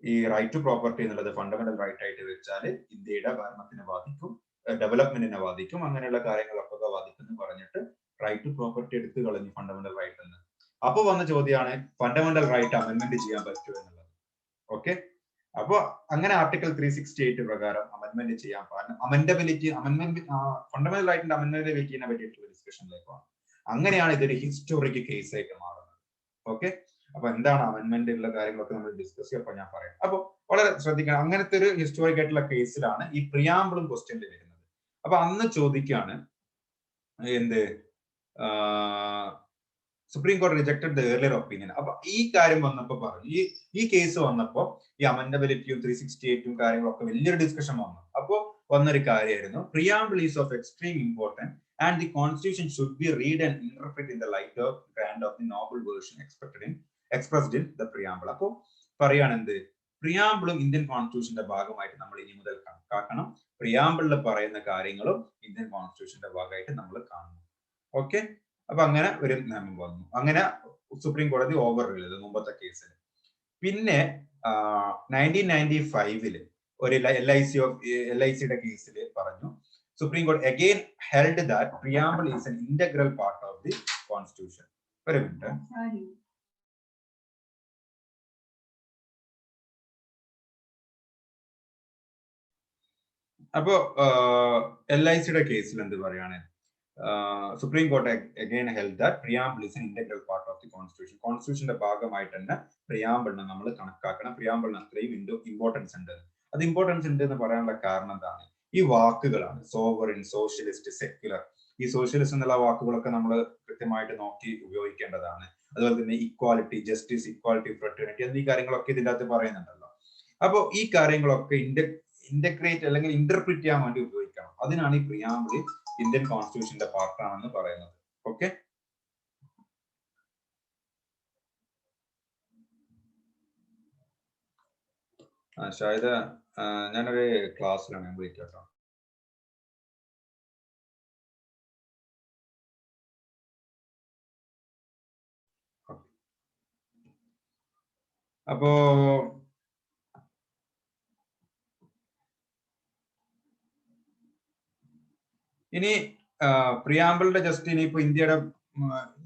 ഈ റൈറ്റ് ടു പ്രോപ്പർട്ടി എന്നുള്ളത് ഫണ്ടമെന്റൽ റൈറ്റ് ആയിട്ട് വെച്ചാൽ ഇന്ത്യയുടെ ഭരണത്തിനെ ബാധിക്കും, ഡെവലപ്മെന്റിനെ ബാധിക്കും, അങ്ങനെയുള്ള കാര്യങ്ങളൊക്കെ ബാധിക്കും എന്ന് പറഞ്ഞിട്ട് റൈറ്റ് ടു പ്രോപ്പർട്ടി എടുത്തു കളഞ്ഞു ഫണ്ടമെന്റൽ റൈറ്റ് എന്ന്. അപ്പൊ വന്ന ചോദ്യമാണ് ഫണ്ടമെന്റൽ റൈറ്റ് അമെന്റ്മെന്റ് ചെയ്യാൻ പറ്റുമോ എന്നുള്ളത്. ഓക്കെ, അപ്പൊ അങ്ങനെ ആർട്ടിക്കിൾ 368 പ്രകാരം അമെന്റ്മെന്റ് ചെയ്യാൻ പാടില്ല. ഫണ്ടമെന്റൽ റൈറ്റിന്റെ അമെന്റ്മെന്റിനെ പറ്റിയിട്ടുള്ള ഡിസ്കഷനിലേക്കാണ്. അങ്ങനെയാണ് ഇതൊരു ഹിസ്റ്റോറിക് കേസ് ആയിട്ട് മാറുന്നത്. ഓക്കെ, അപ്പൊ എന്താണ് അമെന്റ്മെന്റ് ഉള്ള കാര്യങ്ങളൊക്കെ നമ്മൾ ഡിസ്കസ് ചെയ്യും. അപ്പൊ ഞാൻ പറയാം. അപ്പൊ വളരെ ശ്രദ്ധിക്കണം, അങ്ങനത്തെ ഒരു ഹിസ്റ്റോറിക് ആയിട്ടുള്ള കേസിലാണ് ഈ പ്രിയാമ്പിളും ക്വസ്റ്റ്യനിൽ വരുന്നത്. അപ്പൊ അന്ന് ചോദിക്കാണ് എന്ത്, സുപ്രീം കോടതി റിജക്റ്റഡ് ദ ഏർലിയർ ഒപ്പീനിയൻ. അപ്പൊ ഈ കാര്യം വന്നപ്പോ പറഞ്ഞു, ഈ കേസ് വന്നപ്പോ ഈ അമെന്റബിലിറ്റിയും 368ഉം കാര്യങ്ങളൊക്കെ വലിയൊരു ഡിസ്കഷൻ വന്നു. അപ്പോ വന്നൊരു കാര്യമായിരുന്നു, preamble is of extreme importance and the constitution should be read and interpreted in the light of grant of the noble version expressed in the preamble. അപ്പോ പറയാണ് എന്ത്, പ്രിയാമ്പിളും ഇന്ത്യൻ കോൺസ്റ്റിറ്റ്യൂഷന്റെ ഭാഗമായിട്ട് നമ്മൾ ഇനി മുതൽ കണക്കാക്കണം. പ്രിയാമ്പിളിൽ പറയുന്ന കാര്യങ്ങളും ഇന്ത്യൻ കോൺസ്റ്റിറ്റ്യൂഷന്റെ ഭാഗമായിട്ട് നമ്മൾ കാണണം. ഓക്കെ, അപ്പൊ അങ്ങനെ ഒരു നിയമം വന്നു. അങ്ങനെ സുപ്രീം കോടതി ഓവർ ചെയ്തത് മുമ്പത്തെ കേസിൽ. പിന്നെ 1995 ഒരു LICയുടെ കേസിൽ പറഞ്ഞു, Supreme Court again held that preamble is an integral part of the Constitution. ഒരു മിനിറ്റ്. അപ്പോ LICയുടെ കേസിൽ എന്ത് പറയാണ്? Supreme court again held that preamble is an integral part of the Constitution. കോൺസ്റ്റിറ്റ്യൂഷന്റെ ഭാഗമായിട്ട് തന്നെ പ്രിയാമ്പിളിനെ നമ്മൾ കണക്കാക്കണം. പ്രിയാമ്പിളിന് അത്രയും ഇമ്പോർട്ടൻസ് ഉണ്ട്. അത് ഇമ്പോർട്ടൻസ് ഉണ്ട് എന്ന് പറയാനുള്ള കാരണം എന്താണ്? ഈ വാക്കുകളാണ്, സോവറിൻ, സോഷ്യലിസ്റ്റ്, സെക്യുലർ. ഈ സോഷ്യലിസ്റ്റ് എന്നുള്ള വാക്കുകളൊക്കെ നമ്മൾ കൃത്യമായിട്ട് നോക്കി ഉപയോഗിക്കേണ്ടതാണ്. അതുപോലെ തന്നെ ഇക്വാലിറ്റി, ജസ്റ്റിസ്, ഇക്വാലിറ്റി, ഫ്രട്ടേണിറ്റി എന്നീ കാര്യങ്ങളൊക്കെ ഇതിൻ്റെ അകത്ത് പറയുന്നുണ്ടല്ലോ. അപ്പോൾ ഈ കാര്യങ്ങളൊക്കെ ഇന്റഗ്രേറ്റ് അല്ലെങ്കിൽ ഇന്റർപ്രിറ്റ് ചെയ്യാൻ വേണ്ടി ഉപയോഗിക്കണം. അതിനാണ് ഈ പ്രിയാമ്പിൾ ഇന്ത്യൻ കോൺസ്റ്റിറ്റ്യൂഷന്റെ പാർട്ടാണെന്ന് പറയുന്നത്. ഓക്കെ, ഷാഹിദ, ഞാനൊരു ക്ലാസ്സിലാണ്, ഞാൻ വിളിക്കാം കേട്ടോ. അപ്പോ ഇനി പ്രിയാമ്പിളിന്റെ ജസ്റ്റ് ഇനിയിപ്പോ ഇന്ത്യയുടെ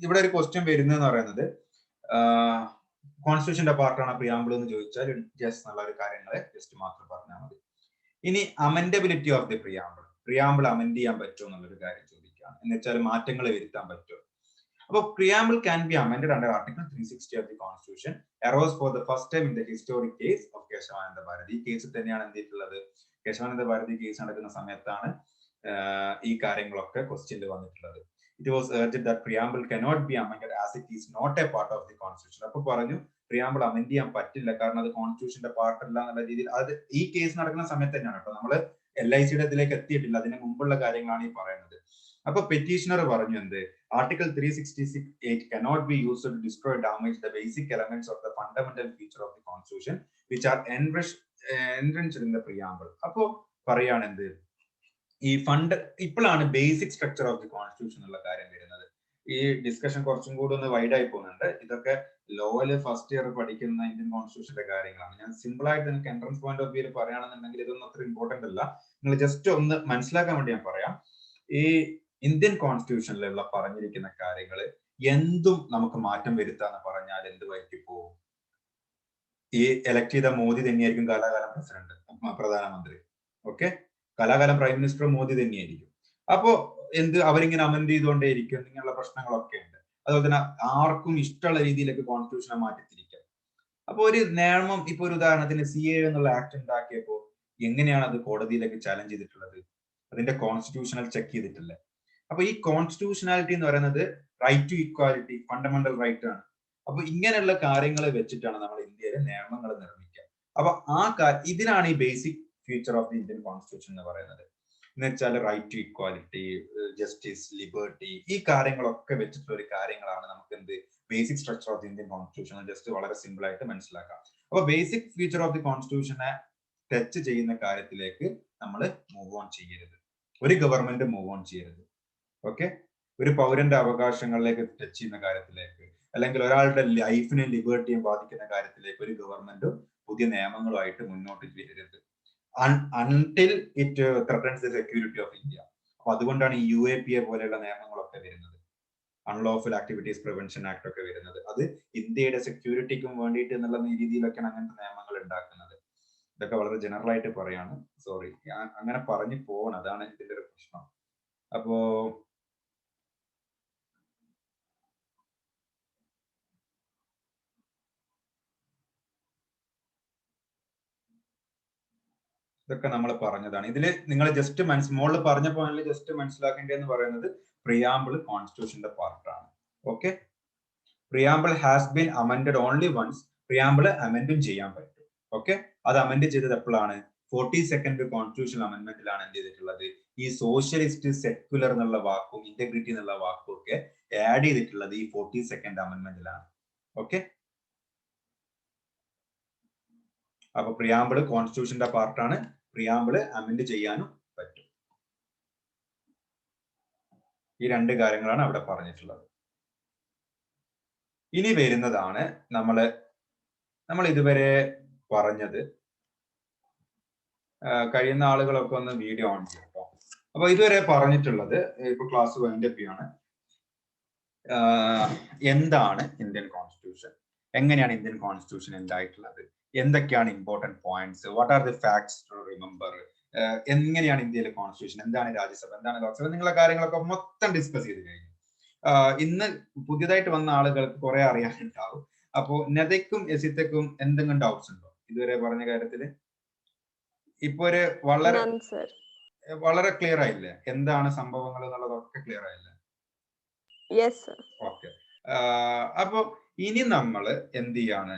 ഇവിടെ ഒരു ക്വസ്റ്റ്യൻ വരുന്നതെന്ന് പറയുന്നത്, കോൺസ്റ്റിറ്റ്യൂഷന്റെ പാർട്ടാണ് പ്രിയാമ്പിൾ എന്ന് ചോദിച്ചാൽ ജസ്റ്റ് എന്നുള്ള ഒരു കാര്യങ്ങളെ ജസ്റ്റ് മാത്രം പറഞ്ഞാൽ മതി. ഇനി അമെന്റബിലിറ്റി ഓഫ് ദി പ്രിയാമ്പിൾ അമെന്റ് ചെയ്യാൻ പറ്റുമോ എന്നുള്ളൊരു കാര്യം ചോദിക്കുകയാണ്. എന്ന് വെച്ചാൽ മാറ്റങ്ങൾ വരുത്താൻ പറ്റുമോ? അപ്പോൾ preamble can be amended under article 360 of the constitution arose for the first time in the historic case of Kesavananda Bharati. ഈ കേസിൽ തന്നെയാണ് എന്ത് ചെയ്തിട്ടുള്ളത്? കേശവാനന്ദ ഭാരതി കേസ് നടക്കുന്ന സമയത്താണ് ഈ കാര്യങ്ങളൊക്കെ ക്വസ്റ്റ്യനിൽ വന്നിട്ടുള്ളത്. It was urged that preamble cannot be amended as it is not a part of the constitution. അപ്പൊ പറഞ്ഞു പ്രിയാമ്പിൾ അമെന്റ് ചെയ്യാൻ പറ്റില്ല, കാരണം അത് കോൺസ്റ്റിറ്റ്യൂഷന്റെ പാർട്ട് അല്ല എന്നുള്ള രീതിയിൽ. അത് ഈ കേസ് നടക്കുന്ന സമയത്ത് തന്നെയാണ് കേട്ടോ, നമ്മള് LICയുടെ ഇതിലേക്ക് എത്തിയിട്ടില്ല, അതിന് മുമ്പുള്ള കാര്യങ്ങളാണ് ഈ പറയുന്നത്. അപ്പൊ പെറ്റീഷണർ പറഞ്ഞു എന്ത്, article 368 cannot be used to destroy or damage the basic elements of the fundamental feature of the constitution which are enriched in the preamble. അപ്പോ പറയാണ് എന്ത്, ഈ ഫണ്ട് ഇപ്പോഴാണ് basic structure of the constitution എന്നുള്ള കാര്യം വരുന്നത്. ഈ ഡിസ്കഷൻ കുറച്ചും കൂടി ഒന്ന് വൈഡ് ആയി പോകുന്നുണ്ട്. ഇതൊക്കെ ലോയില് ഫസ്റ്റ് ഇയർ പഠിക്കുന്ന ഇന്ത്യൻ കോൺസ്റ്റിറ്റ്യൂഷന്റെ കാര്യങ്ങളാണ്. ഞാൻ സിമ്പിൾ ആയിട്ട് നിങ്ങൾക്ക് എൻട്രൻസ് പോയിന്റ് ഓഫ് വ്യൂല് പറയുകയാണെന്നുണ്ടെങ്കിൽ ഇതൊന്നും അത്ര ഇമ്പോർട്ടന്റ് അല്ല. നിങ്ങൾ ജസ്റ്റ് ഒന്ന് മനസ്സിലാക്കാൻ വേണ്ടി ഞാൻ പറയാം. ഈ ഇന്ത്യൻ കോൺസ്റ്റിറ്റ്യൂഷനിലുള്ള പറഞ്ഞിരിക്കുന്ന കാര്യങ്ങൾ എന്തും നമുക്ക് മാറ്റം വരുത്താന്ന് പറഞ്ഞാൽ എന്ത് വഴിക്ക് പോകും? ഈ എലക്ട് ചെയ്ത മോദി തന്നെയായിരിക്കും കാലാകാലം പ്രധാനമന്ത്രി. ഓക്കെ, കാലാകാലം പ്രൈം മിനിസ്റ്റർ മോദി തന്നെയായിരിക്കും. അപ്പോ അവരിങ്ങനെ അമെൻഡ് ചെയ്തുകൊണ്ടേയിരിക്കും. ഇങ്ങനെയുള്ള പ്രശ്നങ്ങളൊക്കെ ഉണ്ട്. അതുപോലെ തന്നെ ആർക്കും ഇഷ്ടമുള്ള രീതിയിലേക്ക് കോൺസ്റ്റിറ്റ്യൂഷനെ മാറ്റിത്തിരിക്കാം. അപ്പൊ ഒരു നിയമം, ഇപ്പൊ ഒരു ഉദാഹരണത്തിന് CA എന്നുള്ള ആക്ട് ഉണ്ടാക്കിയപ്പോ എങ്ങനെയാണ് അത് കോടതിയിലേക്ക് ചാലഞ്ച് ചെയ്തിട്ടുള്ളത്? അതിന്റെ കോൺസ്റ്റിറ്റ്യൂഷണൽ ചെക്ക് ചെയ്തിട്ടില്ലേ? അപ്പൊ ഈ കോൺസ്റ്റിറ്റ്യൂഷണാലിറ്റി എന്ന് പറയുന്നത് right to equality, fundamental right ആണ്. അപ്പൊ ഇങ്ങനെയുള്ള കാര്യങ്ങൾ വെച്ചിട്ടാണ് നമ്മൾ ഇന്ത്യയിലെ നിയമങ്ങൾ നിർമ്മിക്കുക. അപ്പൊ ഇതിനാണ് ഈ basic feature of the Indian constitution എന്ന് പറയുന്നത്. എന്ന് വെച്ചാൽ right to equality, justice, liberty, ഈ കാര്യങ്ങളൊക്കെ വെച്ചിട്ടുള്ള ഒരു കാര്യങ്ങളാണ് നമുക്ക് എന്ത് basic structure of the Indian constitution. Just വളരെ സിമ്പിൾ ആയിട്ട് മനസ്സിലാക്കാം. അപ്പൊ ബേസിക് ഫീച്ചർ ഓഫ് ദി കോൺസ്റ്റിറ്റ്യൂഷനെ ടച്ച് ചെയ്യുന്ന കാര്യത്തിലേക്ക് നമ്മൾ മൂവ് ഓൺ ചെയ്യരുത്. ഒരു ഗവൺമെന്റ് മൂവ് ഓൺ ചെയ്യരുത്. ഓക്കെ, ഒരു പൗരന്റെ അവകാശങ്ങളിലേക്ക് ടച്ച് ചെയ്യുന്ന കാര്യത്തിലേക്ക്, അല്ലെങ്കിൽ ഒരാളുടെ ലൈഫിനെയും ലിബർട്ടിയും ബാധിക്കുന്ന കാര്യത്തിലേക്ക് ഒരു ഗവൺമെന്റും പുതിയ നിയമങ്ങളുമായിട്ട് മുന്നോട്ട് വരരുത്. until it threatens the security of India. അപ്പൊ അതുകൊണ്ടാണ് ഈ UAPA പോലെയുള്ള നിയമങ്ങളൊക്കെ വരുന്നത്, അൺലോഫുൾ ആക്ടിവിറ്റീസ് പ്രിവെൻഷൻ ആക്ട് ഒക്കെ വരുന്നത്. അത് ഇന്ത്യയുടെ സെക്യൂരിറ്റിക്കും വേണ്ടിയിട്ട് എന്നുള്ള രീതിയിലൊക്കെയാണ് അങ്ങനത്തെ നിയമങ്ങൾ ഉണ്ടാക്കുന്നത്. ഇതൊക്കെ വളരെ ജനറൽ ആയിട്ട് പറയാണ്, സോറി, അങ്ങനെ പറഞ്ഞു പോകണം, അതാണ് ഇതിന്റെ ഒരു പ്രശ്നം. അപ്പോ ഇതൊക്കെ നമ്മൾ പറഞ്ഞതാണ്. ഇതില് നിങ്ങൾ ജസ്റ്റ് മോളിൽ പറഞ്ഞ പോയിന്റിൽ ജസ്റ്റ് മനസ്സിലാക്കേണ്ടതെന്ന് പറയുന്നത് പ്രിയാമ്പിൾ കോൺസ്റ്റിറ്റ്യൂഷന്റെ പാർട്ടാണ്. Okay, preamble has been amended only once. Preamble അമെൻഡും ചെയ്യാൻ പറ്റും. ഓക്കെ, അത് അമെൻഡ് ചെയ്തത് എപ്പോഴാണ്? 42nd കോൺസ്റ്റിറ്റ്യൂഷൻ അമെൻഡ്മെന്റിലാണ് എന്ത് ചെയ്തിട്ടുള്ളത്? ഈ സോഷ്യലിസ്റ്റ്, സെക്യുലർ എന്നുള്ള വാക്കും ഇന്റഗ്രിറ്റി എന്നുള്ള വാക്കും ഒക്കെ ആഡ് ചെയ്തിട്ടുള്ളത് ഈ 42nd അമെൻഡ്മെന്റിലാണ്. ഓക്കെ, അപ്പൊ പ്രിയാമ്പിൾ കോൺസ്റ്റിറ്റ്യൂഷന്റെ പാർട്ടാണ്. പ്രിയാമ്പിള് അമെൻഡ് ചെയ്യാനും പറ്റും. ഈ രണ്ട് കാര്യങ്ങളാണ് അവിടെ പറഞ്ഞിട്ടുള്ളത്. ഇനി വരുന്നതാണ് നമ്മൾ ഇതുവരെ പറഞ്ഞത്. കഴിയുന്ന ആളുകളൊക്കെ ഒന്ന് വീഡിയോ ഓൺ ചെയ്യും കേട്ടോ. അപ്പൊ ഇതുവരെ പറഞ്ഞിട്ടുള്ളത്, ഇപ്പൊ ക്ലാസ് വൈൻഡപ്പ് ചെയ്യാണ്. എന്താണ് ഇന്ത്യൻ കോൺസ്റ്റിറ്റ്യൂഷൻ, എങ്ങനെയാണ് ഇന്ത്യൻ കോൺസ്റ്റിറ്റ്യൂഷൻ ഉണ്ടായിട്ടുള്ളത്, എന്തൊക്കെയാണ് important points, what are the facts to remember, എങ്ങനെയാണ് ഇന്ത്യയിലെ കോൺസ്റ്റിറ്റ്യൂഷൻ, എന്താണ് രാജ്യസഭ, എന്താണ് ലോക്സഭ, നിങ്ങളെ കാര്യങ്ങളൊക്കെ മൊത്തം ഡിസ്കസ് ചെയ്ത് കഴിഞ്ഞു. ഇന്ന് പുതിയതായിട്ട് വന്ന ആളുകൾക്ക് കുറെ അറിയാനുണ്ടാവും. അപ്പോ നദയ്ക്കും എസിത്തക്കും എന്തെങ്കിലും ഡൗട്ട്സ് ഉണ്ടോ ഇതുവരെ പറഞ്ഞ കാര്യത്തില്? ഇപ്പൊ ഒരു വളരെ ക്ലിയർ ആയില്ലേ എന്താണ് സംഭവങ്ങൾ എന്നുള്ളതൊക്കെ ക്ലിയർ ആയില്ലേ? ഓക്കെ, അപ്പൊ ഇനി നമ്മൾ എന്ത് ചെയ്യാണ്?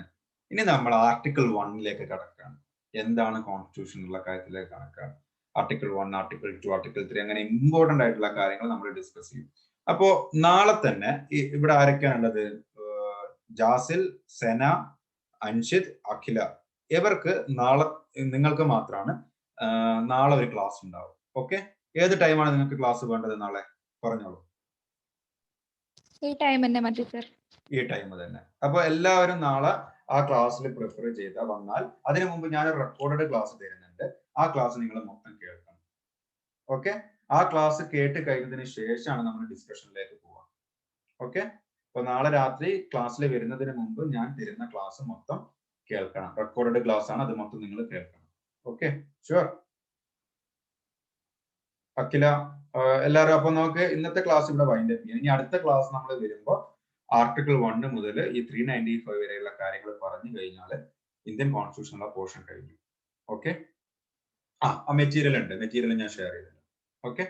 ഇനി നമ്മൾ ആർട്ടിക്കിൾ 1ലേക്ക് കടക്കാണ്. എന്താണ് കോൺസ്റ്റിറ്റ്യൂഷൻ എന്നുള്ള കാര്യത്തിലേക്ക് കടക്കാണ്. ആർട്ടിക്കിൾ 1, ആർട്ടിക്കിൾ 2, ആർട്ടിക്കിൾ 3 അങ്ങനെ ഇമ്പോർട്ടന്റ് ആയിട്ടുള്ള കാര്യങ്ങൾ നമ്മൾ ഡിസ്കസ് ചെയ്യും. അപ്പോ നാളെ തന്നെ ഇവിടെ ആരൊക്കെയാണുള്ളത്? ജാസിൽ, സെന, അൻഷിദ്, അഖില, ഇവർക്ക് നാളെ, നിങ്ങൾക്ക് മാത്രമാണ് നാളെ ഒരു ക്ലാസ് ഉണ്ടാവും. ഓക്കെ, ഏത് ടൈമാണ് നിങ്ങൾക്ക് ക്ലാസ് വേണ്ടത് നാളെ? പറഞ്ഞോളൂ. ഈ ടൈം തന്നെ മതി സർ. ഈ ടൈം തന്നെ. അപ്പൊ എല്ലാവരും നാളെ ആ ക്ലാസ്സിൽ പ്രിഫർ ചെയ്ത വന്നാൽ, അതിനു മുമ്പ് ഞാൻ റെക്കോർഡഡ് ക്ലാസ് തരുന്നുണ്ട്. ആ ക്ലാസ് നിങ്ങൾ മൊത്തം കേൾക്കണം. ഓക്കെ, ആ ക്ലാസ് കേട്ട് കഴിഞ്ഞതിന് ശേഷമാണ് നമ്മൾ ഡിസ്കഷനിലേക്ക് പോവുക. ഓക്കെ, അപ്പൊ നാളെ രാത്രി ക്ലാസ്സിൽ വരുന്നതിന് മുമ്പ് ഞാൻ തരുന്ന ക്ലാസ് മൊത്തം കേൾക്കണം. റെക്കോർഡഡ് ക്ലാസ് ആണ്, അത് മൊത്തം നിങ്ങൾ കേൾക്കണം. Okay, sure. അഖില, എല്ലാവരും. അപ്പൊ നമുക്ക് ഇന്നത്തെ ക്ലാസ് ഇവിടെ വൈൻഡപ്പ് ചെയ്യാം. ഇനി അടുത്ത ക്ലാസ് നമ്മൾ വരുമ്പോൾ ആർട്ടിക്കിൾ 1 മുതൽ ഈ 395 വരെയുള്ള കാര്യങ്ങൾ പറഞ്ഞു കഴിഞ്ഞാൽ ഇന്ത്യൻ കോൺസ്റ്റിറ്റ്യൂഷനുള്ള പോർഷൻ കഴിഞ്ഞു. ഓക്കെ, ആ മെറ്റീരിയൽ ഉണ്ട്, മെറ്റീരിയൽ ഞാൻ ഷെയർ ചെയ്തിട്ടുണ്ട്. ഓക്കെ,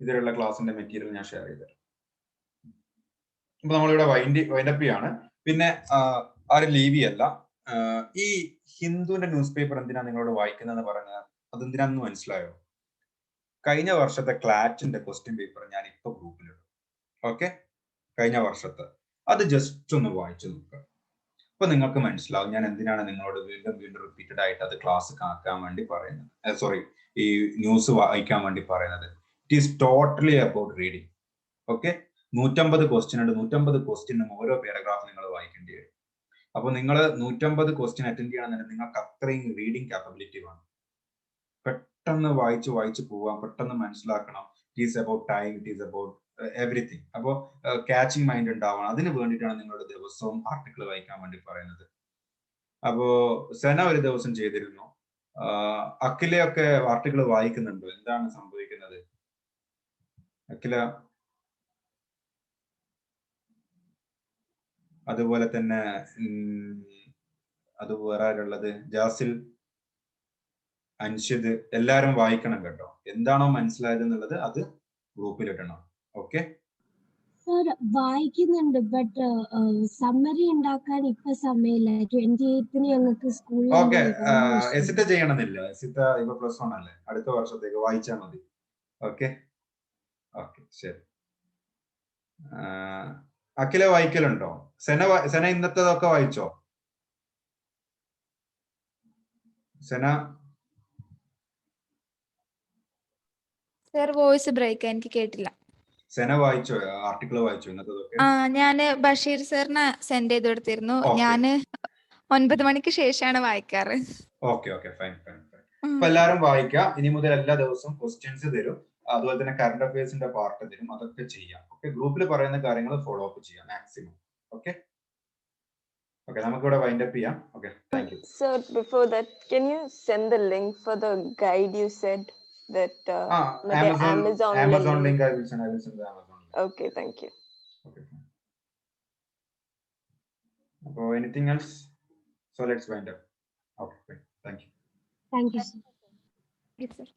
ഇതിലുള്ള ക്ലാസിന്റെ മെറ്റീരിയൽ ഞാൻ ഷെയർ ചെയ്തിട്ടുണ്ട്. അപ്പൊ നമ്മളിവിടെ വൈൻഡപ്പ് ചെയ്യാണ്. പിന്നെ ആരും ലീവ് ചെയ്യല്ല. ഈ ഹിന്ദുവിന്റെ ന്യൂസ് പേപ്പർ എന്തിനാ നിങ്ങളോട് വായിക്കുന്നതെന്ന് പറഞ്ഞാൽ അതെന്തിനാന്ന് മനസ്സിലായോ? കഴിഞ്ഞ വർഷത്തെ ക്ലാറ്റിന്റെ ക്വസ്റ്റ്യൻ പേപ്പർ ഞാൻ ഇപ്പൊ ഗ്രൂപ്പിലിടും. ഓക്കെ, കഴിഞ്ഞ വർഷത്തെ അത് ജസ്റ്റ് ഒന്ന് വായിച്ചു നോക്കുക. അപ്പൊ നിങ്ങൾക്ക് മനസ്സിലാവും ഞാൻ എന്തിനാണ് നിങ്ങളോട് വീണ്ടും വീണ്ടും റിപ്പീറ്റഡ് ആയിട്ട് അത് ക്ലാസ് ആക്കാൻ വേണ്ടി പറയുന്നത്. സോറി, ഈ ന്യൂസ് വായിക്കാൻ വേണ്ടി പറയുന്നത്. It is totally about reading. Okay, 150 question ഉണ്ട്. 150 ക്വസ്റ്റ്യനും ഓരോ പാരഗ്രാഫ് നിങ്ങൾ വായിക്കേണ്ടി വരും. അപ്പൊ നിങ്ങൾ 150 ക്വസ്റ്റ്യൻ അറ്റൻഡ് ചെയ്യണമെന്നുണ്ടെങ്കിൽ നിങ്ങൾക്ക് അത്രയും റീഡിങ് കാപ്പബിലിറ്റി വേണം. പെട്ടെന്ന് വായിച്ച് പോവാം, പെട്ടെന്ന് മനസ്സിലാക്കണം. It is about time, it is about everything. അപ്പോൾ ക്യാച്ചിങ് മൈൻഡ് ഉണ്ടാവണം. അതിന് വേണ്ടിയിട്ടാണ് നിങ്ങളുടെ ദിവസവും ആർട്ടിക്കിൾ വായിക്കാൻ വേണ്ടി പറയുന്നത്. അപ്പോ സെന ഒരു ദിവസം ചെയ്തിരുന്നു. അഖിലയൊക്കെ ആർട്ടിക്കിൾ വായിക്കുന്നുണ്ടോ? എന്താണ് സംഭവിക്കുന്നത് അഖില? അതുപോലെ തന്നെ അത് വേറെ ആരുള്ളത്? ജാസിൽ, അൻഷിദ്, എല്ലാരും വായിക്കണം കേട്ടോ. എന്താണോ മനസ്സിലായത് എന്നുള്ളത് അത് ഗ്രൂപ്പിലിടണം. ഓക്കെ, സർ വായിക്കുന്നുണ്ട്, ബട്ട് സമ്മറി ഉണ്ടാക്കാൻ ഇപ്പൊ സമയമില്ല. 28 ഞങ്ങൾക്ക് സ്കൂളിൽ ഓക്കെ. എസിറ്റ ചെയ്യണമെന്നില്ല. എസിറ്റ ഇപ്പൊ +1 അല്ലേ, അടുത്ത വർഷത്തേക്ക് വായിച്ചാൽ മതി. ഓക്കെ ഓക്കെ, ശരി. അഖില വായിക്കലുണ്ടോ? സെന ഇന്നത്തേതൊക്കെ വായിച്ചോ? സെന സർ വോയിസ് ബ്രേക്ക്, എനിക്ക് കേട്ടില്ല. സെന വായിച്ചോ? ആർട്ടിക്കിൾ വായിച്ചോ ഇന്നത്തേതൊക്കെ? ഞാന് ബഷീർ സാറിന് സെൻഡ് ചെയ്ത് കൊടുത്തിരുന്നു. Okay. ഞാന് 9 മണിക്ക് ശേഷമാണ് വായിക്കാറ്. Okay fine. അപ്പൊ എല്ലാരും വായിക്കാം. ഇനി മുതൽ എല്ലാ ദിവസവും ക്വസ്റ്റ്യൻസ് തരും. അതുപോലെ തന്നെ കറണ്ട് അഫയേഴ്സിന്റെ പാർട്ട് തരും. അതൊക്കെ ചെയ്യാം. ഓക്കെ, ഗ്രൂപ്പിൽ പറയുന്ന കാര്യങ്ങൾ ഫോളോ അപ്പ് ചെയ്യാം മാക്സിമം. ഓക്കെ, നമുക്കിവിടെ വൈൻഡ് അപ്പ് ചെയ്യാം. Okay, thank you. Sir, before that, can you send the link for the guide you said that Amazon link I will send the Amazon link. Okay, thank you. Okay, fine. So anything else? So let's wind up. Okay, fine. Thank you. Thank you sir. Yes, sir.